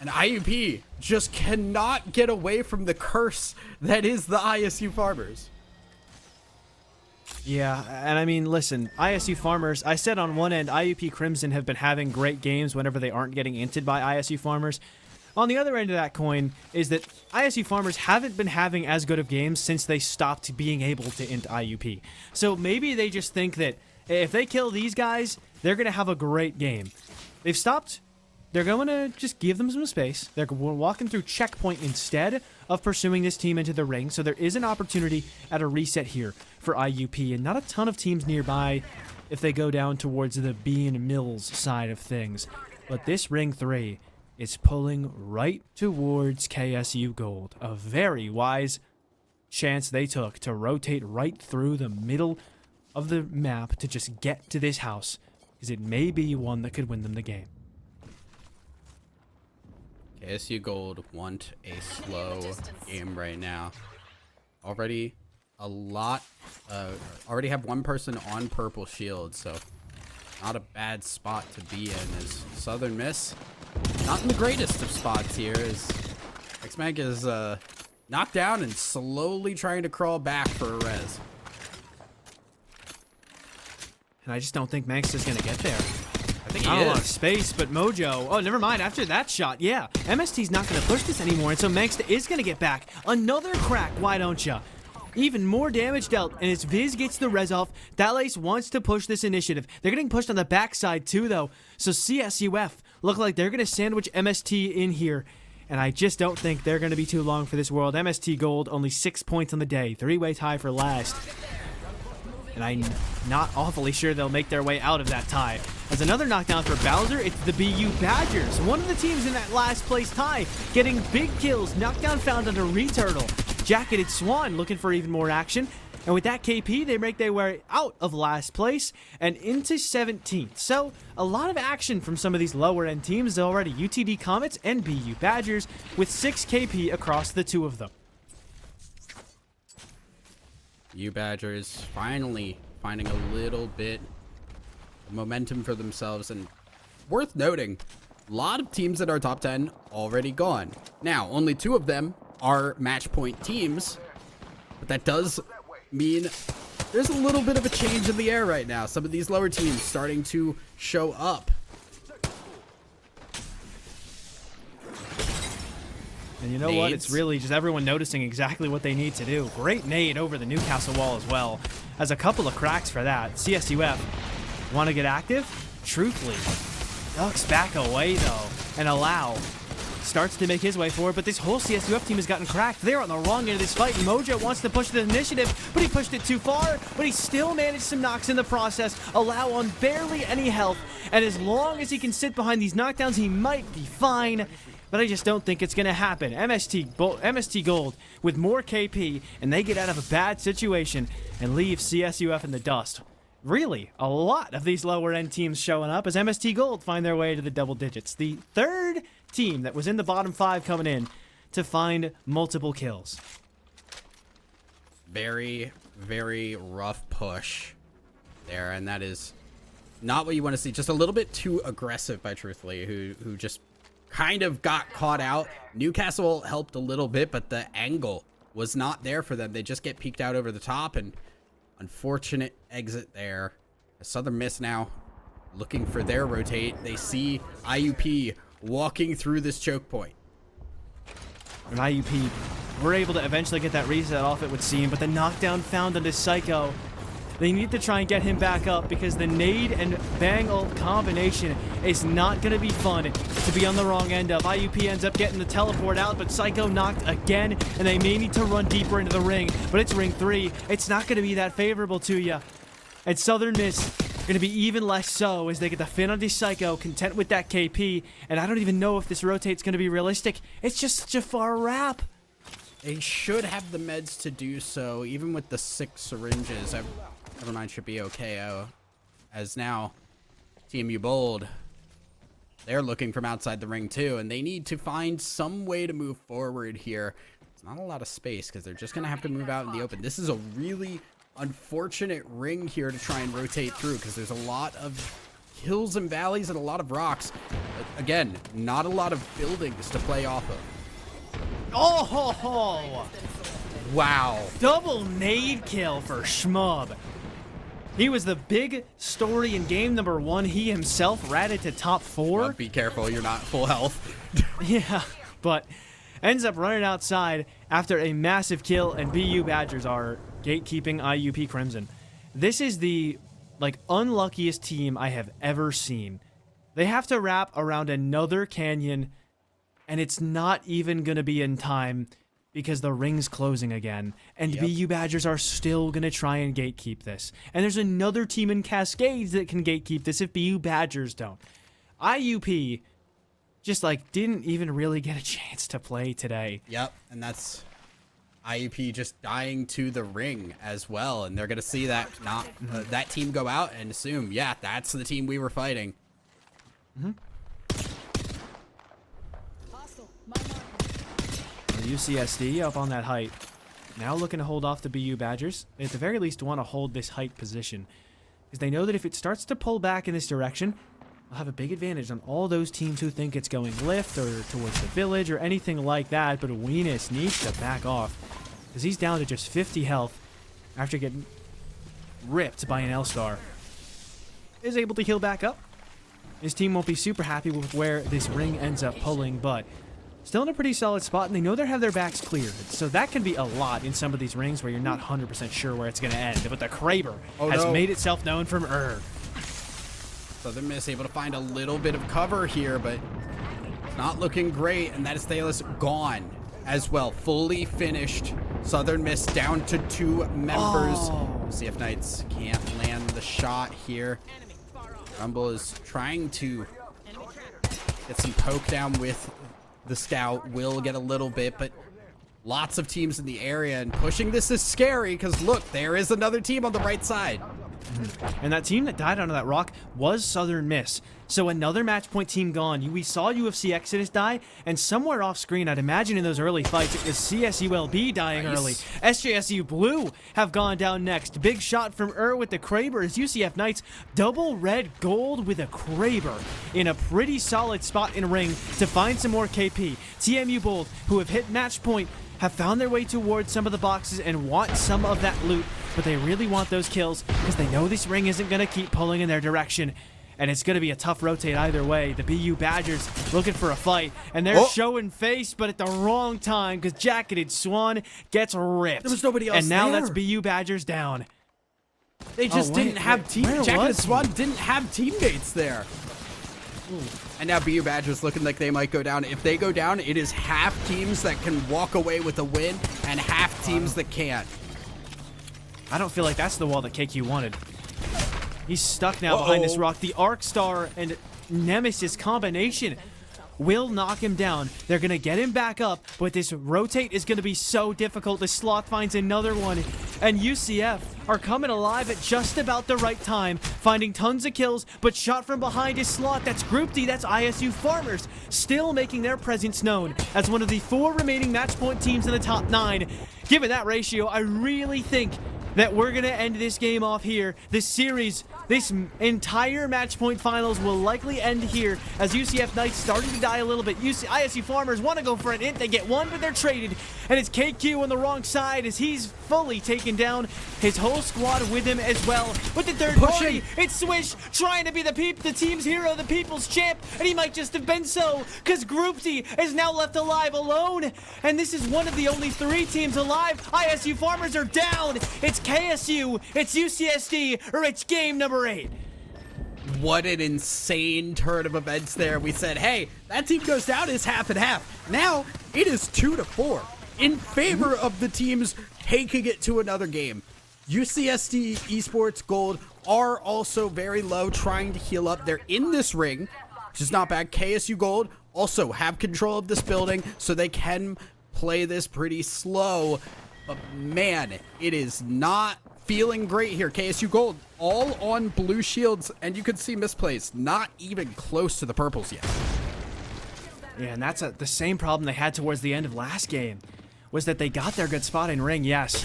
And IUP just cannot get away from the curse that is the ISU Farmers. Yeah, and I mean, listen, ISU Farmers, I said on one end, IUP Crimson have been having great games whenever they aren't getting inted by ISU Farmers. On the other end of that coin is that ISU Farmers haven't been having as good of games since they stopped being able to int IUP. So maybe they just think that if they kill these guys, they're going to have a great game. They've stopped. They're going to just give them some space. They're walking through checkpoint instead of pursuing this team into the ring. So there is an opportunity at a reset here for IUP, and not a ton of teams nearby if they go down towards the Bean Mills side of things. But this Ring 3 is pulling right towards KSU Gold. A very wise chance they took to rotate right through the middle of the map to just get to this house, because it may be one that could win them the game. KSU Gold want a slow game right now. Already a lot, already have one person on purple shield, so not a bad spot to be in. As Southern Miss, not in the greatest of spots here, as X-Mag is knocked down and slowly trying to crawl back for a res. And I just don't think Manx is going to get there. I think Not a lot of space, but Mojo... Oh, never mind. After that shot, yeah. MST's not going to push this anymore, and so Mangsta is going to get back. Another crack, why don't ya? Even more damage dealt, and as Viz gets the res off, Thalace wants to push this initiative. They're getting pushed on the backside, too, though. So CSUF look like they're going to sandwich MST in here, and I just don't think they're going to be too long for this world. MST Gold, only 6 points on the day. 3-way tie for last. And I'm not awfully sure they'll make their way out of that tie. As another knockdown for Bowser, it's the BU Badgers, one of the teams in that last place tie, getting big kills. Knockdown found under Returtle. Jacketed Swan looking for even more action. And with that KP, they make their way out of last place and into 17th. So a lot of action from some of these lower end teams already. UTD Comets and BU Badgers with 6 KP across the two of them. U Badgers finally finding a little bit of momentum for themselves, and worth noting, a lot of teams in our top 10 already gone. Now, only 2 of them are match point teams, but that does mean there's a little bit of a change in the air right now. Some of these lower teams starting to show up. And you know what? It's really just everyone noticing exactly what they need to do. Great nade over the Newcastle wall as well. Has a couple of cracks for that. CSUF want to get active? Truthfully. Ducks back away though. And Allow starts to make his way forward, but this whole CSUF team has gotten cracked. They're on the wrong end of this fight. Mojo wants to push the initiative, but he pushed it too far, but he still managed some knocks in the process. Allow on barely any health, and as long as he can sit behind these knockdowns, he might be fine, but I just don't think it's going to happen. MST Gold with more KP, and they get out of a bad situation and leave CSUF in the dust. Really, a lot of these lower end teams showing up as MST Gold find their way to the double digits. The third team that was in the bottom 5 coming in to find multiple kills. Very, very rough push there, and that is not what you want to see. Just a little bit too aggressive by Truthfully, who just kind of got caught out. Newcastle helped a little bit, but the angle was not there for them. They just get peeked out over the top, and unfortunate exit there. Southern Miss now looking for their rotate. They see IUP walking through this choke point. And IUP were able to eventually get that reset off, it would seem, but the knockdown found onto Psycho. They need to try and get him back up because the nade and bang ult combination is not going to be fun to be on the wrong end of. IUP ends up getting the teleport out, but Psycho knocked again, and they may need to run deeper into the ring, but it's ring 3. It's not going to be that favorable to you. And Southern Miss going to be even less so as they get the fin onto Psycho, content with that KP, and I don't even know if this rotate's going to be realistic. It's just such a far wrap. They should have the meds to do so, even with the 6 syringes. Nevermind, should be okay. As now, Team U Bold, they're looking from outside the ring too, and they need to find some way to move forward here. It's not a lot of space because they're just going to have to move out in the open. This is a really unfortunate ring here to try and rotate through because there's a lot of hills and valleys and a lot of rocks. But again, not a lot of buildings to play off of. Oh ho ho! Wow. Double nade kill for Schmub. He was the big story in game number 1. He himself ratted to top 4. Well, be careful, you're not full health. Yeah, but ends up running outside after a massive kill, and BU Badgers are gatekeeping IUP Crimson. This is the unluckiest team I have ever seen. They have to wrap around another canyon, and it's not even going to be in time because the ring's closing again, and BU Badgers are still going to try and gatekeep this. And there's another team in Cascades that can gatekeep this if BU Badgers don't. IUP just didn't even really get a chance to play today. Yep, and that's IUP just dying to the ring as well, and they're going to see that that team go out and assume, yeah, that's the team we were fighting. UCSD up on that height. Now looking to hold off the BU Badgers. They at the very least want to hold this height position, because they know that if it starts to pull back in this direction, they'll have a big advantage on all those teams who think it's going lift or towards the village or anything like that. But Weenus needs to back off because he's down to just 50 health after getting ripped by an L-Star. Is able to heal back up. His team won't be super happy with where this ring ends up pulling, but still in a pretty solid spot, and they know they have their backs cleared. So that can be a lot in some of these rings where you're not 100% sure where it's going to end. But the Kraber has made itself known from Southern Miss able to find a little bit of cover here, but it's not looking great, and that is Thalos gone as well. Fully finished. Southern Miss down to 2 members. CF Knights can't land the shot here. Rumble is trying to get some poke down with the scout. Will get a little bit, but Lots of teams in the area, and pushing this is scary because look, there is another team on the right side. And that team that died under that rock was Southern Miss. So another match point team gone. We saw UFC Exodus die, and somewhere off screen, I'd imagine in those early fights, it was CSULB dying early. SJSU Blue have gone down next. Big shot from with the Kraber as UCF Knights double red gold with a Kraber in a pretty solid spot in ring to find some more KP. TMU Bold, who have hit match point, have found their way towards some of the boxes and want some of that loot, but they really want those kills because they know this ring isn't going to keep pulling in their direction. And it's going to be a tough rotate either way. The BU Badgers looking for a fight, and they're showing face, but at the wrong time because Jacketed Swan gets ripped. There was nobody else and now there. that's BU Badgers down. They just didn't have where Jacketed was he? Swan didn't have teammates there. And now BU Badgers looking like they might go down. If they go down, it is half teams that can walk away with a win and half teams that can't. I don't feel like that's the wall that KQ wanted. He's stuck now behind this rock. The Arc Star and Nemesis combination will knock him down. They're going to get him back up, but this rotate is going to be so difficult. The Sloth finds another one, and UCF are coming alive at just about the right time, finding tons of kills, but shot from behind is Sloth. That's Group D, that's ISU Farmers, still making their presence known as one of the 4 remaining match point teams in the top 9. Given that ratio, I really think that we're going to end this game off here. This series, this entire match point finals will likely end here as UCF Knights starting to die a little bit. ISU Farmers want to go for an int. They get one, but they're traded. And it's KQ on the wrong side as he's fully taken down. His whole squad with him as well. But the third party, it's Swish trying to be the team's hero, the people's champ. And he might just have been so because Group D is now left alive alone. And this is one of the only 3 teams alive. ISU Farmers are down. It's KSU, it's UCSD, or it's game number 8. What an insane turn of events there. We said, hey, that team goes down, it's half and half. Now it is 2-4 in favor of the teams taking it to another game. UCSD Esports Gold are also very low, trying to heal up. They're in this ring, which is not bad. KSU Gold also have control of this building, so they can play this pretty slow. But man, it is not feeling great here. KSU Gold all on blue shields, and you can see misplays, not even close to the purples yet. Yeah, and that's the same problem they had towards the end of last game, was that they got their good spot in ring, yes,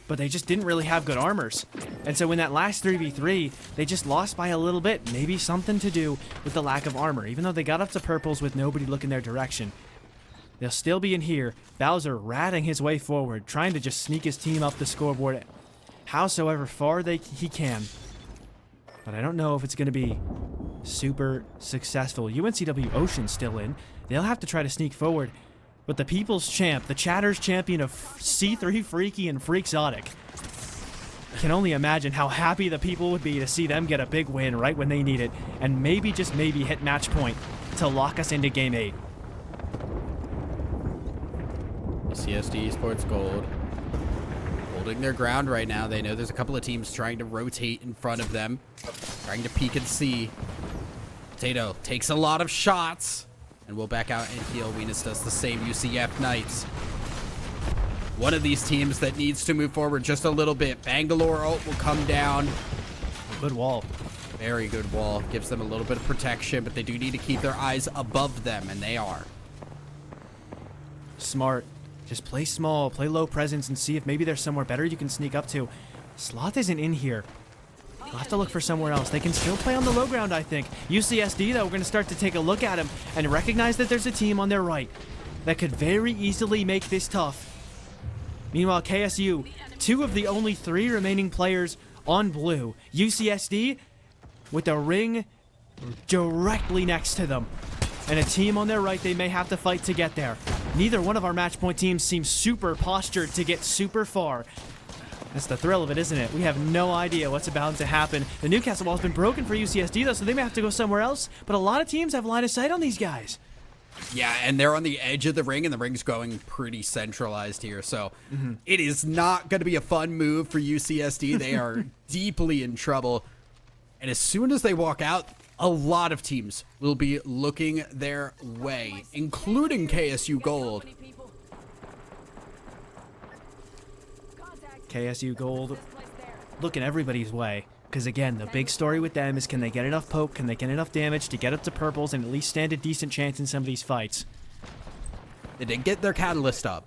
but they just didn't really have good armors. And so in that last 3v3, they just lost by a little bit. Maybe something to do with the lack of armor, even though they got up to purples with nobody looking their direction. They'll still be in here. Bowser ratting his way forward, trying to just sneak his team up the scoreboard howsoever far he can. But I don't know if it's going to be super successful. UNCW Ocean's still in. They'll have to try to sneak forward. But the people's champ, the Chatter's champion of C3 Freaky and Freakzotic, can only imagine how happy the people would be to see them get a big win right when they need it, and maybe, just maybe, hit match point to lock us into Game 8. CSD Esports Gold holding their ground right now. They know there's a couple of teams trying to rotate in front of them, trying to peek and see. Potato takes a lot of shots and will back out and heal. Venus does the same. UCF Knights, one of these teams that needs to move forward just a little bit. Bangalore ult will come down. Good wall. Very good wall. Gives them a little bit of protection, but they do need to keep their eyes above them, and they are. Smart. Just play small, play low presence, and see if maybe there's somewhere better you can sneak up to. Sloth isn't in here. We'll have to look for somewhere else. They can still play on the low ground, I think. UCSD, though, we're going to start to take a look at him and recognize that there's a team on their right that could very easily make this tough. Meanwhile, KSU, 2 of the only 3 remaining players on blue. UCSD with the ring directly next to them. And a team on their right they may have to fight to get there. Neither one of our match point teams seems super postured to get super far. That's the thrill of it, isn't it? We have no idea what's about to happen. The Newcastle wall has been broken for UCSD, though, so they may have to go somewhere else. But a lot of teams have line of sight on these guys. Yeah, and they're on the edge of the ring, and the ring's going pretty centralized here. So it is not going to be a fun move for UCSD. They are deeply in trouble. And as soon as they walk out, a lot of teams will be looking their way, including KSU Gold. KSU Gold looking everybody's way. Because again, the big story with them is, can they get enough poke, can they get enough damage to get up to purples and at least stand a decent chance in some of these fights. They did get their catalyst up.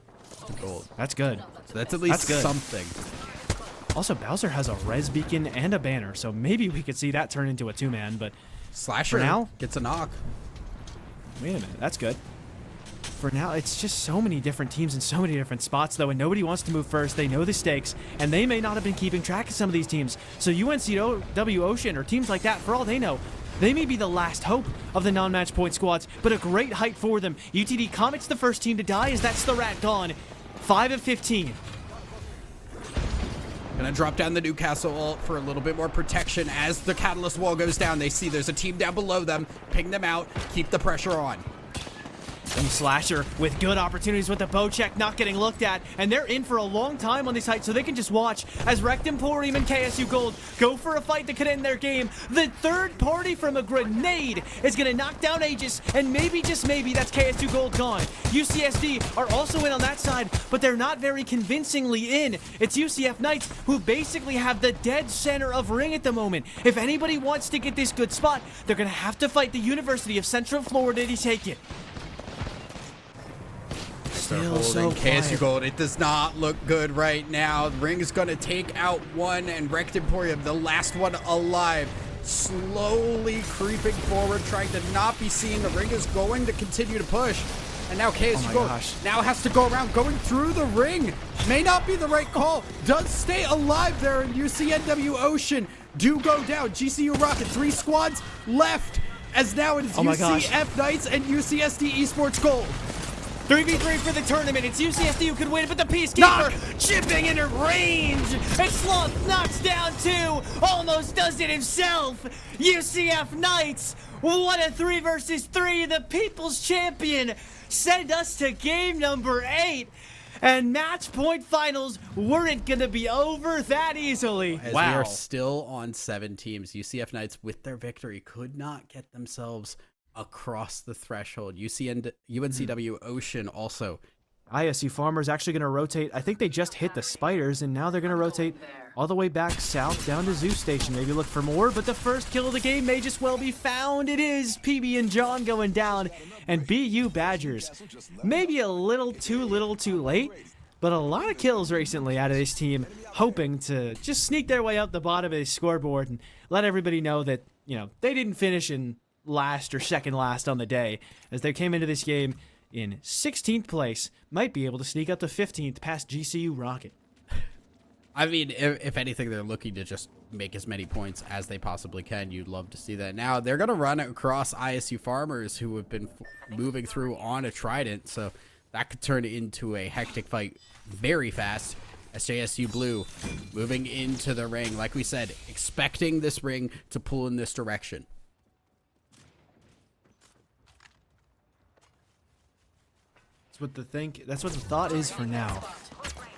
Gold. That's good. So that's at least good. something. Also, Bowser has a res beacon and a banner, so maybe we could see that turn into a two-man, but Slasher for now, gets a knock. wait a minute, that's good. For now, it's just so many different teams in so many different spots, though, and nobody wants to move first. They know the stakes, and they may not have been keeping track of some of these teams. So UNCW Ocean or teams like that, for all they know, they may be the last hope of the non-match point squads, but a great height for them. UTD Comet's the first team to die as that's the rat gone. 5 of 15. Gonna drop down the Newcastle ult for a little bit more protection as the catalyst wall goes down. They see there's a team down below them. Ping them out. Keep the pressure on. And Slasher with good opportunities with the bow check not getting looked at, and they're in for a long time on this height, so they can just watch as Rect Emporium and KSU Gold go for a fight that could end their game. The third party from a grenade is going to knock down Aegis, and maybe, just maybe, that's KSU Gold gone. UCSD are also in on that side, but they're not very convincingly in. It's UCF Knights who basically have the dead center of ring at the moment. If anybody wants to get this good spot, they're going to have to fight the University of Central Florida to take it. Still so KSU Gold. It does not look good right now. Ring is going to take out one, and Rect Emporium, the last one alive, slowly creeping forward, trying to not be seen. The Ring is going to continue to push. And now KSU Gold now has to go around, going through the ring. May not be the right call. Does stay alive there, and UCNW Ocean do go down. GCU Rocket, 3 squads left, as now it is UCF Knights and UCSD Esports Gold. 3v3 for the tournament. It's UCSD who could win, but the Peacekeeper chipping into range. And Sloth knocks down 2. Almost does it himself. UCF Knights, what a 3 versus 3. The People's Champion. Send us to game number 8. And match point finals weren't going to be over that easily. As we are still on 7 teams, UCF Knights, with their victory, could not get themselves across the threshold. UNCW Ocean also. ISU Farmers actually going to rotate. I think they just hit the Spiders, and now they're going to rotate all the way back south down to Zoo Station. Maybe look for more, but the first kill of the game may just well be found. It is PB and John going down, and BU Badgers. Maybe a little too late, but a lot of kills recently out of this team, hoping to just sneak their way up the bottom of the scoreboard and let everybody know that, you know, they didn't finish in last or second last on the day, as they came into this game in 16th place, might be able to sneak up to 15th past GCU Rocket. I mean, if anything, they're looking to just make as many points as they possibly can. You'd love to see that. Now, they're going to run across ISU Farmers, who have been moving through on a Trident, so that could turn into a hectic fight very fast. SJSU Blue moving into the ring, like we said, expecting this ring to pull in this direction. That's what the thought is for now.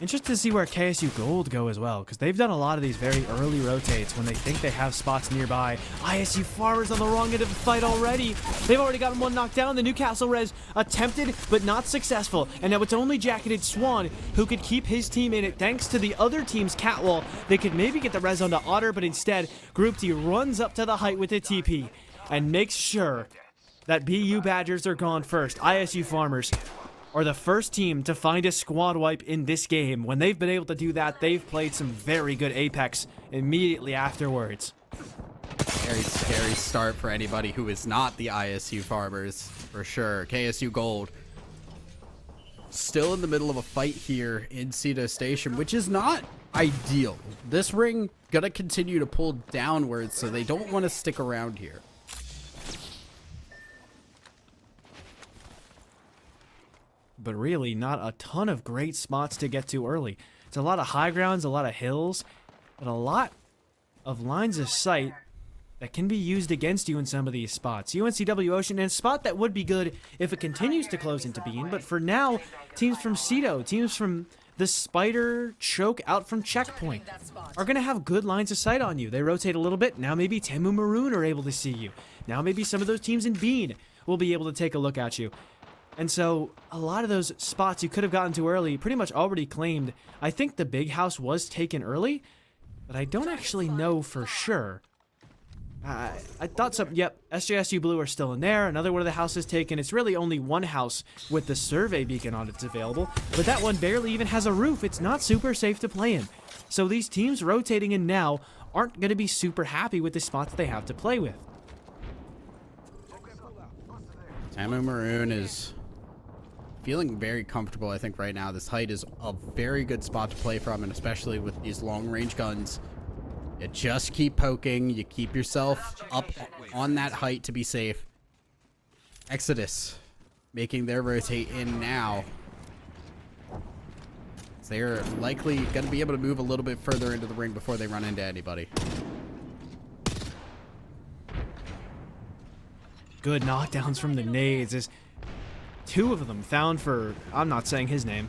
Interested to see where KSU Gold go as well, because they've done a lot of these very early rotates when they think they have spots nearby. ISU Farmers on the wrong end of the fight already. They've already gotten one knocked down. The Newcastle res attempted but not successful, and now it's only Jacketed Swan who could keep his team in it thanks to the other team's catwall. They could maybe get the res onto Otter, but instead Group D runs up to the height with the TP and makes sure that BU Badgers are gone first. ISU Farmers are the first team to find a squad wipe in this game. When they've been able to do that, they've played some very good Apex immediately afterwards. Very scary start for anybody who is not the ISU Farmers, for sure. KSU Gold still in the middle of a fight here in Cedo Station, which is not ideal. This ring gonna continue to pull downwards, so they don't want to stick around here. But really not a ton of great spots to get to early. It's a lot of high grounds, a lot of hills, but a lot of lines of sight that can be used against you in some of these spots. UNCW Ocean, and a spot that would be good if it continues to close into being, but for now, teams from Cedo, teams from the Spider Choke out from Checkpoint are going to have good lines of sight on you. They rotate a little bit. Now maybe Temu Maroon are able to see you. Now maybe some of those teams in Bean will be able to take a look at you. And so a lot of those spots you could have gotten to early pretty much already claimed. I think the big house was taken early, but I don't actually know for sure. I thought some, yep, SJSU Blue are still in there. Another one of the houses taken. It's really only one house with the survey beacon on it's available, but that one barely even has a roof. It's not super safe to play in. So these teams rotating in now aren't going to be super happy with the spots they have to play with. Tamu Maroon is feeling very comfortable, I think, right now. This height is a very good spot to play from, and especially with these long-range guns. You just keep poking. You keep yourself up on that height to be safe. Exodus making their rotate in now. They're likely going to be able to move a little bit further into the ring before they run into anybody. Good knockdowns from the nades. There's two of them found for, I'm not saying his name.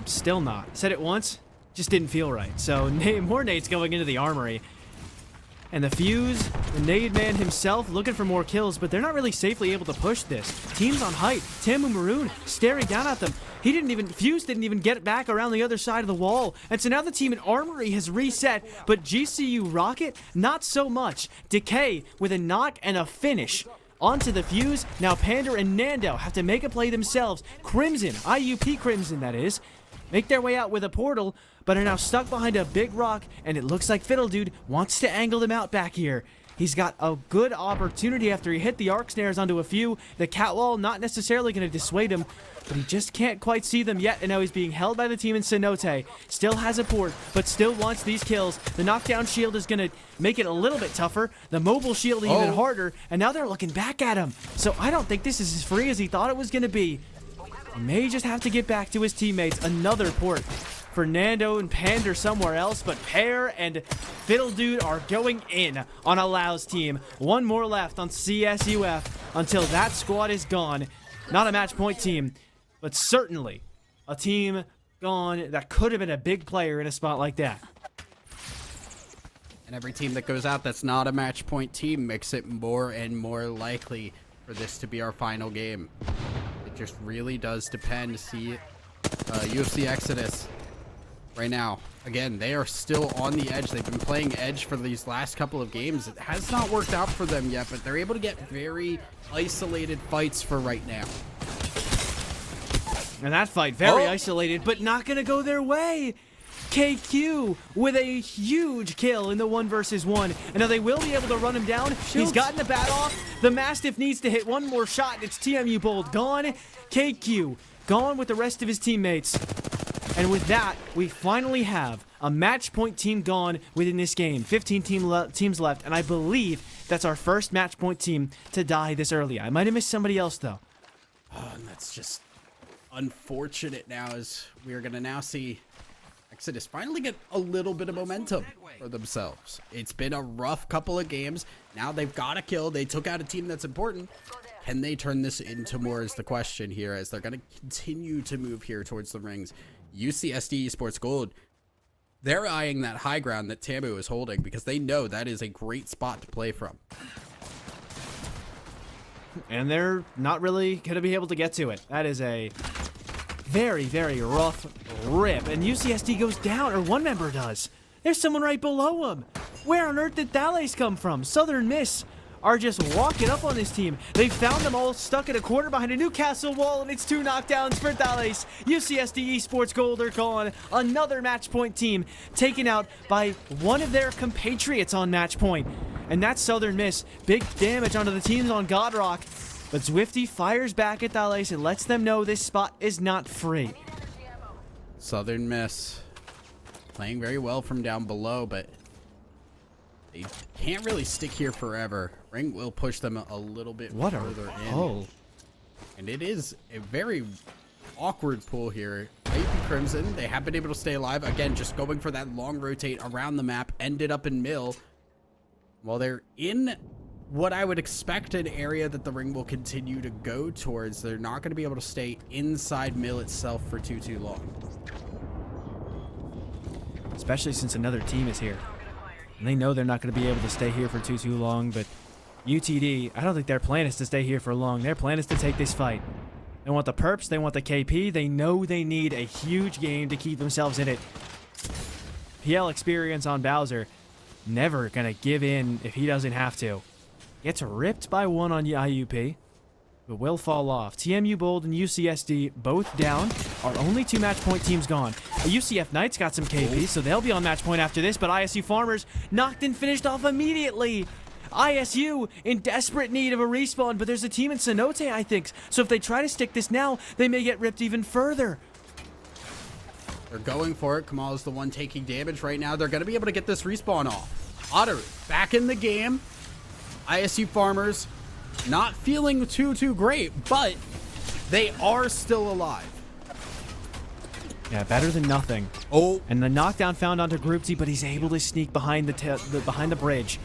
Still not. Said it once, just didn't feel right. So more nades going into the armory. And the Fuse, the nade man himself, looking for more kills, but they're not really safely able to push this. Teams on height. Tamu Maroon staring down at them. Fuse didn't even get back around the other side of the wall. And so now the team in armory has reset, but GCU Rocket, not so much. Decay with a knock and a finish. Onto the Fuse. Now Pander and Nando have to make a play themselves. Crimson, IUP Crimson that is, make their way out with a portal, but are now stuck behind a big rock, and it looks like Fiddle Dude wants to angle them out back here. He's got a good opportunity after he hit the arc snares onto a few. The catwall not necessarily going to dissuade him, but he just can't quite see them yet, and now he's being held by the team in Cenote. Still has a port, but still wants these kills. The knockdown shield is going to make it a little bit tougher. The mobile shield even harder, and now they're looking back at him. So I don't think this is as free as he thought it was going to be. He may just have to get back to his teammates. Another port. Fernando and Pander somewhere else, but Pear and Fiddle Dude are going in on Alau's team. One more left on CSUF until that squad is gone. Not a match point team, but certainly a team gone that could have been a big player in a spot like that. And every team that goes out that's not a match point team makes it more and more likely for this to be our final game. It just really does depend. See, UFC Exodus right now, again, they are still on the edge. They've been playing edge for these last couple of games. It has not worked out for them yet, but they're able to get very isolated fights for right now. And that fight, very isolated, but not going to go their way. KQ with a huge kill in the 1 versus 1. And now they will be able to run him down. He's gotten the bat off. The Mastiff needs to hit one more shot. It's TMU Bold gone. KQ gone with the rest of his teammates. And with that, we finally have a match point team gone within this game. 15 teams left, and I believe that's our first match point team to die this early. I might have missed somebody else, though. Oh, and that's just unfortunate now, as we are going to now see Exodus finally get a little bit of momentum for themselves. It's been a rough couple of games. Now they've got a kill. They took out a team that's important. Can they turn this into more is the question here, as they're going to continue to move here towards the rings. UCSD Esports Gold, they're eyeing that high ground that Tamu is holding because they know that is a great spot to play from. And they're not really going to be able to get to it. That is a very, very rough rip. And UCSD goes down, or one member does. There's someone right below him. Where on earth did Thales come from? Southern Miss are just walking up on this team. They found them all stuck in a corner behind a Newcastle wall, and it's 2 knockdowns for Thales. UCSD Esports Gold are gone. Another match point team taken out by one of their compatriots on match point. And that's Southern Miss. Big damage onto the teams on Godrock. But Zwifty fires back at Thales and lets them know this spot is not free. Southern Miss playing very well from down below, but they can't really stick here forever. Ring will push them a little bit further in. Oh. And it is a very awkward pull here. IUP Crimson, they have been able to stay alive. Again, just going for that long rotate around the map, ended up in Mill. While they're in what I would expect an area that the ring will continue to go towards, they're not going to be able to stay inside Mill itself for too long. Especially since another team is here. And they know they're not going to be able to stay here for too long, but UTD, I don't think their plan is to stay here for long. Their plan is to take this fight. They want the perps. They want the KP. They know they need a huge game to keep themselves in it. PL experience on Bowser. Never going to give in if he doesn't have to. Gets ripped by one on IUP, but will fall off. TMU Bold and UCSD both down. Our only 2 match point teams gone. UCF Knights got some KP, so they'll be on match point after this, but ISU Farmers knocked and finished off immediately. ISU in desperate need of a respawn, but there's a team in Cenote, I think. So if they try to stick this now, they may get ripped even further. They're going for it. Kamal is the one taking damage right now. They're going to be able to get this respawn off. Otter back in the game. ISU Farmers not feeling too great, but they are still alive. Yeah, better than nothing. Oh, And the knockdown found onto Groupsy, but he's able to sneak behind behind the bridge.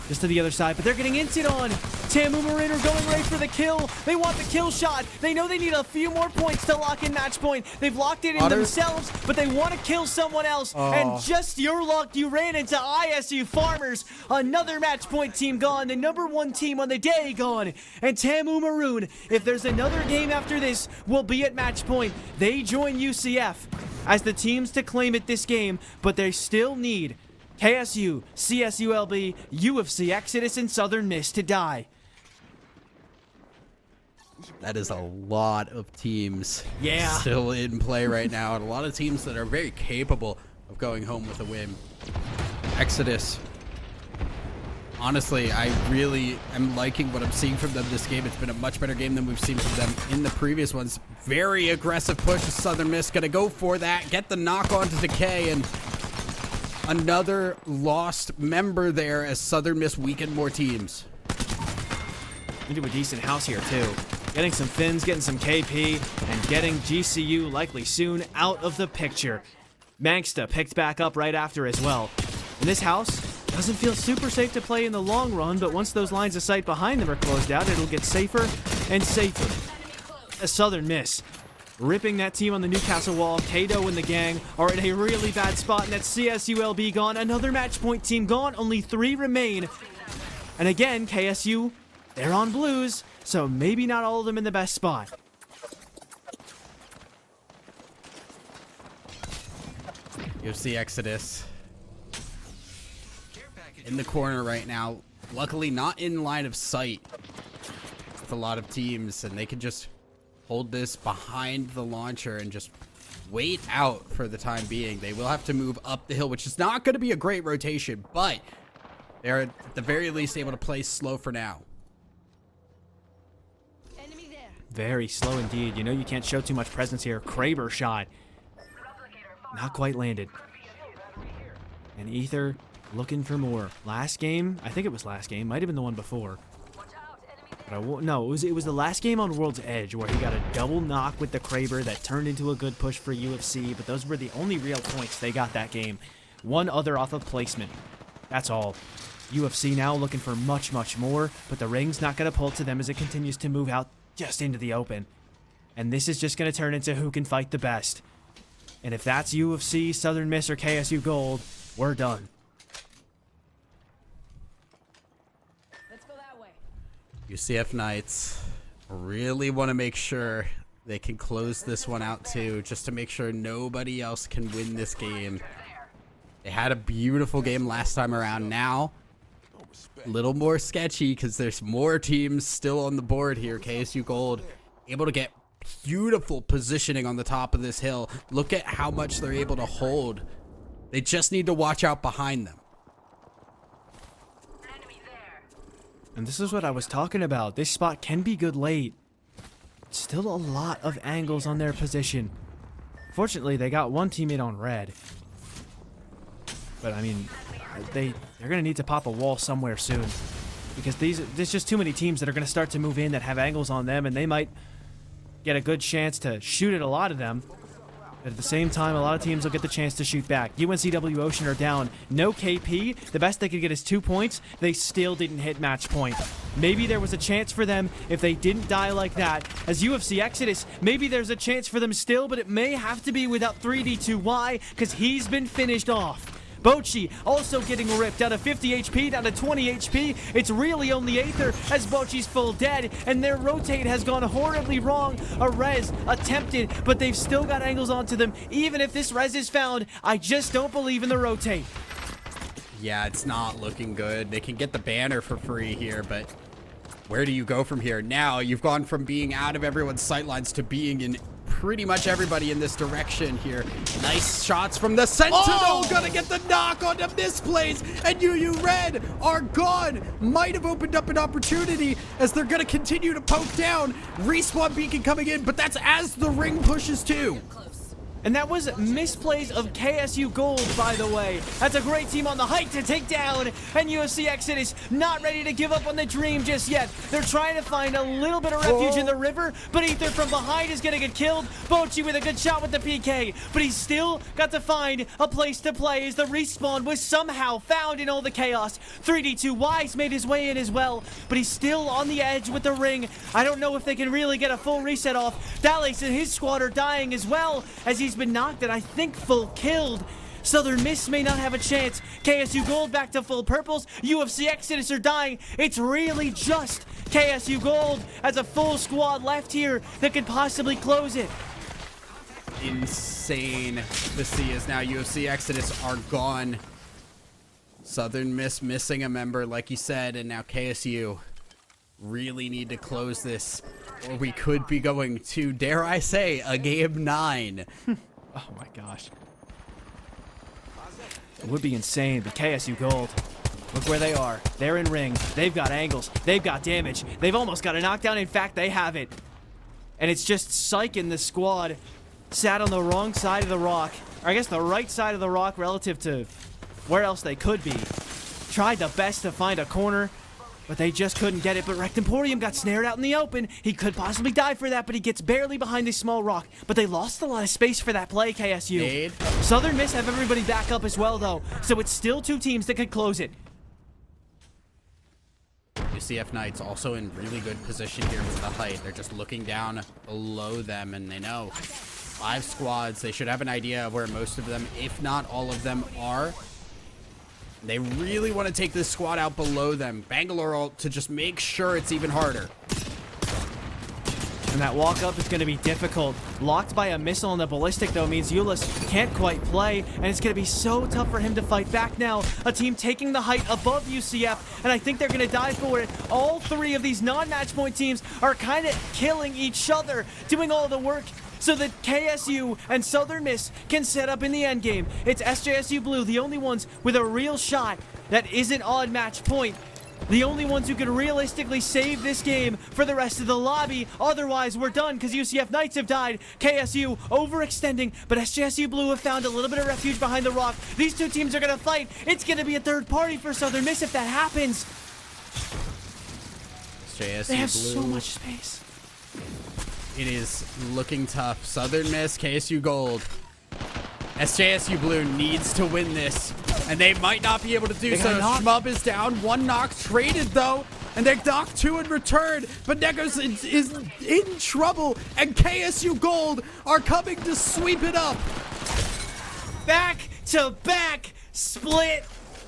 Just to the other side, but they're getting inted on. Tamu Marin are going right for the kill. They want the kill shot. They know they need a few more points to lock in match point. They've locked it in themselves, but they want to kill someone else. And just your luck, you ran into ISU Farmers. Another match point team gone. The #1 team on the day gone. And Tamu Maroon, if there's another game after this, will be at match point. They join UCF as the teams to claim it this game, but they still need KSU, CSULB, UFC, Exodus, and Southern Miss to die. that is a lot of teams Yeah. still in play right now, and a lot of teams that are very capable of going home with a win. Exodus. Honestly, I really am liking what I'm seeing from them this game. It's been a much better game than we've seen from them in the previous ones. Very aggressive push. Southern Miss gonna go for that, get the knock on to Decay, and another lost member there as Southern Miss weakened more teams. Into a decent house here, too. Getting some Finns, getting some KP, and getting GCU likely soon out of the picture. Mangsta picked back up right after as well. And this house doesn't feel super safe to play in the long run, but once those lines of sight behind them are closed out, it'll get safer and safer. A Southern Miss ripping that team on the Newcastle wall. Kato and the gang are in a really bad spot, and that's CSULB gone. Another match point team gone. Only 3 remain. And again, KSU, they're on blues, so maybe not all of them in the best spot. UFC Exodus in the corner right now. Luckily not in line of sight with a lot of teams, and they can just hold this behind the launcher and just wait out for the time being. They will have to move up the hill, which is not going to be a great rotation, but they're at the very least able to play slow for now. Enemy there. Very slow indeed. You know you can't show too much presence here. Kraber shot. Not quite landed. And Ether looking for more. Last game, I think it was last game, might have been the one before. But no, it was the last game on World's Edge where he got a double knock with the Kraber that turned into a good push for UFC, but those were the only real points they got that game. One other off of placement. That's all. UFC now looking for much more, but the ring's not going to pull to them as it continues to move out just into the open. And this is just going to turn into who can fight the best. And if that's UFC, Southern Miss, or KSU Gold, we're done. Let's go that way. UCF Knights really want to make sure they can close this one out too, just to make sure nobody else can win this game. They had a beautiful game last time around. Now, a little more sketchy because there's more teams still on the board here. KSU Gold able to get beautiful positioning on the top of this hill. Look at how much they're able to hold. They just need to watch out behind them. And this is what I was talking about. This spot can be good late. Still a lot of angles on their position. Fortunately, they got one teammate on red. But I mean, they're going to need to pop a wall somewhere soon. Because there's just too many teams that are going to start to move in that have angles on them, and they might get a good chance to shoot at a lot of them. But at the same time, a lot of teams will get the chance to shoot back. UNCW Ocean are down. No KP. The best they could get is 2 points. They still didn't hit match point. Maybe there was a chance for them if they didn't die like that. As UFC Exodus, maybe there's a chance for them still, but it may have to be without 3D2. Why? Because he's been finished off Bocchi also getting ripped down to 50 HP, down to 20 HP. It's really only Aether as Bocchi's full dead, and their rotate has gone horribly wrong. A res attempted, but they've still got angles onto them. Even if this res is found, I just don't believe in the rotate. Yeah, it's not looking good. They can get the banner for free here, but where do you go from here? Now you've gone from being out of everyone's sightlines to being in pretty much everybody in this direction here. Nice shots from the Sentinel. Oh! Gonna get the knock onto Misplays, and UU Red are gone. Might have opened up an opportunity as they're gonna continue to poke down. Respawn beacon coming in, but that's as the ring pushes too. And that was misplays of KSU Gold, by the way. That's a great team on the height to take down. And UFC Exodus not ready to give up on the dream just yet. They're trying to find a little bit of refuge in the river, but Aether from behind is going to get killed. Bocchi with a good shot with the PK, but he's still got to find a place to play as the respawn was somehow found in all the chaos. 3D2 Wise made his way in as well, but he's still on the edge with the ring. I don't know if they can really get a full reset off. Dallas and his squad are dying as well as he's been knocked and I think full killed. Southern Miss may not have a chance. KSU Gold back to full purples. UFC Exodus are dying. It's really just KSU Gold as a full squad left here that could possibly close it. Insane to see as now UFC Exodus are gone. Southern Miss missing a member, like you said, and now KSU really need to close this, or we could be going to, dare I say, a game 9. Oh my gosh. It would be insane, but KSU Gold, look where they are. They're in ring. They've got angles. They've got damage. They've almost got a knockdown. In fact, they have it. And it's just Psych in the squad sat on the wrong side of the rock. Or I guess the right side of the rock relative to where else they could be. Tried the best to find a corner, but they just couldn't get it. But Rectemporium got snared out in the open. He could possibly die for that, but he gets barely behind this small rock. But they lost a lot of space for that play, KSU. Nade. Southern Miss have everybody back up as well, though. So it's still two teams that could close it. UCF Knights also in really good position here with the height. They're just looking down below them, and they know 5 squads. They should have an idea of where most of them, if not all of them, are. They really want to take this squad out below them. Bangalore ult to just make sure it's even harder. And that walk up is going to be difficult. Locked by a missile on the ballistic, though, means Ulyss can't quite play, and it's going to be so tough for him to fight back now. A team taking the height above UCF, and I think they're going to die for it. All 3 of these non-match point teams are kind of killing each other, doing all the work so that KSU and Southern Miss can set up in the end game. It's SJSU Blue, the only ones with a real shot that isn't on match point. The only ones who could realistically save this game for the rest of the lobby. Otherwise, we're done because UCF Knights have died. KSU overextending, but SJSU Blue have found a little bit of refuge behind the rock. These two teams are going to fight. It's going to be a third party for Southern Miss if that happens. SJSU They have Blue. so much space. It is looking tough. Southern Miss, KSU Gold. SJSU Blue needs to win this, and they might not be able to do so. Shmub is down. 1 knock traded, though, and they knock 2 in return, but Negos is in trouble, and KSU Gold are coming to sweep it up. Back-to-back split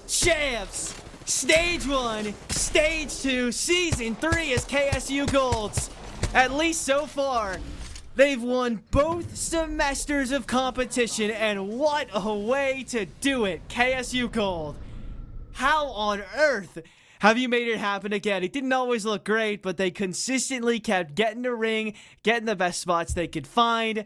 champs. Stage 1, Stage 2, Season 3 is KSU Gold's. At least so far, they've won both semesters of competition, and what a way to do it, KSU Gold. How on earth have you made it happen again? It didn't always look great, but they consistently kept getting the ring, getting the best spots they could find,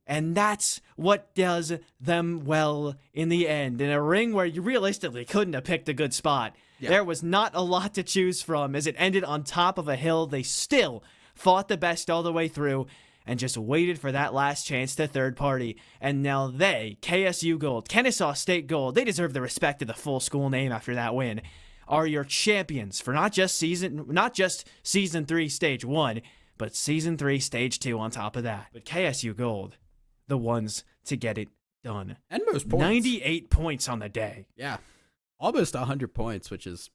and that's what does them well in the end. In a ring where you realistically couldn't have picked a good spot. Yeah. There was not a lot to choose from. As it ended on top of a hill, they still fought the best all the way through and just waited for that last chance to third party. And now they, KSU Gold, Kennesaw State Gold, they deserve the respect of the full school name after that win, are your champions for not just season 3 stage 1, but season 3 stage 2 on top of that. But KSU Gold, the ones to get it done. And most points. 98 points on the day. Yeah. Almost 100 points, which is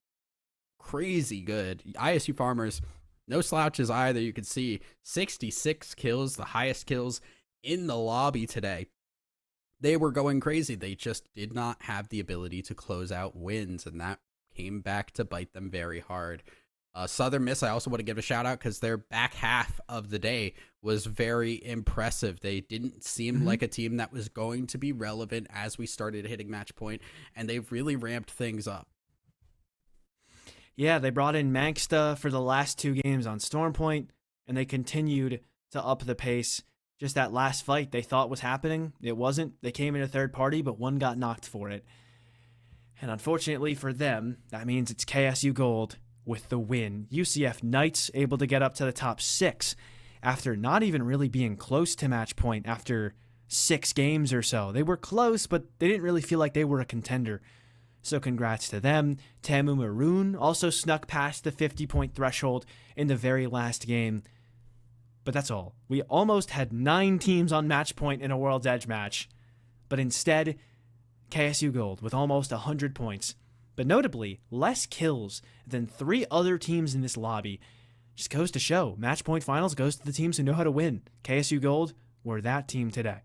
crazy good. ISU Farmers, no slouches either. You can see 66 kills, the highest kills in the lobby today. they were going crazy. They just did not have the ability to close out wins, and that came back to bite them very hard. Southern Miss, I also want to give a shout out because their back half of the day was very impressive. They didn't seem like a team that was going to be relevant as we started hitting match point, and they've really ramped things up. Yeah, they brought in Manksta for the last 2 games on Storm Point, and they continued to up the pace. Just that last fight they thought was happening, it wasn't. They came in a third party, but one got knocked for it. And unfortunately for them, that means it's KSU Gold with the win. UCF Knights able to get up to the top 6 after not even really being close to match point after 6 games or so. They were close, but they didn't really feel like they were a contender. So congrats to them. Tamu Maroon also snuck past the 50-point threshold in the very last game. But that's all. We almost had 9 teams on match point in a World's Edge match. But instead, KSU Gold with almost 100 points. But notably, less kills than 3 other teams in this lobby. Just goes to show, match point finals goes to the teams who know how to win. KSU Gold were that team today.